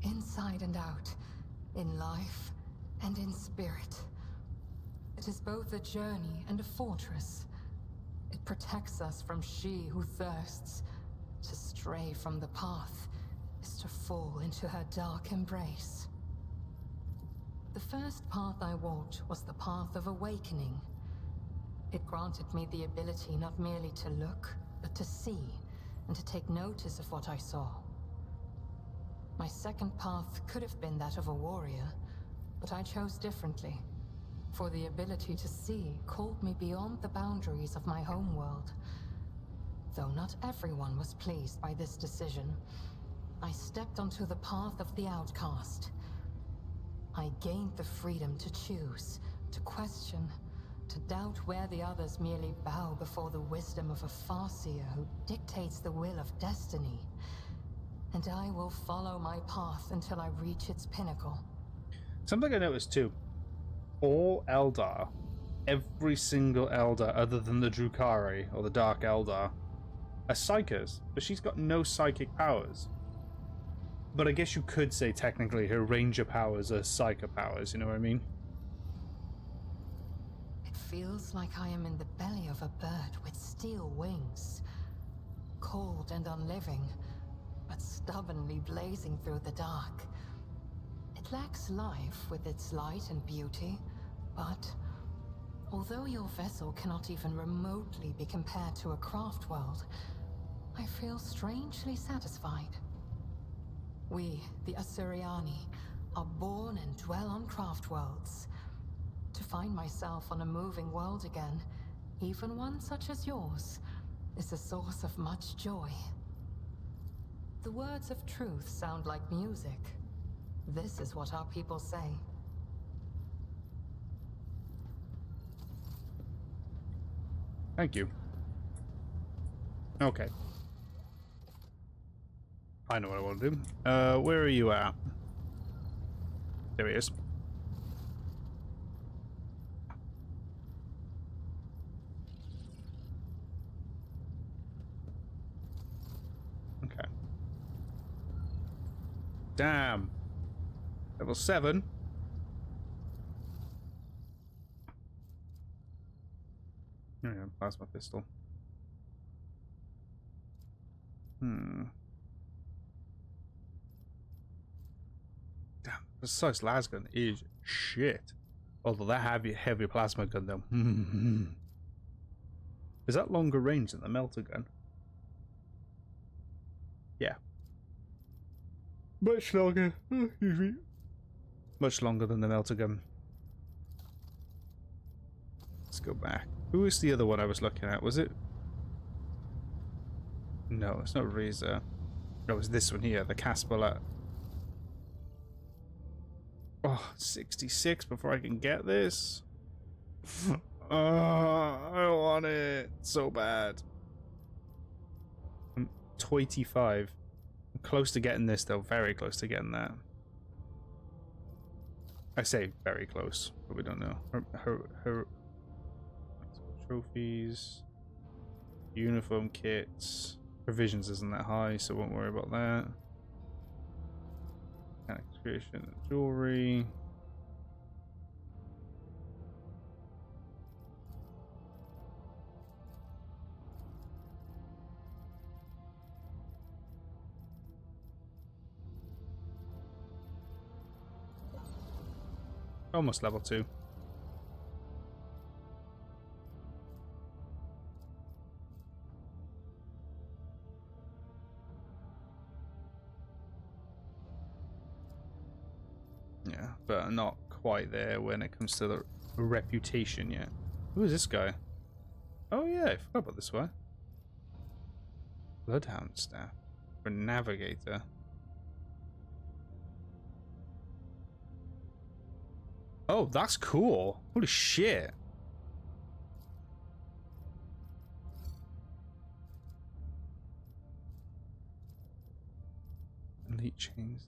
inside and out, in life and in spirit. It is both a journey and a fortress. It protects us from she who thirsts. To stray from the path is to fall into her dark embrace. The first path I walked was the path of awakening. It granted me the ability not merely to look, but to see, and to take notice of what I saw. My second path could have been that of a warrior, but I chose differently. For the ability to see called me beyond the boundaries of my homeworld. Though not everyone was pleased by this decision, I stepped onto the path of the Outcast. I gained the freedom to choose, to question, to doubt where the others merely bow before the wisdom of a Farseer who dictates the will of destiny. And I will follow my path until I reach its pinnacle. Something I noticed too. All Eldar, every single Eldar other than the Drukhari or the Dark Eldar, are psychers, but she's got no psychic powers. But I guess you could say technically her ranger powers are psycho powers, you know what I mean? It feels like I am in the belly of a bird with steel wings. Cold and unliving, but stubbornly blazing through the dark. It lacks life with its light and beauty, but although your vessel cannot even remotely be compared to a craft world, I feel strangely satisfied. We, the Assyriani, are born and dwell on craft worlds. To find myself on a moving world again, even one such as yours, is a source of much joy. The words of truth sound like music. This is what our people say. Thank you. Okay. I know what I want to do. Where are you at? There he is. Okay. Damn. Level 7. Oh yeah, plasma pistol. Damn, the precise las gun is shit. Although that heavy plasma gun though. Is that longer range than the melter gun? Yeah. Much longer. Excuse me. Much longer than the melter gun. Let's go back. Who is the other one I was looking at? Was it? No, it's not Reza. No, it's this one here, the Casperlet. Oh, 66 before I can get this. I want it so bad. I'm 25. I'm close to getting this though, very close to getting that. I say very close, but we don't know. Her trophies, uniform kits, provisions isn't that high, so won't worry about that. Creation, jewelry. Almost level 2. Yeah, but not quite there when it comes to the reputation yet. Who is this guy? Oh yeah, I forgot about this one. Bloodhound staff. For navigator. Oh, that's cool. Holy shit. Elite chains.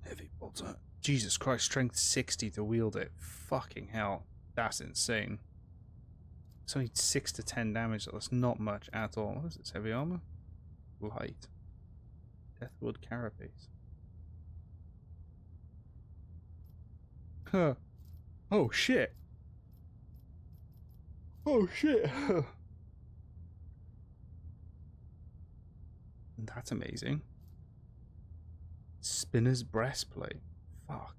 Heavy bolter. Jesus Christ, strength 60 to wield it. Fucking hell. That's insane. It's only 6 to 10 damage, that's not much at all. What is this? Heavy armor? Light. Deathwood carapace. Huh. Oh shit. Oh shit. That's amazing. Spinner's breastplate. Fuck.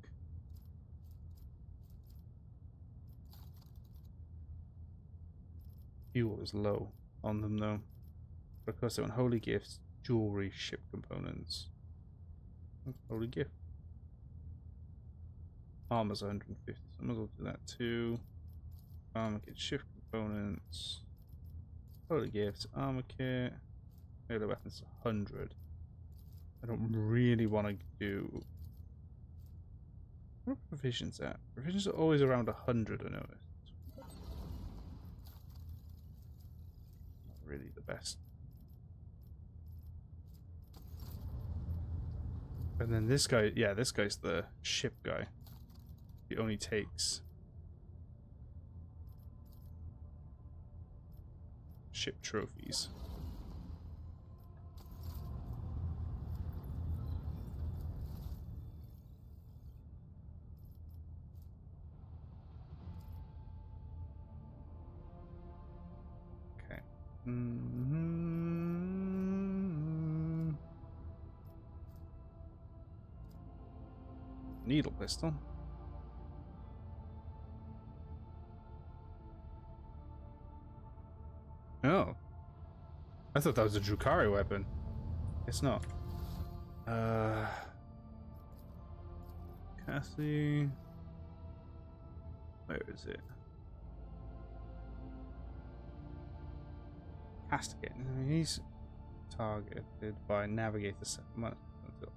Fuel is low on them though. Because they're on holy gifts, Jewelry, ship components. Holy gift. Armor's 150, so I might as well do that too. Armor kit, shift components. Holy gifts, armor kit. Melee weapons 100. I don't really want to do. What are provisions at? Provisions are always around 100, I noticed. Not really the best. And then this guy, yeah, this guy's the ship guy. He only takes ship trophies. Okay. Needle pistol. Oh. I thought that was a Drukhari weapon. It's not. Cassie. Where is it? Castigate. He's targeted by navigator set.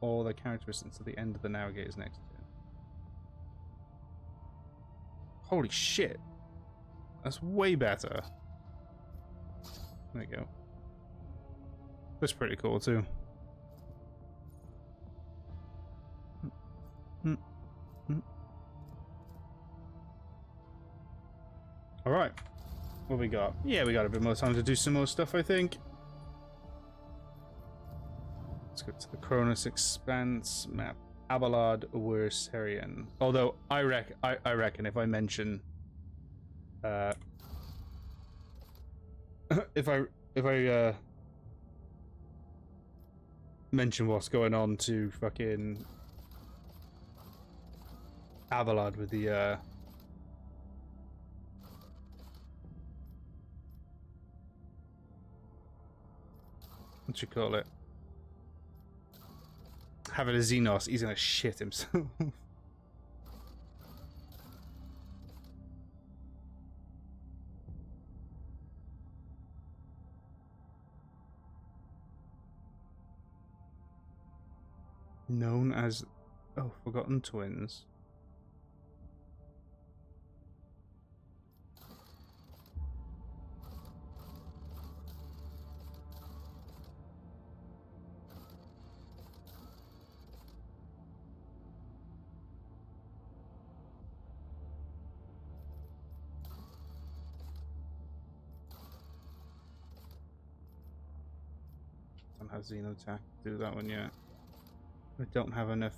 All the characteristics at the end of the navigator's next turn. Holy shit. That's way better. There you go. That's pretty cool too. Alright. What we got? Yeah, we got a bit more time to do some more stuff, I think. Let's go to the Koronus Expanse map. Abelard Wurserian. Although I reckon if I mention if I mention what's going on to fucking Abelard with the what you call it? Having a Xenos, he's gonna shit himself. Known as Forgotten Twins. Don't have Xenotech to do that one yet. I don't have enough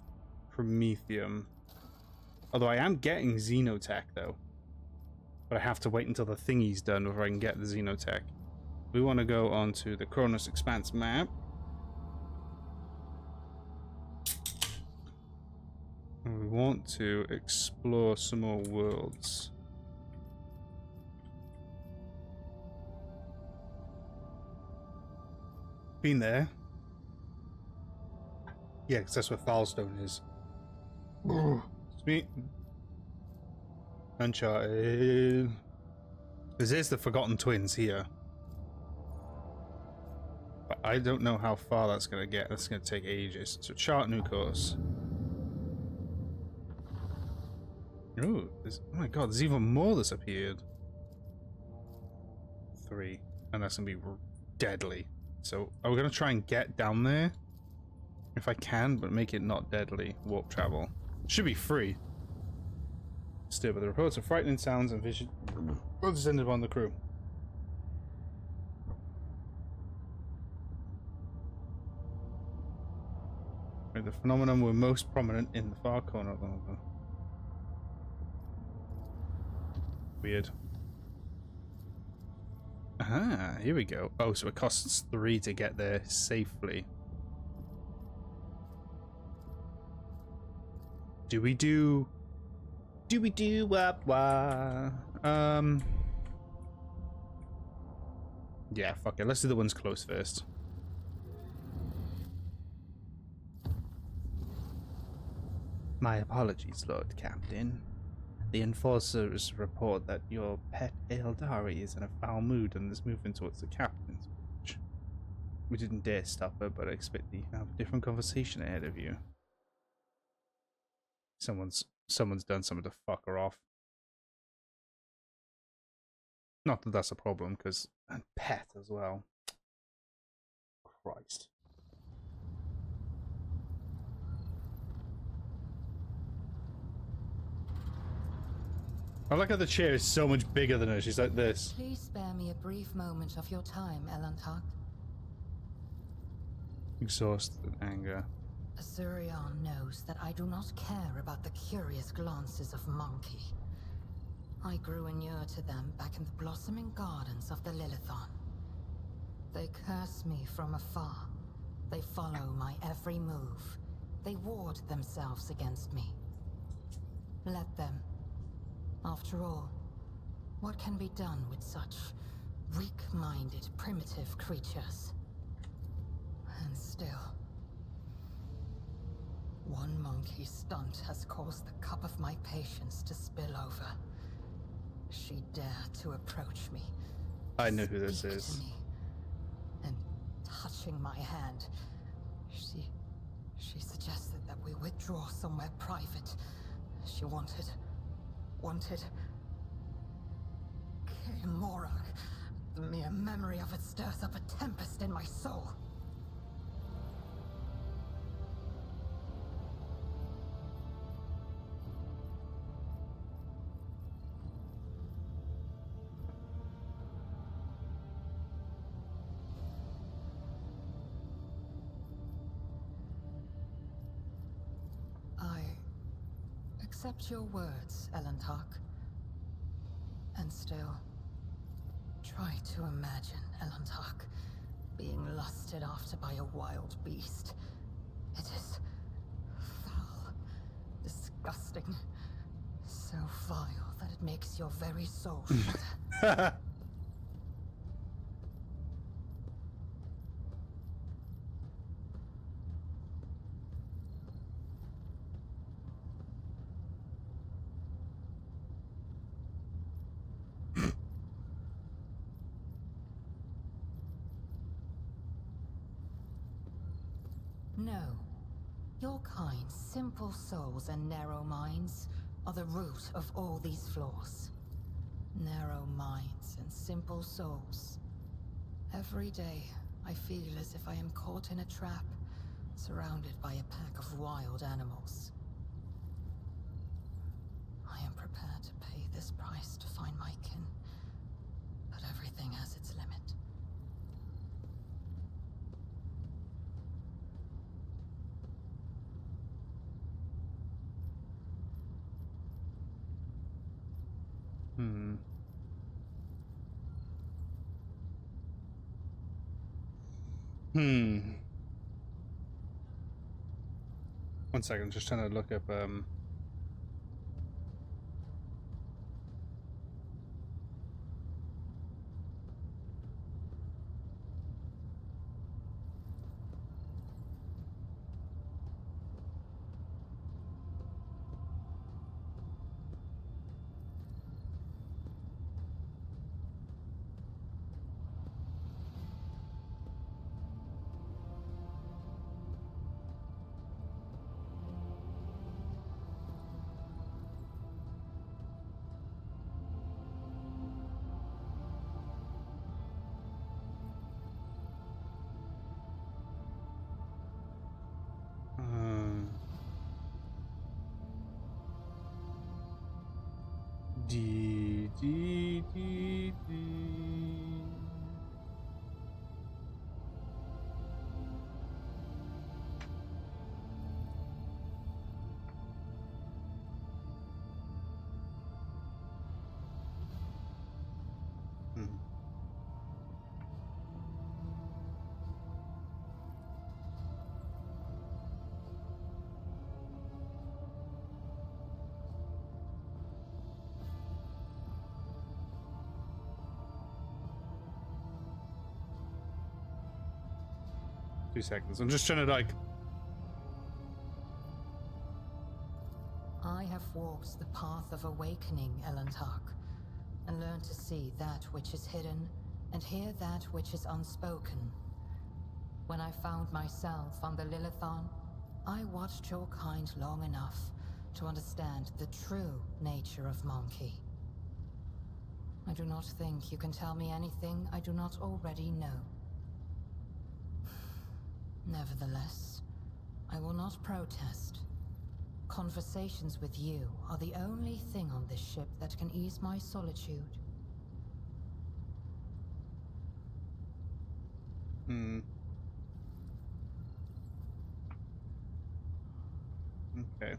Promethium. Although I am getting Xenotech though. But I have to wait until the thingy's done before I can get the Xenotech. We want to go onto the Koronus Expanse map. And we want to explore some more worlds. Been there. Yeah, because that's where Filestone is. Sweet. Uncharted. Because there's the Forgotten Twins here. But I don't know how far that's going to get. That's going to take ages. So chart new course. Ooh, oh my god, there's even more that's appeared. 3. And that's going to be deadly. So are we going to try and get down there? If I can, but make it not deadly. Warp travel. Should be free. Still, but the reports of frightening sounds and vision were descended upon the crew. The phenomenon were most prominent in the far corner of the weird. Ah, here we go. Oh, so it costs 3 to get there safely. Do we do wap wah? Yeah, fuck it. Let's do the ones close first. My apologies, Lord Captain. The enforcers report that your pet Aeldari is in a foul mood and is moving towards the captain's bridge. We didn't dare stop her, but I expect you have a different conversation ahead of you. Someone's done something to fuck her off. Not that that's a problem, because and pet as well. Christ. I like how the chair is so much bigger than her. She's like this. Please spare me a brief moment of your time, Elantak. Exhausted anger. Azurion knows that I do not care about the curious glances of Monkey. I grew inured to them back in the blossoming gardens of the Lilithon. They curse me from afar. They follow my every move. They ward themselves against me. Let them. After all, what can be done with such weak-minded, primitive creatures? And still, one monkey stunt has caused the cup of my patience to spill over. She dared to approach me. I know who this speak is. to me, and touching my hand, she suggested that we withdraw somewhere private. She wanted Morak. The mere memory of it stirs up a tempest in my soul. I accept your words, Elantak. And still, try to imagine, Elantak, being lusted after by a wild beast. It is foul, disgusting, so vile that it makes your very soul shudder. No. Your kind's simple souls and narrow minds are the root of all these flaws. Narrow minds and simple souls. Every day, I feel as if I am caught in a trap, surrounded by a pack of wild animals. I am prepared to pay this price to find my kin, but everything has its limit. One second, I'm just trying to look up D. Two seconds. I'm just trying to like walks the path of awakening, Elantark, and learned to see that which is hidden and hear that which is unspoken. When I found myself on the Lilithon, I watched your kind long enough to understand the true nature of Monkey. I do not think you can tell me anything I do not already know. Nevertheless, I will not protest. Conversations with you are the only thing on this ship that can ease my solitude. Okay.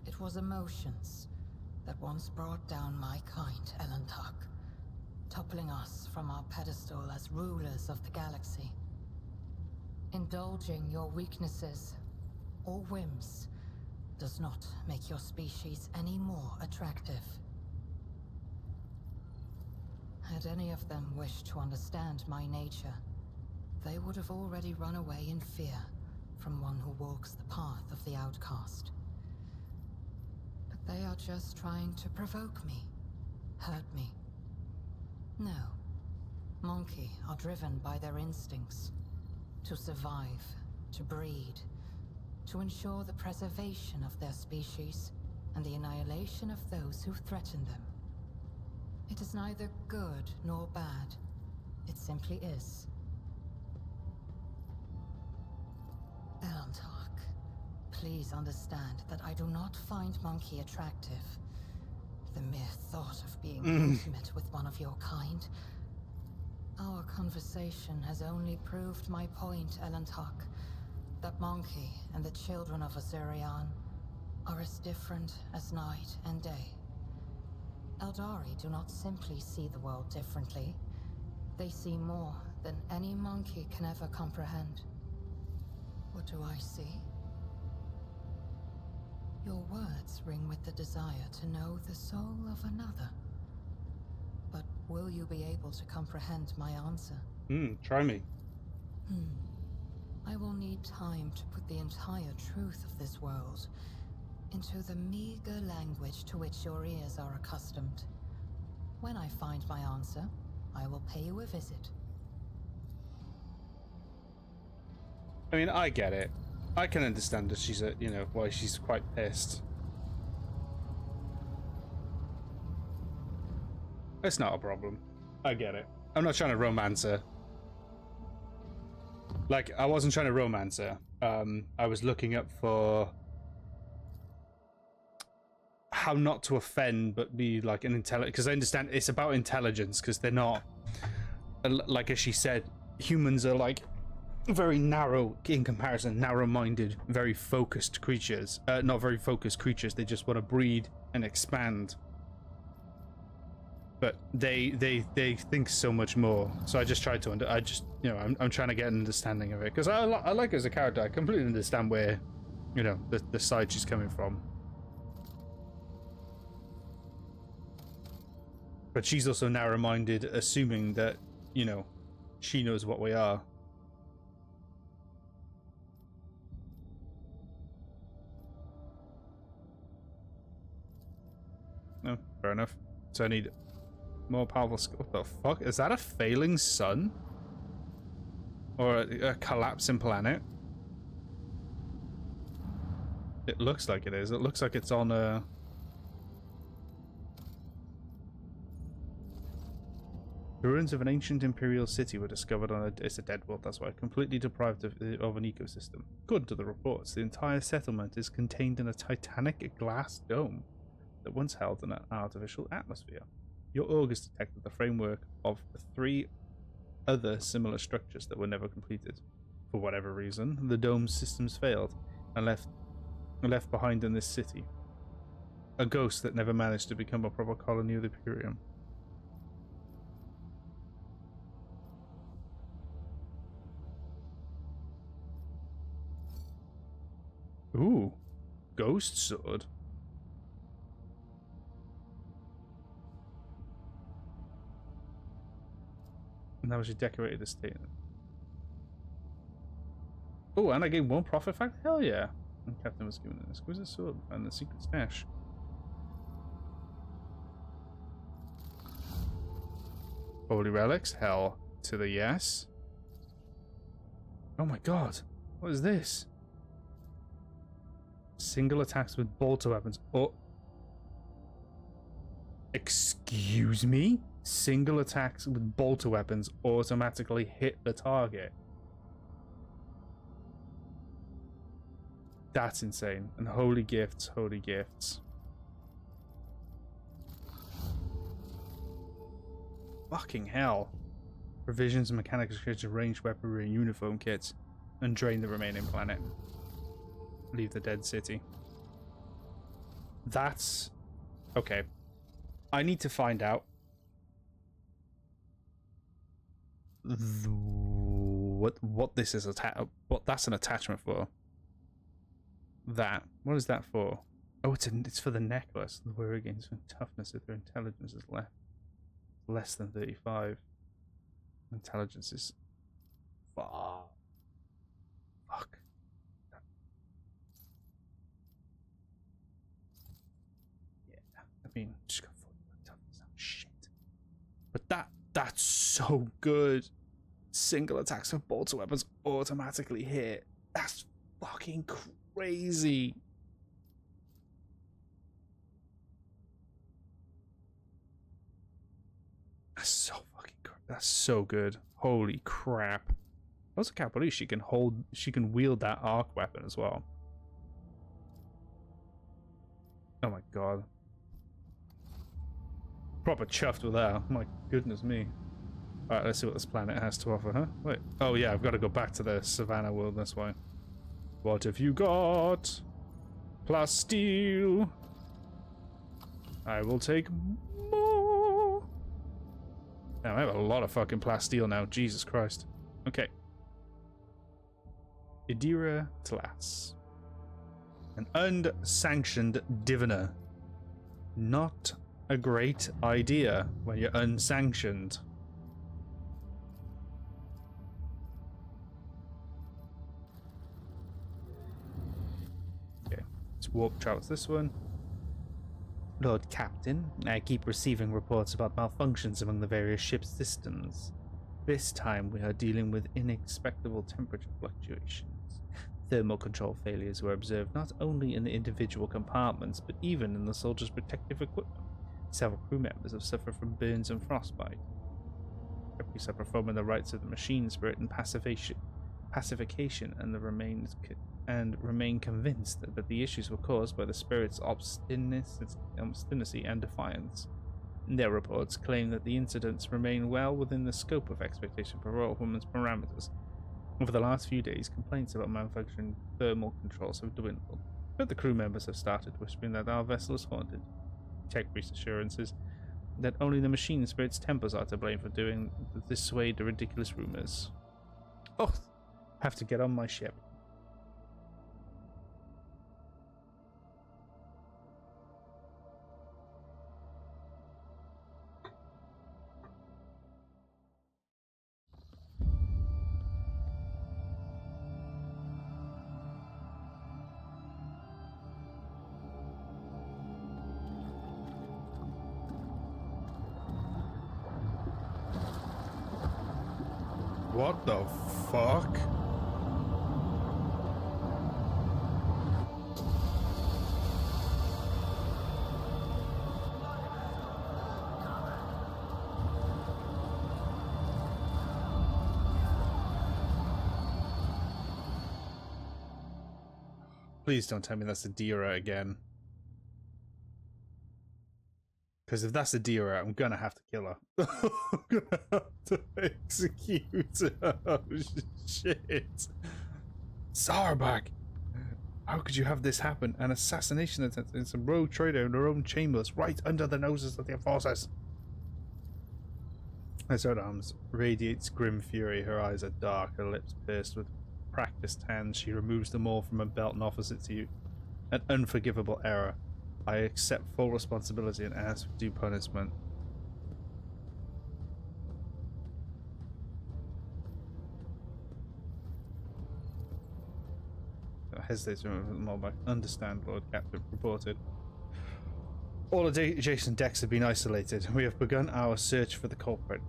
It was emotions that once brought down my kind, Elantark, toppling us from our pedestal as rulers of the galaxy. Indulging your weaknesses or whims does not make your species any more attractive. Had any of them wished to understand my nature, they would have already run away in fear from one who walks the path of the outcast. But they are just trying to provoke me, hurt me. No. Monkey are driven by their instincts. To survive, to breed, to ensure the preservation of their species and the annihilation of those who threaten them. It is neither good nor bad. It simply is. Elantark, please understand that I do not find Monkey attractive. The mere thought of being intimate with one of your kind. Our conversation has only proved my point, Elantark, that Monkey and the children of Azurian are as different as night and day. Aeldari do not simply see the world differently. They see more than any monkey can ever comprehend. What do I see? Your words ring with the desire to know the soul of another. But will you be able to comprehend my answer? Try me. I will need time to put the entire truth of this world into the meager language to which your ears are accustomed. When I find my answer, I will pay you a visit. I mean, I get it. I can understand that she's why she's quite pissed. It's not a problem. I get it. I'm not trying to romance her. Like, I wasn't trying to romance her. I was looking up for how not to offend, but be like an intelligent. Because I understand it's about intelligence. Because they're not, like as she said, humans are like very narrow in comparison, narrow-minded, very focused creatures. Not very focused creatures. They just want to breed and expand. But they think so much more. So I just tried to I'm trying to get an understanding of it because I like her as a character. I completely understand where, the side she's coming from. But she's also narrow-minded, assuming that she knows what we are. No, fair enough. So I need more powerful skill. What the fuck? Is that a failing sun? Or a collapsing planet? It looks like it is. It looks like it's on a... The ruins of an ancient imperial city were discovered on it's a dead world, that's why. Completely deprived of an ecosystem. According to the reports, the entire settlement is contained in a titanic glass dome that once held an artificial atmosphere. Your augurs detected the framework of 3 other similar structures that were never completed. For whatever reason, the dome's systems failed and left behind in this city. A ghost that never managed to become a proper colony of the Imperium. Ooh, ghost sword. And that was your decorated estate. Oh, and I gained 1 profit factor? Hell yeah. And Captain was given an exquisite sword and the secret stash. Holy relics? Hell to the yes. Oh my god. What is this? Single attacks with bolter weapons. Oh. Excuse me? Single attacks with bolter weapons automatically hit the target. That's insane. And holy gifts, holy gifts. Fucking hell. Provisions and mechanics kits, ranged weaponry and uniform kits. And drain the remaining planet. Leave the dead city. That's... okay. I need to find out what this is what that's an attachment for. That. What is that for? Oh, it's for the necklace. The warrior gains toughness if their intelligence is less than 35. Intelligence is fuck. Yeah, I mean, just got 41 toughness. Shit. But that's so good. Single attacks with bolter weapons automatically hit. That's fucking crazy. That's so fucking good. That's so good. Holy crap. I also can't believe she can wield that arc weapon as well. Oh my god. Proper chuffed with that. My goodness me. Alright, let's see what this planet has to offer, huh? Wait. Oh yeah, I've got to go back to the Savannah world this way. What have you got? Plasteel. I will take more. Now, I have a lot of fucking plasteel now. Jesus Christ. Okay. Idira Tlas. An unsanctioned diviner. Not a great idea when you're unsanctioned. Okay, let's warp charts this one. Lord Captain, I keep receiving reports about malfunctions among the various ship's systems. This time we are dealing with inexplicable temperature fluctuations. Thermal control failures were observed not only in the individual compartments, but even in the soldiers' protective equipment. Several crew members have suffered from burns and frostbite. Priests are performing the rites of the machine spirit and pacification and remain convinced that the issues were caused by the spirit's obstinacy and defiance. Their reports claim that the incidents remain well within the scope of expectation for Royal Woman's parameters. Over the last few days, complaints about malfunctioning thermal controls have dwindled, but the crew members have started whispering that our vessel is haunted. Tech Priest assurances that only the machine spirit's tempers are to blame for doing this, swayed the ridiculous rumors. Oh, have to get on my ship. What the fuck? Please don't tell me that's Adira again. Because if that's Adira, I'm gonna have to kill her. I'm gonna have to execute her. Oh, shit. Sarbak! How could you have this happen? An assassination attempt in some rogue trader in their own chambers, right under the noses of their forces. As her arms radiates grim fury, her eyes are dark, her lips pierced with practiced hands. She removes them all from a belt and offers it to you. An unforgivable error. I accept full responsibility and ask for due punishment. hesitates to remove them all back. Understand, Lord Captain reported. All adjacent decks have been isolated. We have begun our search for the culprit.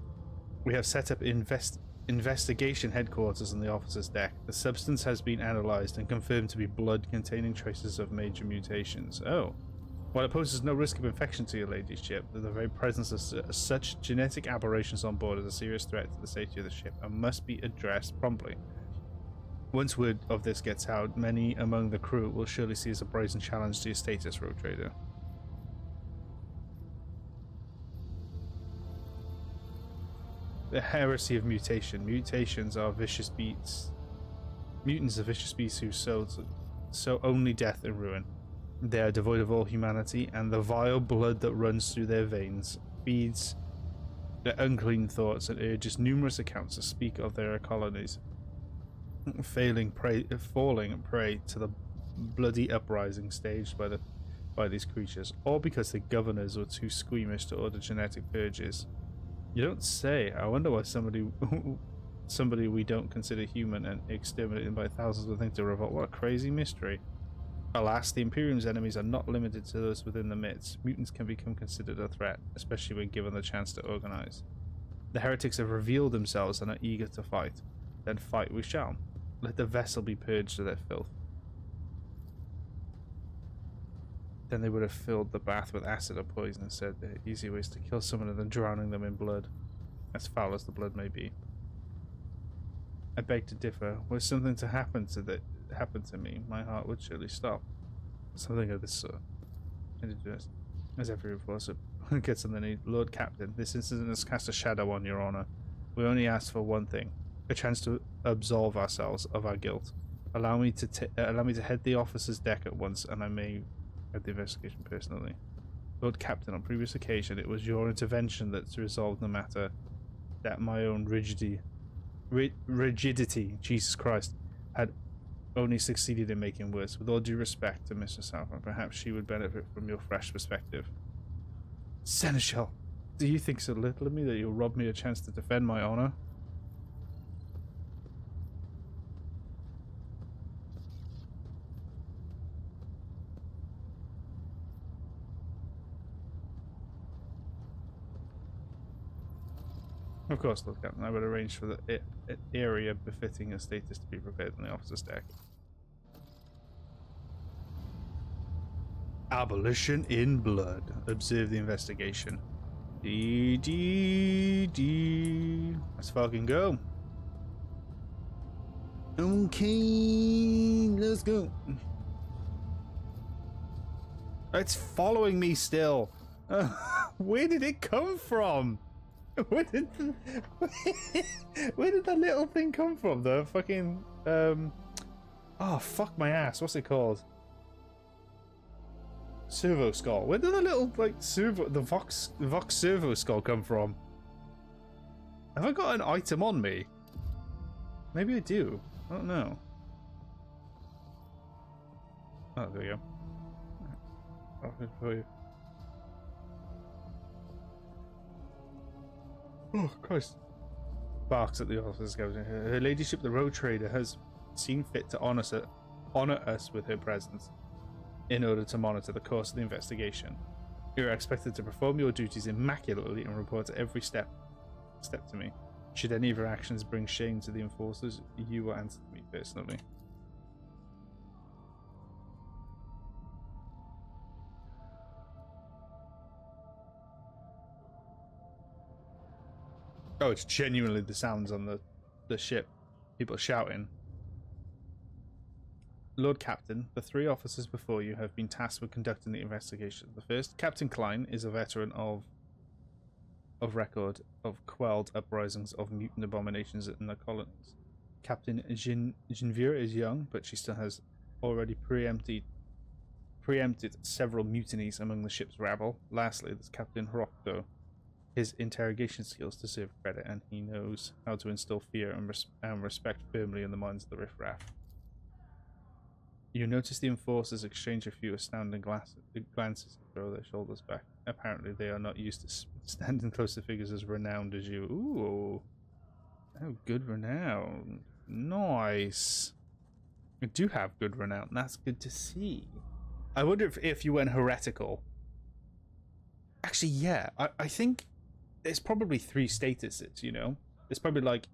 We have set up investigation headquarters on the officer's deck. The substance has been analysed and confirmed to be blood containing traces of major mutations. Oh. While it poses no risk of infection to your ladyship, the very presence of such genetic aberrations on board is a serious threat to the safety of the ship and must be addressed promptly. Once word of this gets out, many among the crew will surely see as a brazen challenge to your status, Rogue Trader. The heresy of mutation. Mutations are vicious beasts. Mutants are vicious beasts who sow only death and ruin. They are devoid of all humanity, and the vile blood that runs through their veins feeds their unclean thoughts and urges numerous accounts to speak of their colonies, falling prey to the bloody uprising staged by these creatures, all because the governors were too squeamish to order genetic purges. You don't say. I wonder why somebody we don't consider human and exterminated by thousands would think to revolt. What a crazy mystery. Alas, the Imperium's enemies are not limited to those within the midst. Mutants can become considered a threat, especially when given the chance to organize. The heretics have revealed themselves and are eager to fight. Then fight we shall. Let the vessel be purged of their filth. Then they would have filled the bath with acid or poison and said there are easier ways to kill someone than drowning them in blood, as foul as the blood may be. I beg to differ. Were something to happen to me, my heart would surely stop. Something of this sort. As every enforcer gets on the knee. Lord Captain, this incident has cast a shadow on your honor. We only ask for one thing, a chance to absolve ourselves of our guilt. Allow me to head the officer's deck at once, and I may head the investigation personally. Lord Captain, on previous occasion, it was your intervention that resolved the matter. That my own rigidity, Jesus Christ, had only succeeded in making worse. With all due respect to Mr. Southern, perhaps she would benefit from your fresh perspective. Seneschal, do you think so little of me that you'll rob me a chance to defend my honor? Of course, Lord Captain, I would arrange for the area befitting your status to be prepared on the officer's deck. Abolition in blood. Observe the investigation. Let's fucking go. Okay, let's go. It's following me still. Where did it come from? Where did that little thing come from? The fucking oh fuck my ass. What's it called? Servo skull. Where did the little the Vox servo skull come from? Have I got an item on me? Maybe I do. I don't know. Oh, there we go. Oh, good for you. Oh, Christ. Barks at the officer's captain. Her ladyship, the Rogue Trader, has seen fit to honor us with her presence in order to monitor the course of the investigation. You are expected to perform your duties immaculately and report every step to me. Should any of your actions bring shame to the enforcers, you will answer to me personally. Oh, it's genuinely the sounds on the ship. People shouting. Lord Captain, the 3 officers before you have been tasked with conducting the investigation. The first, Captain Klein, is a veteran of record of quelled uprisings of mutant abominations in the colonies. Captain Genvira is young, but she still has already preempted several mutinies among the ship's rabble. Lastly, there's Captain Hrokto. His interrogation skills deserve credit, and he knows how to instill fear and respect firmly in the minds of the riffraff. You notice the enforcers exchange a few astounding glances and throw their shoulders back. Apparently they are not used to standing close to figures as renowned as you. Ooh. Oh, good renown. Nice. You do have good renown. That's good to see. I wonder if you went heretical. Actually, yeah. I think there's probably 3 statuses, you know? It's probably like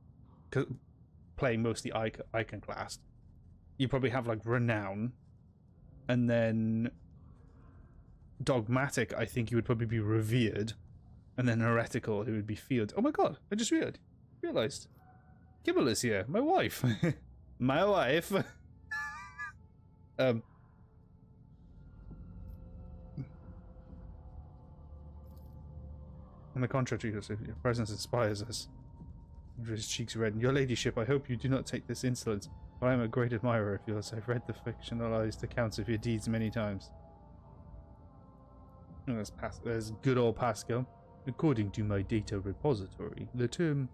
playing mostly iconoclast. You probably have like renown, and then dogmatic, I think you would probably be revered, and then heretical, it would be feared. Oh my god, I just realized. Kibble is here, my wife. My wife. And the contrary, your presence inspires us. His cheeks redden. Your ladyship, I hope you do not take this insolence, for I am a great admirer of yours. I've read the fictionalized accounts of your deeds many times. Oh, there's good old Pascal. According to my data repository, the term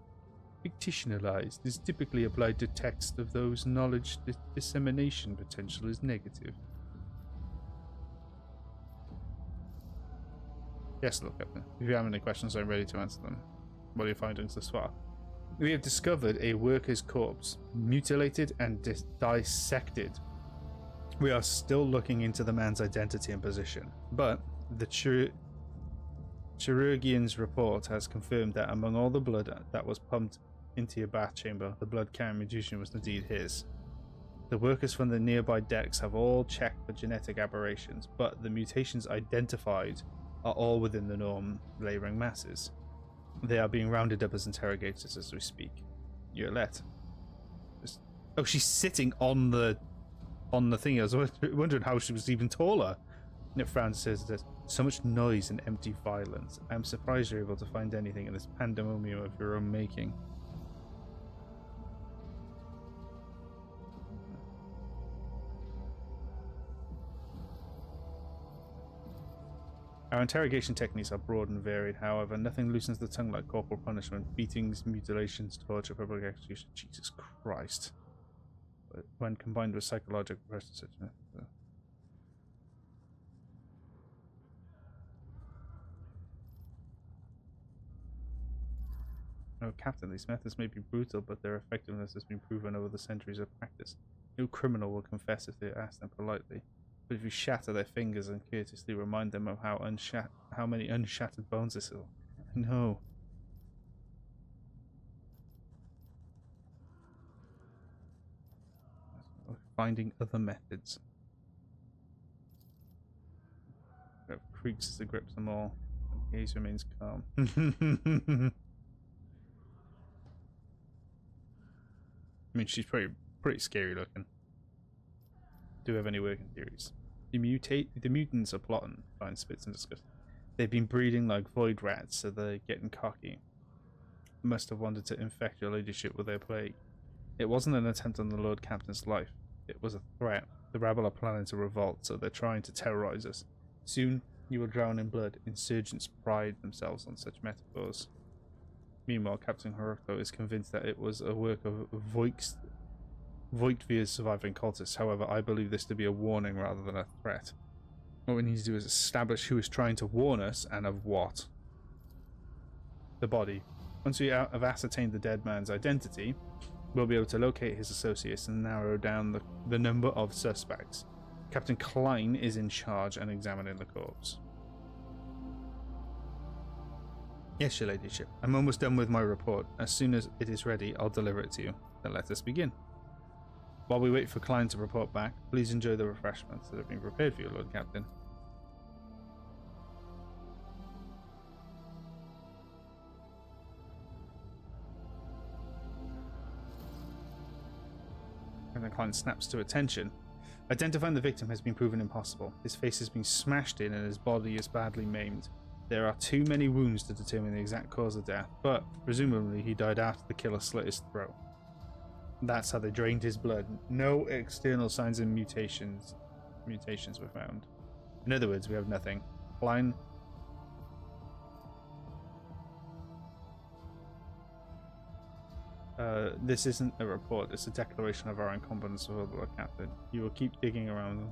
fictionalized is typically applied to text of those knowledge dissemination potential is negative. Yes, look at them. If you have any questions, I'm ready to answer them. What are your findings thus far? We have discovered a worker's corpse, mutilated and dissected. We are still looking into the man's identity and position, but the chirurgeon's report has confirmed that among all the blood that was pumped into your bath chamber, the blood-carrying mutation was indeed his. The workers from the nearby decks have all checked for genetic aberrations, but the mutations identified are all within the norm labouring masses. They are being rounded up as interrogators as we speak. Yrliet. Oh, she's sitting on the thing. I was wondering how she was even taller. And it frowns and says, "There's so much noise and empty violence. I'm surprised you're able to find anything in this pandemonium of your own making." Our interrogation techniques are broad and varied, however, nothing loosens the tongue like corporal punishment, beatings, mutilations, torture, public execution. Jesus Christ. But when combined with psychological pressure, such No, Captain, these methods may be brutal, but their effectiveness has been proven over the centuries of practice. No criminal will confess if they ask them politely. But if you shatter their fingers and courteously remind them of how many unshattered bones they still. No. Finding other methods. Creaks as they grips them all. The gaze remains calm. I mean, she's pretty scary looking. Do you have any working theories? The mutants are plotting, Fine spits and disgust. They've been breeding like void rats, so they're getting cocky. Must have wanted to infect your ladyship with their plague. It wasn't an attempt on the Lord Captain's life. It was a threat. The rabble are planning to revolt, so they're trying to terrorize us. Soon, you will drown in blood. Insurgents pride themselves on such metaphors. Meanwhile, Captain Hiroko is convinced that it was a work of Voigtvir's surviving cultists. However, I believe this to be a warning rather than a threat. What we need to do is establish who is trying to warn us and of what. The body. Once we have ascertained the dead man's identity, we'll be able to locate his associates and narrow down the number of suspects. Captain Klein is in charge and examining the corpse. Yes, your ladyship. I'm almost done with my report. As soon as it is ready, I'll deliver it to you. Then let us begin. While we wait for Klein to report back, please enjoy the refreshments that have been prepared for you, Lord Captain. And then Klein snaps to attention. Identifying the victim has been proven impossible. His face has been smashed in and his body is badly maimed. There are too many wounds to determine the exact cause of death, but presumably he died after the killer slit his throat. That's how they drained his blood. No external signs of mutations were found. In other words, we have nothing. Klein. This isn't a report, it's a declaration of our incompetence for the Lord Captain. You will keep digging around.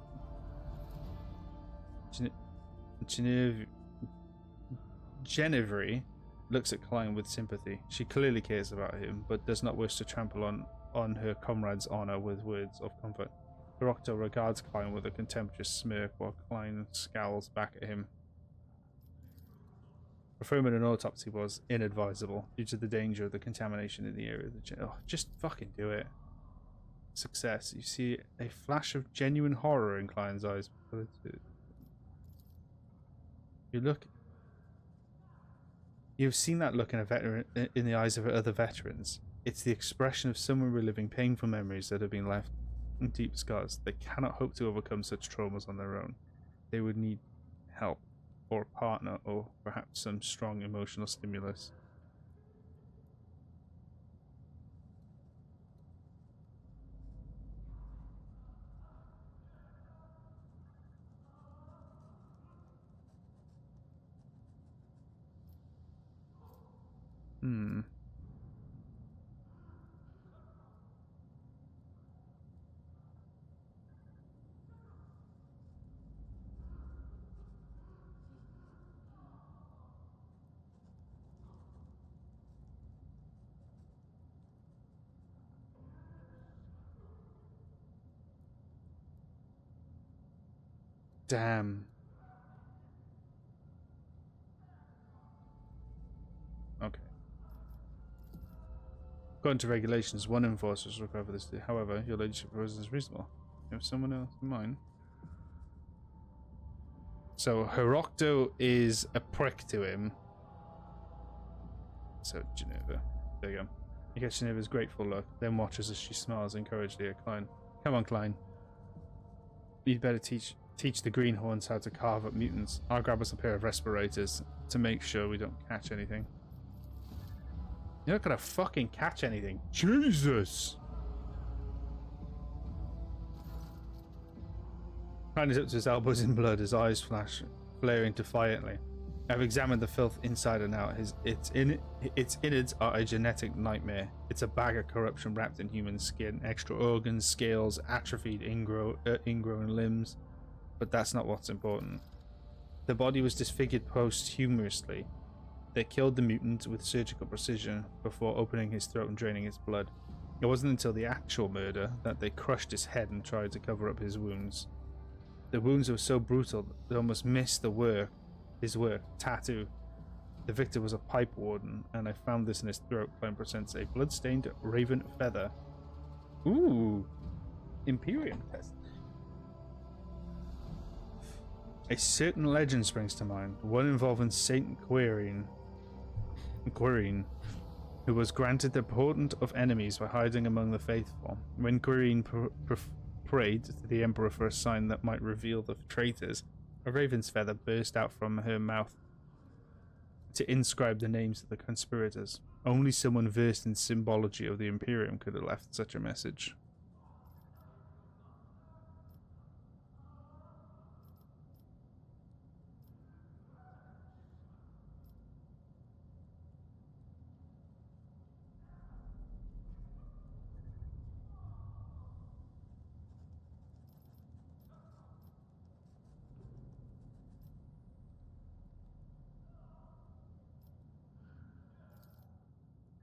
Genevieve looks at Klein with sympathy. She clearly cares about him, but does not wish to trample on her comrade's honor with words of comfort. Herocto regards Klein with a contemptuous smirk while Klein scowls back at him. Performing an autopsy was inadvisable due to the danger of the contamination in the area. Oh, just fucking do it. Success. You see a flash of genuine horror in Klein's eyes. You've seen that look in a veteran in the eyes of other veterans. It's the expression of someone reliving painful memories that have been left in deep scars. They cannot hope to overcome such traumas on their own. They would need help, or a partner, or perhaps some strong emotional stimulus. Damn. Okay. According to regulations, one enforcer is required for this. However, your ladyship proposal is reasonable. You have someone else in mind? So, Herocto is a prick to him. So, Geneva. There you go. You get Geneva's grateful look, then watches as she smiles encouragingly at Klein. Come on, Klein. You'd better teach the greenhorns how to carve up mutants. I'll grab us a pair of respirators to make sure we don't catch anything. You're not gonna fucking catch anything. Jesus! Klein is up to his elbows in blood, his eyes flaring defiantly. I've examined the filth inside and out. Its innards are a genetic nightmare. It's a bag of corruption wrapped in human skin, extra organs, scales, atrophied ingrown limbs. But that's not what's important. The body was disfigured posthumously. They killed the mutant with surgical precision before opening his throat and draining his blood. It wasn't until the actual murder that they crushed his head and tried to cover up his wounds. The wounds were so brutal that they almost missed his work, tattoo. The victim was a pipe warden, and I found this in his throat. Klein presents a blood-stained raven feather. Ooh, Imperium test. A certain legend springs to mind, one involving Saint Quirine, who was granted the portent of enemies by hiding among the faithful. When Quirine prayed to the Emperor for a sign that might reveal the traitors, a raven's feather burst out from her mouth to inscribe the names of the conspirators. Only someone versed in symbology of the Imperium could have left such a message.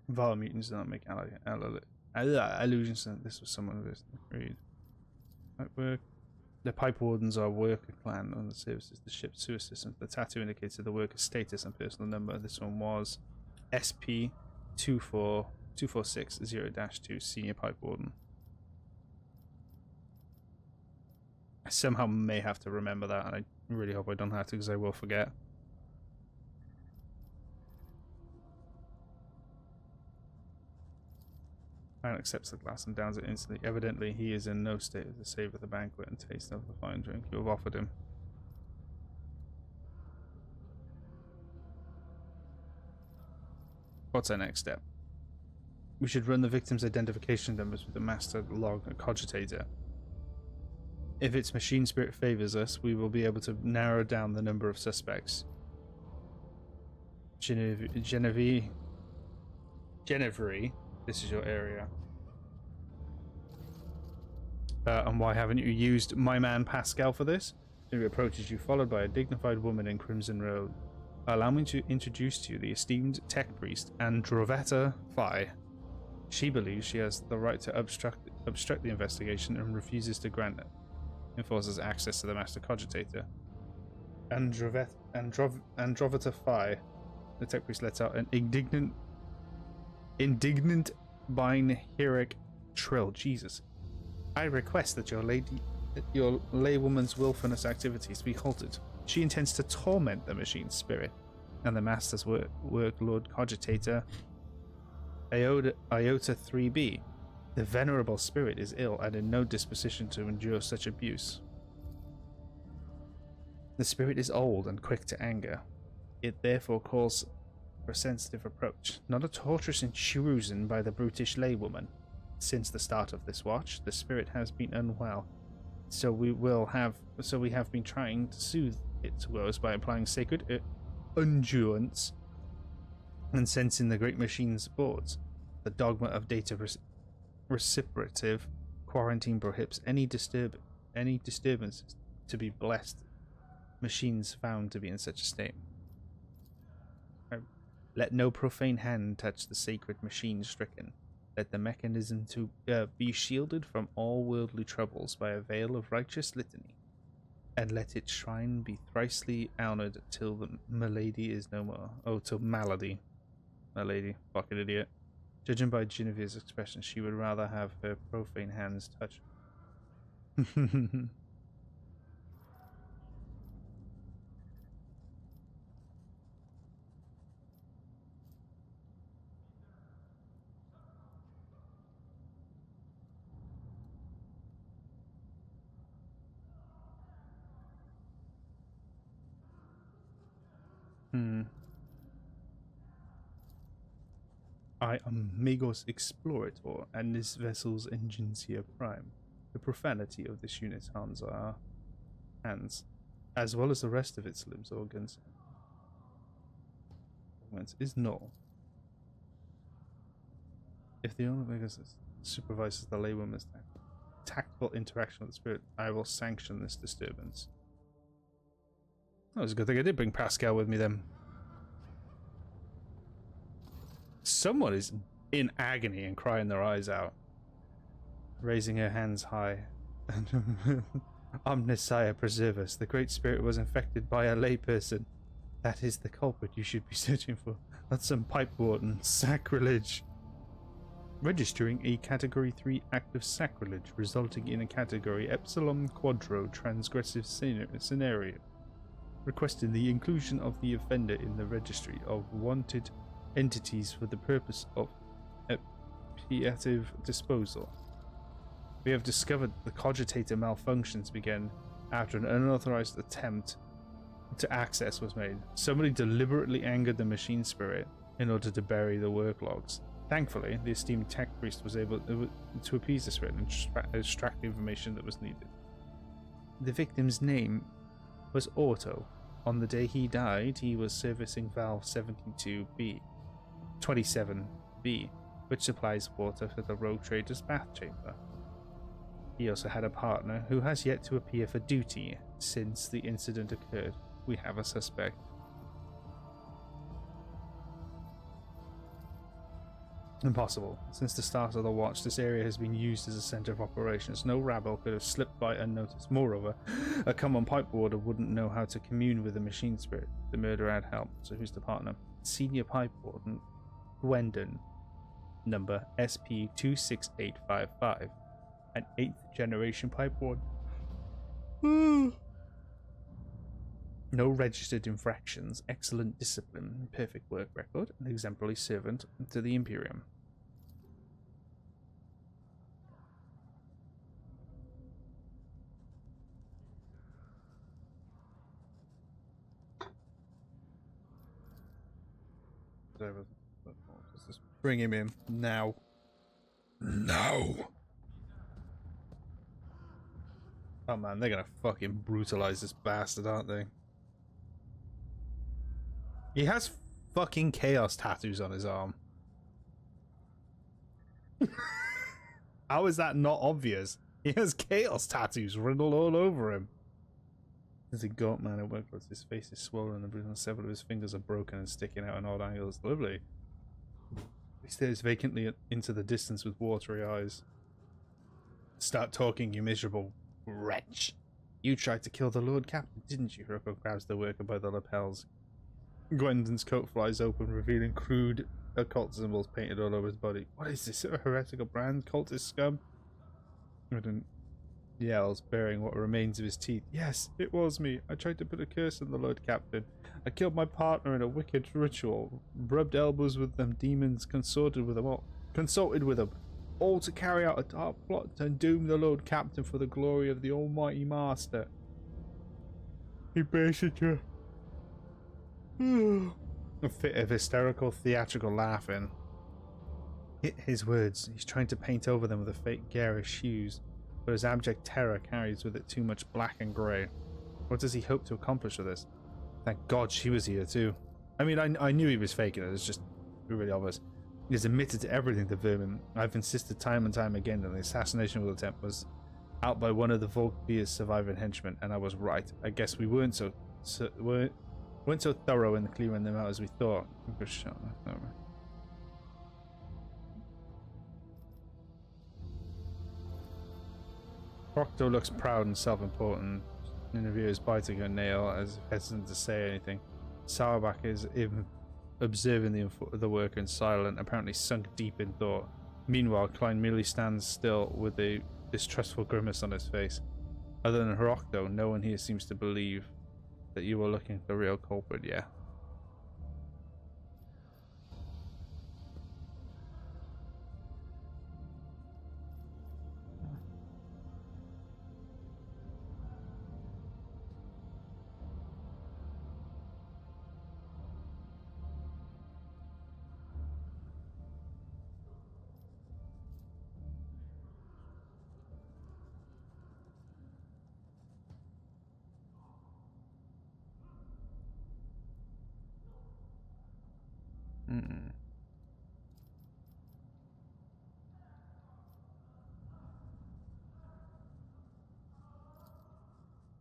Vile mutants do not make allusions to this was someone who read. Work. The pipe wardens are a worker clan on the services the ship's sewer system. The tattoo indicates the worker's status and personal number. This one was SP 24246-0-2 senior pipe warden. I somehow may have to remember that, and I really hope I don't have to, because I will forget. Man accepts the glass and downs it instantly. Evidently, he is in no state to savor the banquet and taste of the fine drink you have offered him. What's our next step? We should run the victim's identification numbers with the master log cogitator. If its machine spirit favors us, we will be able to narrow down the number of suspects. Genevieve, this is your area. And why haven't you used my man Pascal for this? He approaches you, followed by a dignified woman in crimson robe. Allow me to introduce to you the esteemed tech priest, Androvetta Phi. She believes she has the right to obstruct the investigation and refuses to grant it. Enforces access to the Master Cogitator. Androvita Phi. The tech priest lets out an indignant binheric trill. Jesus. I request that your laywoman's willfulness activities be halted. She intends to torment the machine spirit and the Master's worklord Cogitator Iota 3B. The venerable spirit is ill and in no disposition to endure such abuse. The spirit is old and quick to anger. It therefore calls for a sensitive approach, not a torturous intrusion by the brutish laywoman. Since the start of this watch, the spirit has been unwell, so we have been trying to soothe its woes by applying sacred unguents and sensing the great machine's boards. The dogma of data reciprocative quarantine prohibits any disturbances to be blessed. Machines found to be in such a state. Let no profane hand touch the sacred machine stricken. Let the mechanism to be shielded from all worldly troubles by a veil of righteous litany, and let its shrine be thricely honored till the malady is no more. Oh, till malady. Malady. Fucking idiot. Judging by Genevieve's expression, she would rather have her profane hands touch. I am Magos Explorator, and this vessel's Engineer Prime. The profanity of this unit harms our hands, as well as the rest of its limbs organs. Is null. If the owner Magos supervises the laywoman's tactful interaction with the spirit, I will sanction this disturbance. That was a good thing I did bring Pascal with me then. Someone is in agony and crying their eyes out, raising her hands high. Omnissiah, preserve us. The Great Spirit was infected by a layperson. That is the culprit you should be searching for. Not some pipe warden. Sacrilege. Registering a Category 3 act of sacrilege, resulting in a Category Epsilon Quadro transgressive scenario. Requesting the inclusion of the offender in the registry of wanted entities for the purpose of expiative disposal. We have discovered the cogitator malfunctions began after an unauthorized attempt to access was made. Somebody deliberately angered the machine spirit in order to bury the work logs. Thankfully, the esteemed tech priest was able to appease the spirit and extract the information that was needed. The victim's name was Otto. On the day he died, he was servicing valve 27B, which supplies water for the rogue trader's bath chamber. He also had a partner who has yet to appear for duty since the incident occurred. We have a suspect. Impossible. Since the start of the watch, this area has been used as a center of operations. No rabble could have slipped by unnoticed. Moreover, a common pipe warder wouldn't know how to commune with the machine spirit. The murderer had help. So who's the partner? Senior pipe warden Gwendon, number SP26855, an 8th generation pipe warden. No registered infractions, excellent discipline, perfect work record, an exemplary servant to the Imperium. Let's just bring him in now. No. Oh man, they're gonna fucking brutalize this bastard, aren't they? He has fucking chaos tattoos on his arm. How is that not obvious? He has chaos tattoos riddled all over him. There's a gaunt man at work. His face is swollen and the bruise on several of his fingers are broken and sticking out in odd angles. Lovely. He stares vacantly into the distance with watery eyes. Start talking, you miserable wretch. You tried to kill the Lord Captain, didn't you? Hiroko grabs the worker by the lapels. Gwendolyn's coat flies open, revealing crude occult symbols painted all over his body. What is this? A heretical brand? Cultist scum? Gwendolyn yells, baring what remains of his teeth. Yes, it was me. I tried to put a curse on the Lord Captain. I killed my partner in a wicked ritual, rubbed elbows with them demons, consulted with them, all to carry out a dark plot and doom the Lord Captain for the glory of the Almighty Master. He basic you. A fit of hysterical, theatrical laughing. Hit his words. He's trying to paint over them with a fake garish hues, but his abject terror carries with it too much black and grey. What does he hope to accomplish with this? Thank God she was here too. I mean, I knew he was faking it. It's just really obvious. He's admitted to everything to Vermin. I've insisted time and time again that the assassination attempt was out by one of the Volkbeer's surviving henchmen, and I was right. I guess we weren't so thorough in clearing them out as we thought. Proctor looks proud and self-important. Nineveh is biting her nail as hesitant to say anything. Sauerbach is observing the worker in silent, apparently sunk deep in thought. Meanwhile, Klein merely stands still with a distrustful grimace on his face. Other than Herocto, no one here seems to believe that you were looking for the real culprit, yeah.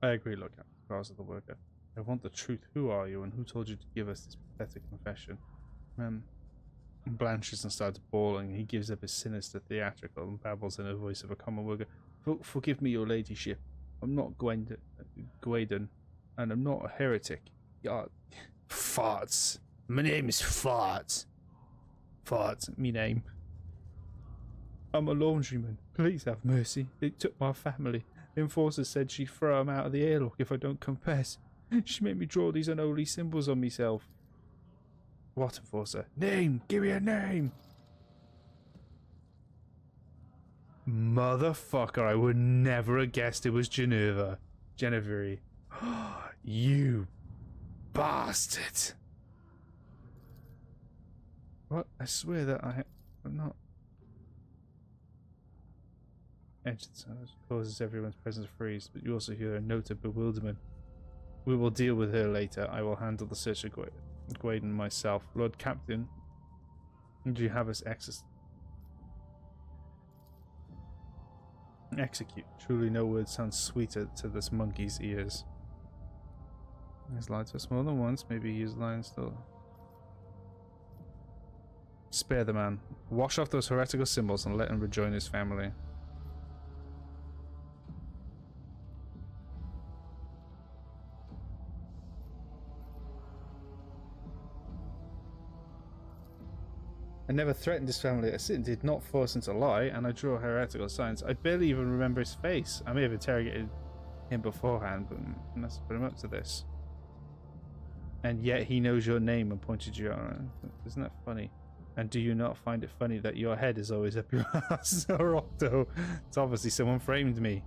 I agree, look at the cause of the worker. I want the truth. Who are you, and who told you to give us this pathetic confession? Blanches and starts bawling. He gives up his sinister theatrical and babbles in a voice of a common worker. Forgive me, your ladyship. I'm not Gwaden, and I'm not a heretic. Farts. My name is Farts. Farts, me name. I'm a laundryman. Please have mercy. They took my family. The enforcer said she'd throw him out of the airlock if I don't confess. She made me draw these unholy symbols on myself. What enforcer? Name! Give me a name! Motherfucker, I would never have guessed it was Genevieve. You bastard! What? I swear that I'm not. Entrance causes everyone's presence to freeze, but you also hear a note of bewilderment. We will deal with her later. I will handle the search of Gwaden myself. Lord Captain, do you have us execute? Truly no word sounds sweeter to this monkey's ears. He's lied to us more than once. Maybe he's lying still. Spare the man. Wash off those heretical symbols and let him rejoin his family. I never threatened his family. I certainly did not force him to lie, and I drew heretical signs. I barely even remember his face. I may have interrogated him beforehand, but I must put him up to this. And yet he knows your name and pointed you out. Isn't that funny? And do you not find it funny that your head is always up your ass? Octo, it's obviously someone framed me.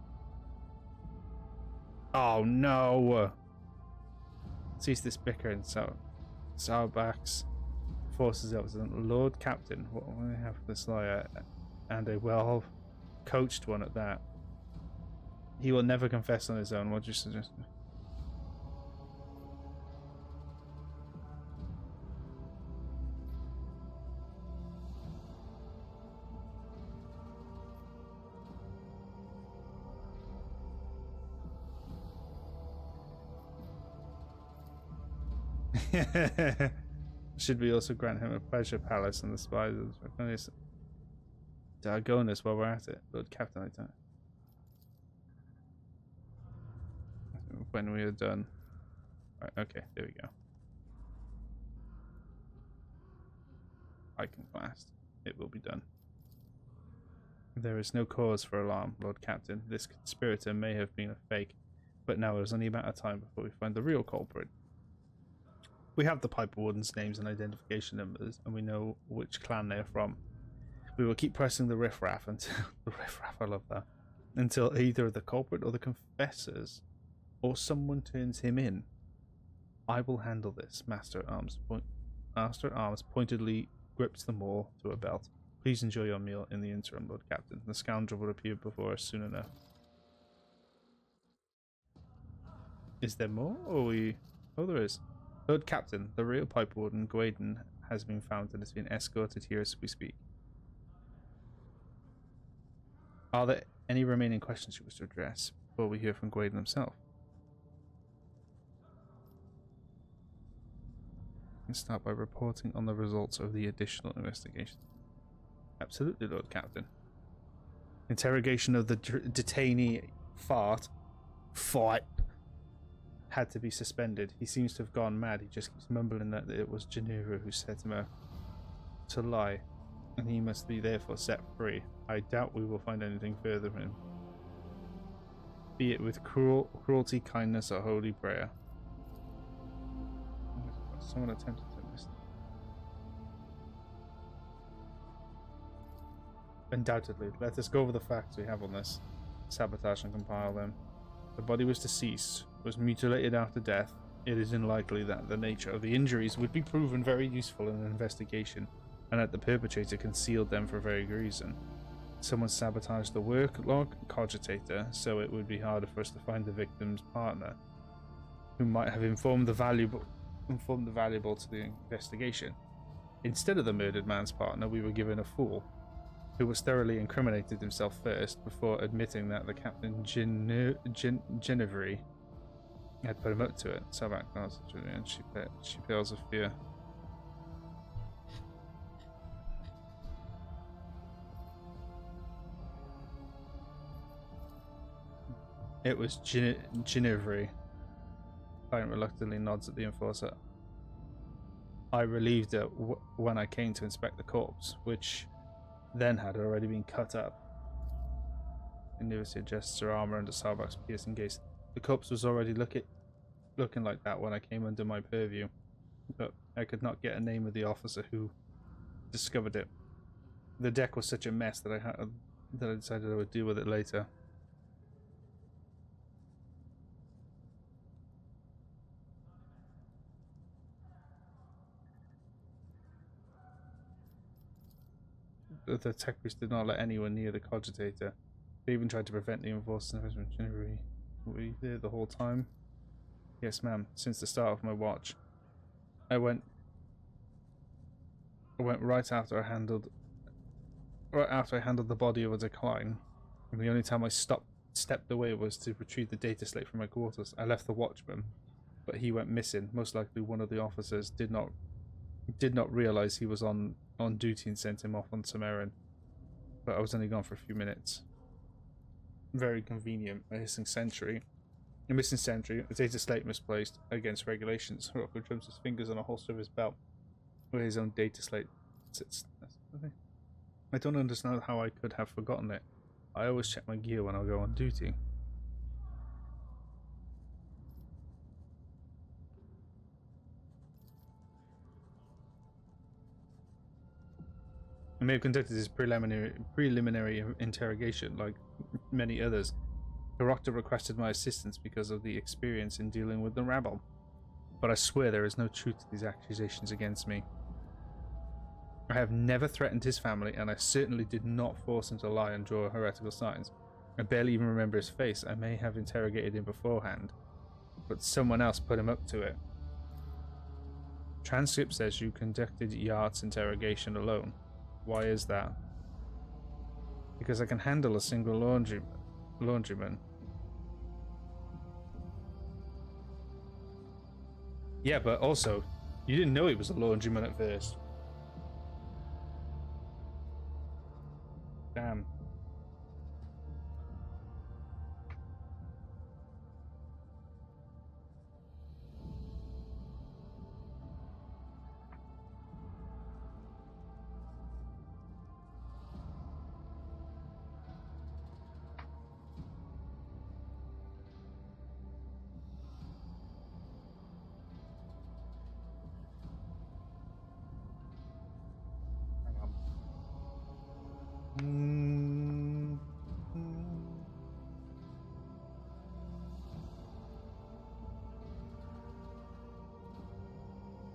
Oh no! Cease this bickering, Sauerbach's forces up to Lord Captain. What do we have for this liar? And a well coached one at that. He will never confess on his own. What do you suggest? Should we also grant him a pleasure palace and the spies of Dargonus while we're at it? Lord Captain, I don't. When we are done. Right, okay, there we go. I can fast. It will be done. There is no cause for alarm, Lord Captain. This conspirator may have been a fake, but now it is only a matter of time before we find the real culprit. We have the Piper Warden's names and identification numbers, and we know which clan they are from. We will keep pressing the riffraff until the riffraff, I love that, until either the culprit or the confessors, or someone turns him in. I will handle this. Master at Arms pointedly grips them all to a belt. Please enjoy your meal in the interim, Lord Captain. The scoundrel will appear before us soon enough. Is there more? Or Oh, there is. Lord Captain, the real Pipe Warden, Gwaden, has been found and has been escorted here as we speak. Are there any remaining questions you wish to address before we hear from Gwaden himself? And start by reporting on the results of the additional investigation. Absolutely, Lord Captain. Interrogation of the detainee fight had to be suspended. He seems to have gone mad. He just keeps mumbling that it was Geneva who set him up to lie, and he must be therefore set free. I doubt we will find anything further from him, be it with cruelty, kindness, or holy prayer. Someone attempted to miss. Undoubtedly. Let us go over the facts we have on this. Sabotage and compile them. The body was deceased, was mutilated after death. It is unlikely that the nature of the injuries would be proven very useful in an investigation, and that the perpetrator concealed them for a very good reason. Someone sabotaged the work log cogitator, so it would be harder for us to find the victim's partner, who might have informed the valuable to the investigation. Instead of the murdered man's partner, we were given a fool, who was thoroughly incriminated himself first before admitting that the Captain Genevry had put him up to it. Sabak nods and she pales with fear. It was Genevry. Client reluctantly nods at the enforcer. I relieved her when I came to inspect the corpse, which then had already been cut up. University adjusts her armor under Sarbak's piercing gaze. The corpse was already looking like that when I came under my purview, but I could not get a name of the officer who discovered it. The deck was such a mess that I decided I would deal with it later. The tech priest did not let anyone near the cogitator. They even tried to prevent the enforcers from Genevry. Were you there the whole time? Yes, ma'am. Since the start of my watch. I went right after I handled the body of a decline. And the only time I stepped away was to retrieve the data slate from my quarters. I left the watchman, but he went missing. Most likely one of the officers did not realize he was on duty and sent him off on some errand. But I was only gone for a few minutes. Very convenient. A missing sentry, a data slate misplaced against regulations. Rocco drums his fingers on a holster of his belt where his own data slate sits. I don't understand how I could have forgotten it. I always check my gear when I go on duty. I may have conducted his preliminary interrogation like many others. Karokta requested my assistance because of the experience in dealing with the rabble. But I swear there is no truth to these accusations against me. I have never threatened his family, and I certainly did not force him to lie and draw heretical signs. I barely even remember his face. I may have interrogated him beforehand, but someone else put him up to it. Transcript says you conducted Yart's interrogation alone. Why is that? Because I can handle a single laundryman. Yeah, but also, You didn't know it was a laundryman at first. Damn. Mm.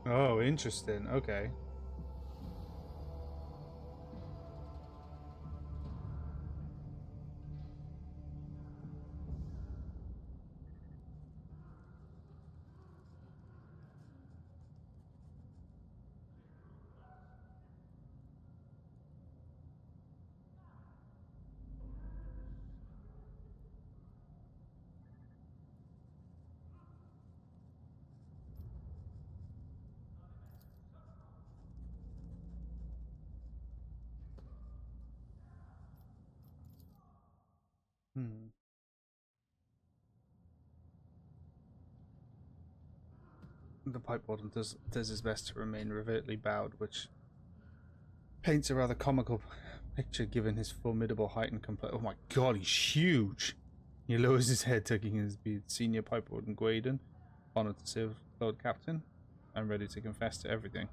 Oh, interesting. Okay. Hmm. The pipe warden does his best to remain revertly bowed, which paints a rather comical picture given his formidable height and complexion. Oh my god, he's huge! He lowers his head, tucking his beard. Senior pipe warden Gwaden, honored to serve Lord Captain. I'm ready to confess to everything.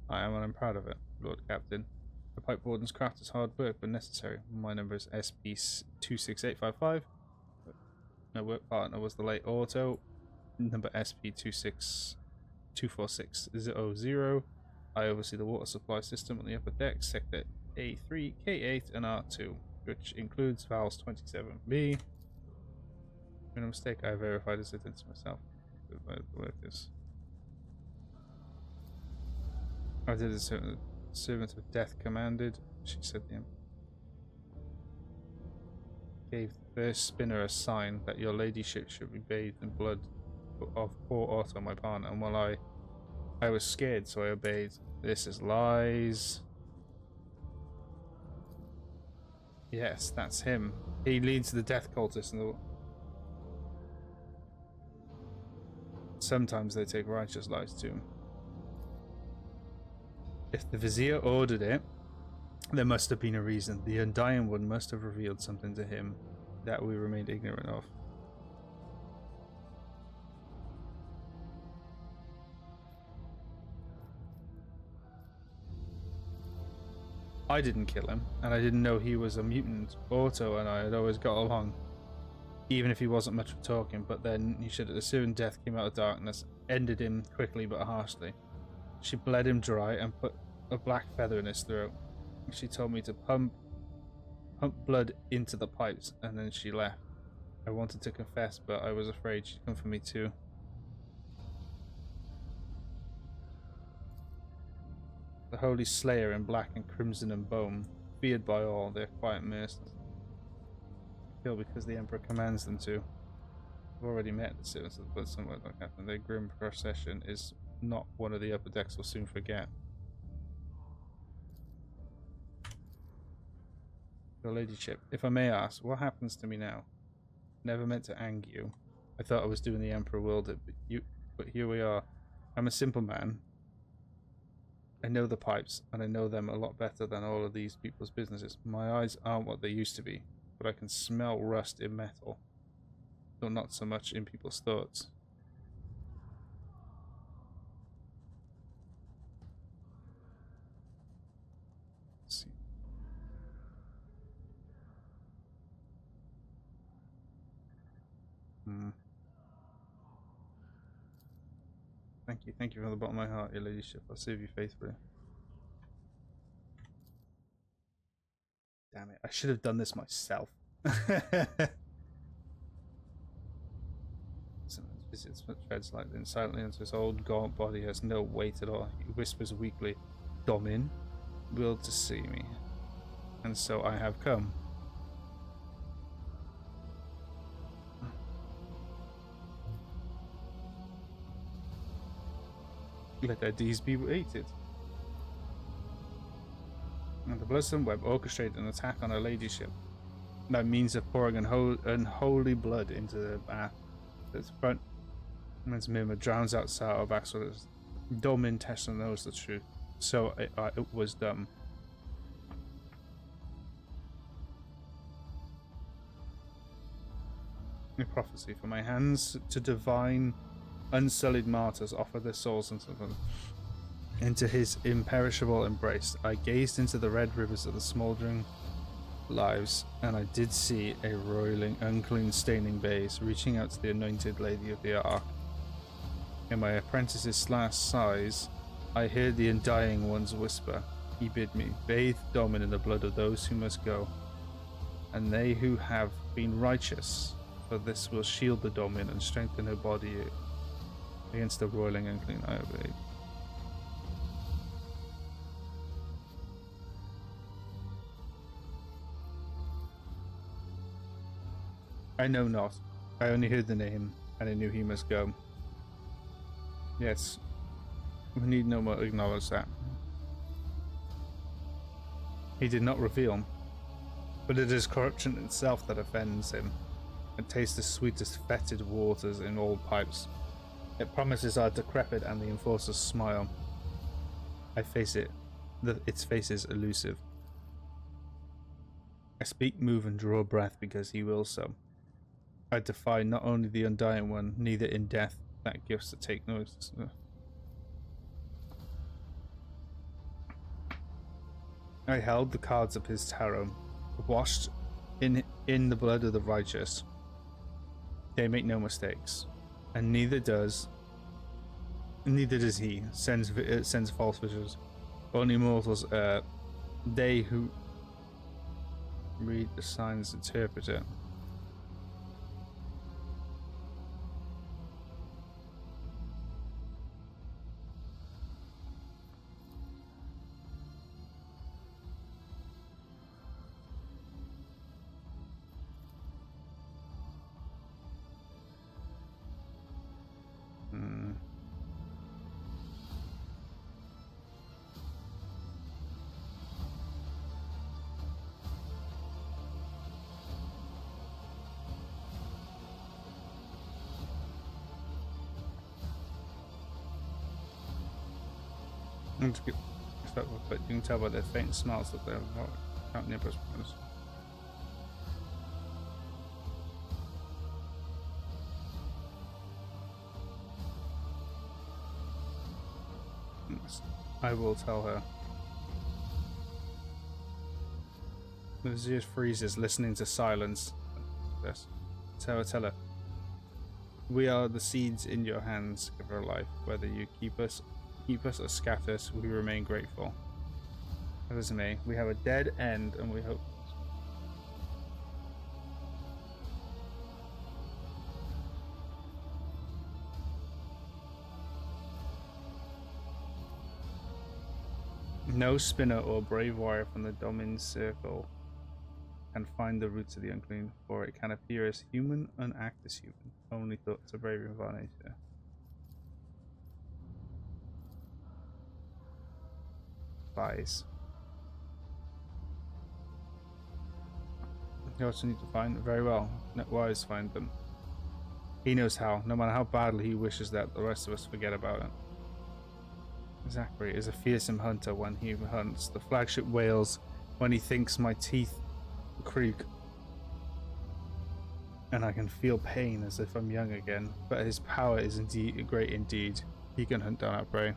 I am, and I'm proud of it, Lord Captain. The pipe warden's craft is hard work, but necessary. My number is SP26855. My work partner was the late Auto, number SP2624600. I oversee the water supply system on the upper deck, sector A3, K8, and R2, which includes valves 27B. No mistake, I verified his identity myself. Workers. I did a servant of death commanded, she said. Gave the first spinner a sign that your ladyship should be bathed in blood of poor Otto, my partner, and while I was scared, so I obeyed. This is lies. Yes, that's him. He leads the death cultists in the... Sometimes they take righteous lies too. If the Vizier ordered it, there must have been a reason. The Undying One must have revealed something to him that we remained ignorant of. I didn't kill him, and I didn't know he was a mutant. Otto and I had always got along, even if he wasn't much for talking, but then he said that a certain death came out of darkness, ended him quickly but harshly. She bled him dry and put a black feather in his throat. She told me to pump blood into the pipes, and then she left. I wanted to confess, but I was afraid she'd come for me too. The Holy Slayer in black and crimson and bone, feared by all, their quiet mercies. Kill because the Emperor commands them to. I've already met the servants of the blood somewhere like that, and their grim procession is not one of the upper decks will soon forget. Your ladyship, if I may ask, what happens to me now? Never meant to anger you. I thought I was doing the Emperor willed it, but here we are. I'm a simple man. I know the pipes, and I know them a lot better than all of these people's businesses. My eyes aren't what they used to be, but I can smell rust in metal, though not so much in people's thoughts. Let's see. Thank you from the bottom of my heart, your ladyship. I'll serve you faithfully. Damn it, I should have done this myself. Visits treads lightly and silently into his old gaunt body, has no weight at all. He whispers weakly, Domin, willed to see me, and so I have come. Let their deeds be weighted. And the Bloodstone Web orchestrated an attack on her ladyship by means of pouring unholy blood into the bath. Its front man's murmur drowns out Saurback's orders. Domin Tessa knows the truth, so it was done. A prophecy for my hands to divine, unsullied martyrs offer their souls into his imperishable embrace. I gazed into the red rivers of the smouldering lives, and I did see a roiling, unclean, staining bays reaching out to the anointed lady of the Ark. In my apprentice's last sighs, I heard the undying one's whisper. He bid me, bathe Domin in the blood of those who must go, and they who have been righteous, for this will shield the Domin and strengthen her body against the roiling, unclean. I obeyed. I know not. I only heard the name, and I knew he must go. Yes, we need no more acknowledge that. He did not reveal, but it is corruption itself that offends him. It tastes the sweetest fetid waters in all pipes. It promises our decrepit and the enforcer's smile. I face it. Its face is elusive. I speak, move, and draw breath because he wills so. I defy not only the undying one, neither in death that gifts to take notice. I held the cards of his tarot, washed in the blood of the righteous. They make no mistakes, and neither does he sends false visions. Only mortals, they who read the signs interpret it. But you can tell by their faint smiles that they're not near us. I will tell her. The vizier freezes, listening to silence. Yes. Tell her. We are the seeds in your hands. Give her life. Whether you keep us or scatter us, we remain grateful. As may, we have a dead end, and we hope. No spinner or brave warrior from the Domin's circle can find the roots of the unclean, for it can appear as human and act as human. Only thoughts are bravery of our nature. Spies. You also need to find them. Very well. Let Wise find them. He knows how, no matter how badly he wishes that the rest of us forget about it. Zachary is a fearsome hunter when he hunts. The flagship wails when he thinks my teeth creak. And I can feel pain as if I'm young again. But his power is indeed great indeed. He can hunt down our prey.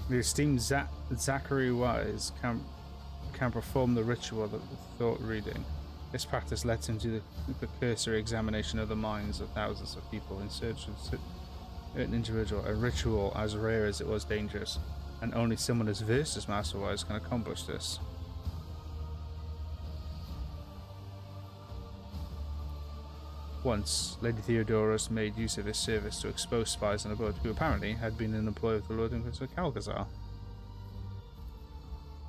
The esteemed Zachary Wise can perform the ritual of the thought reading. This practice lets him do the cursory examination of the minds of thousands of people in search of an individual, a ritual as rare as it was dangerous, and only someone as versed as Master Wise can accomplish this. Once, Lady Theodorus made use of his service to expose spies on a boat who apparently had been in the employ of the Lord Inquisitor Calcazar.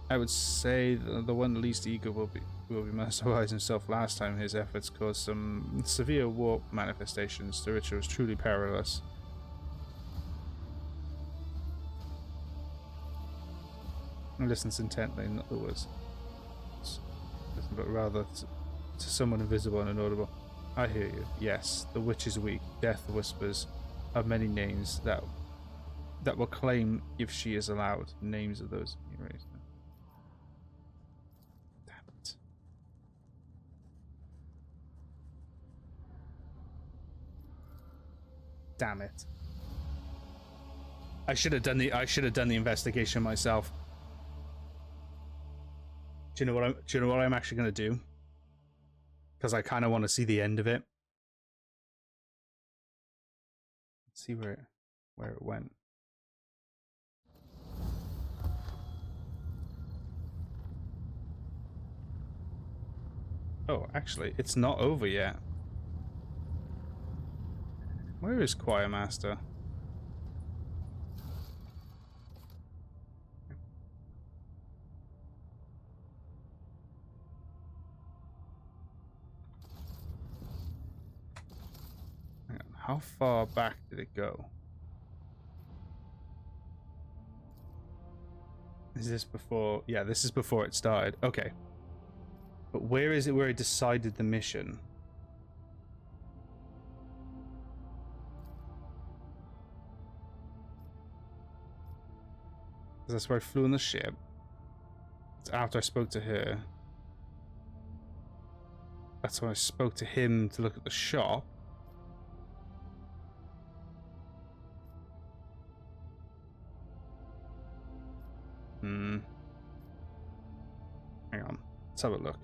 I would say the one least eager will be Master Wise himself. Last time his efforts caused some severe warp manifestations. The ritual was truly perilous. And listens intently, not the words, but rather to someone invisible and inaudible. I hear you. Yes, the witch is weak. Death whispers of many names that will claim if she is allowed. Names of those erased. Damn it. Damn it. I should have done the investigation myself. Do you know what I'm actually going to do? Because I kind of want to see the end of it. Let's see where it went. Oh, actually, it's not over yet. Where is Choir Master? How far back did it go? Is this before? Yeah, this is before it started. Okay. But where is it where it decided the mission? Because that's where I flew on the ship. It's after I spoke to her. That's when I spoke to him to look at the shop. Hang on. Let's have a look.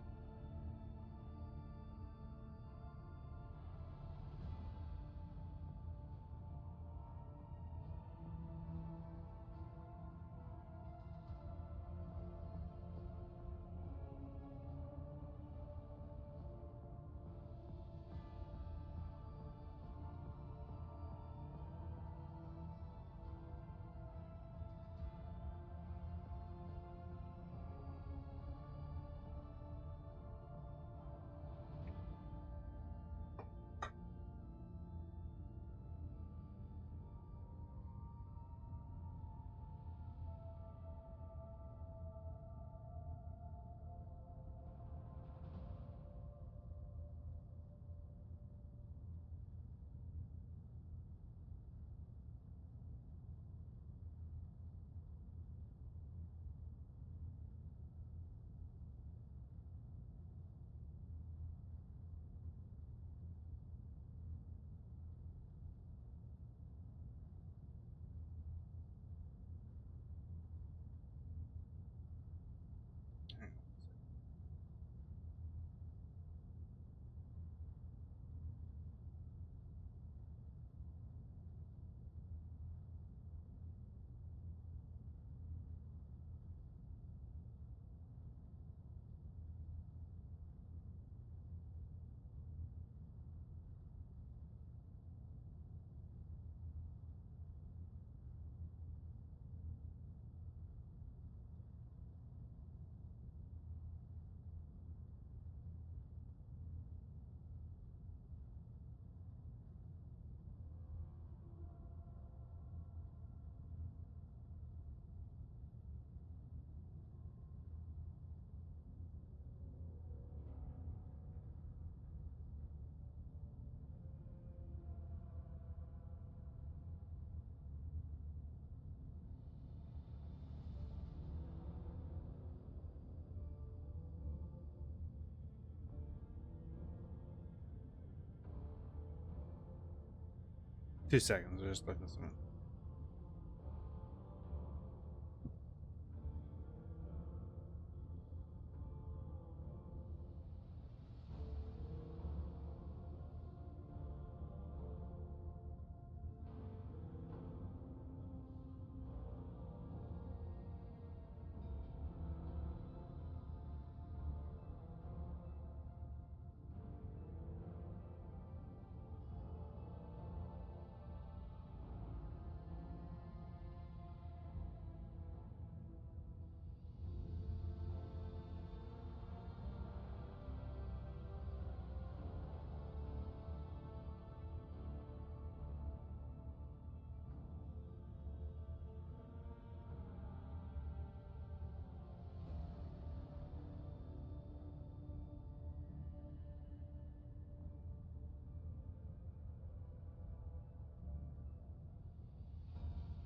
Two seconds, we're just looking at something.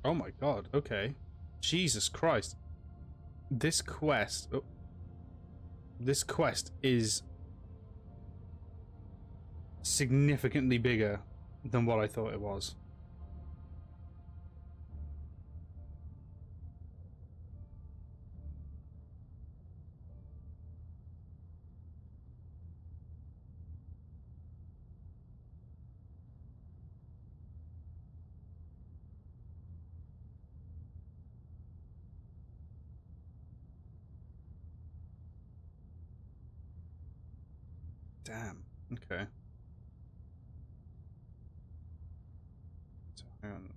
Oh my god, okay. Jesus Christ. This quest... Oh, this quest is significantly bigger than what I thought it was. Damn. Okay. So, hang on.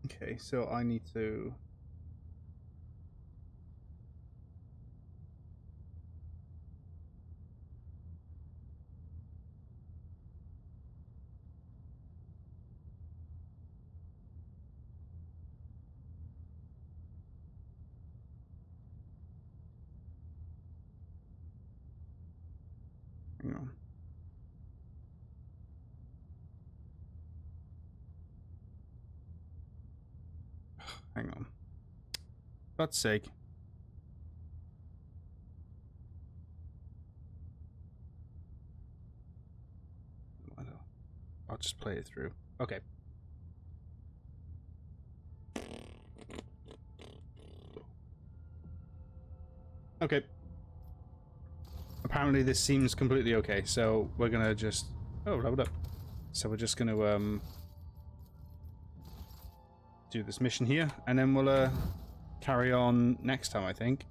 Okay, so I need to... Hang on. Hang on. For God's sake. I'll just play it through. Okay. Okay. Apparently this seems completely okay, so we're gonna just... Oh, load up. So we're just gonna do this mission here, and then we'll carry on next time, I think.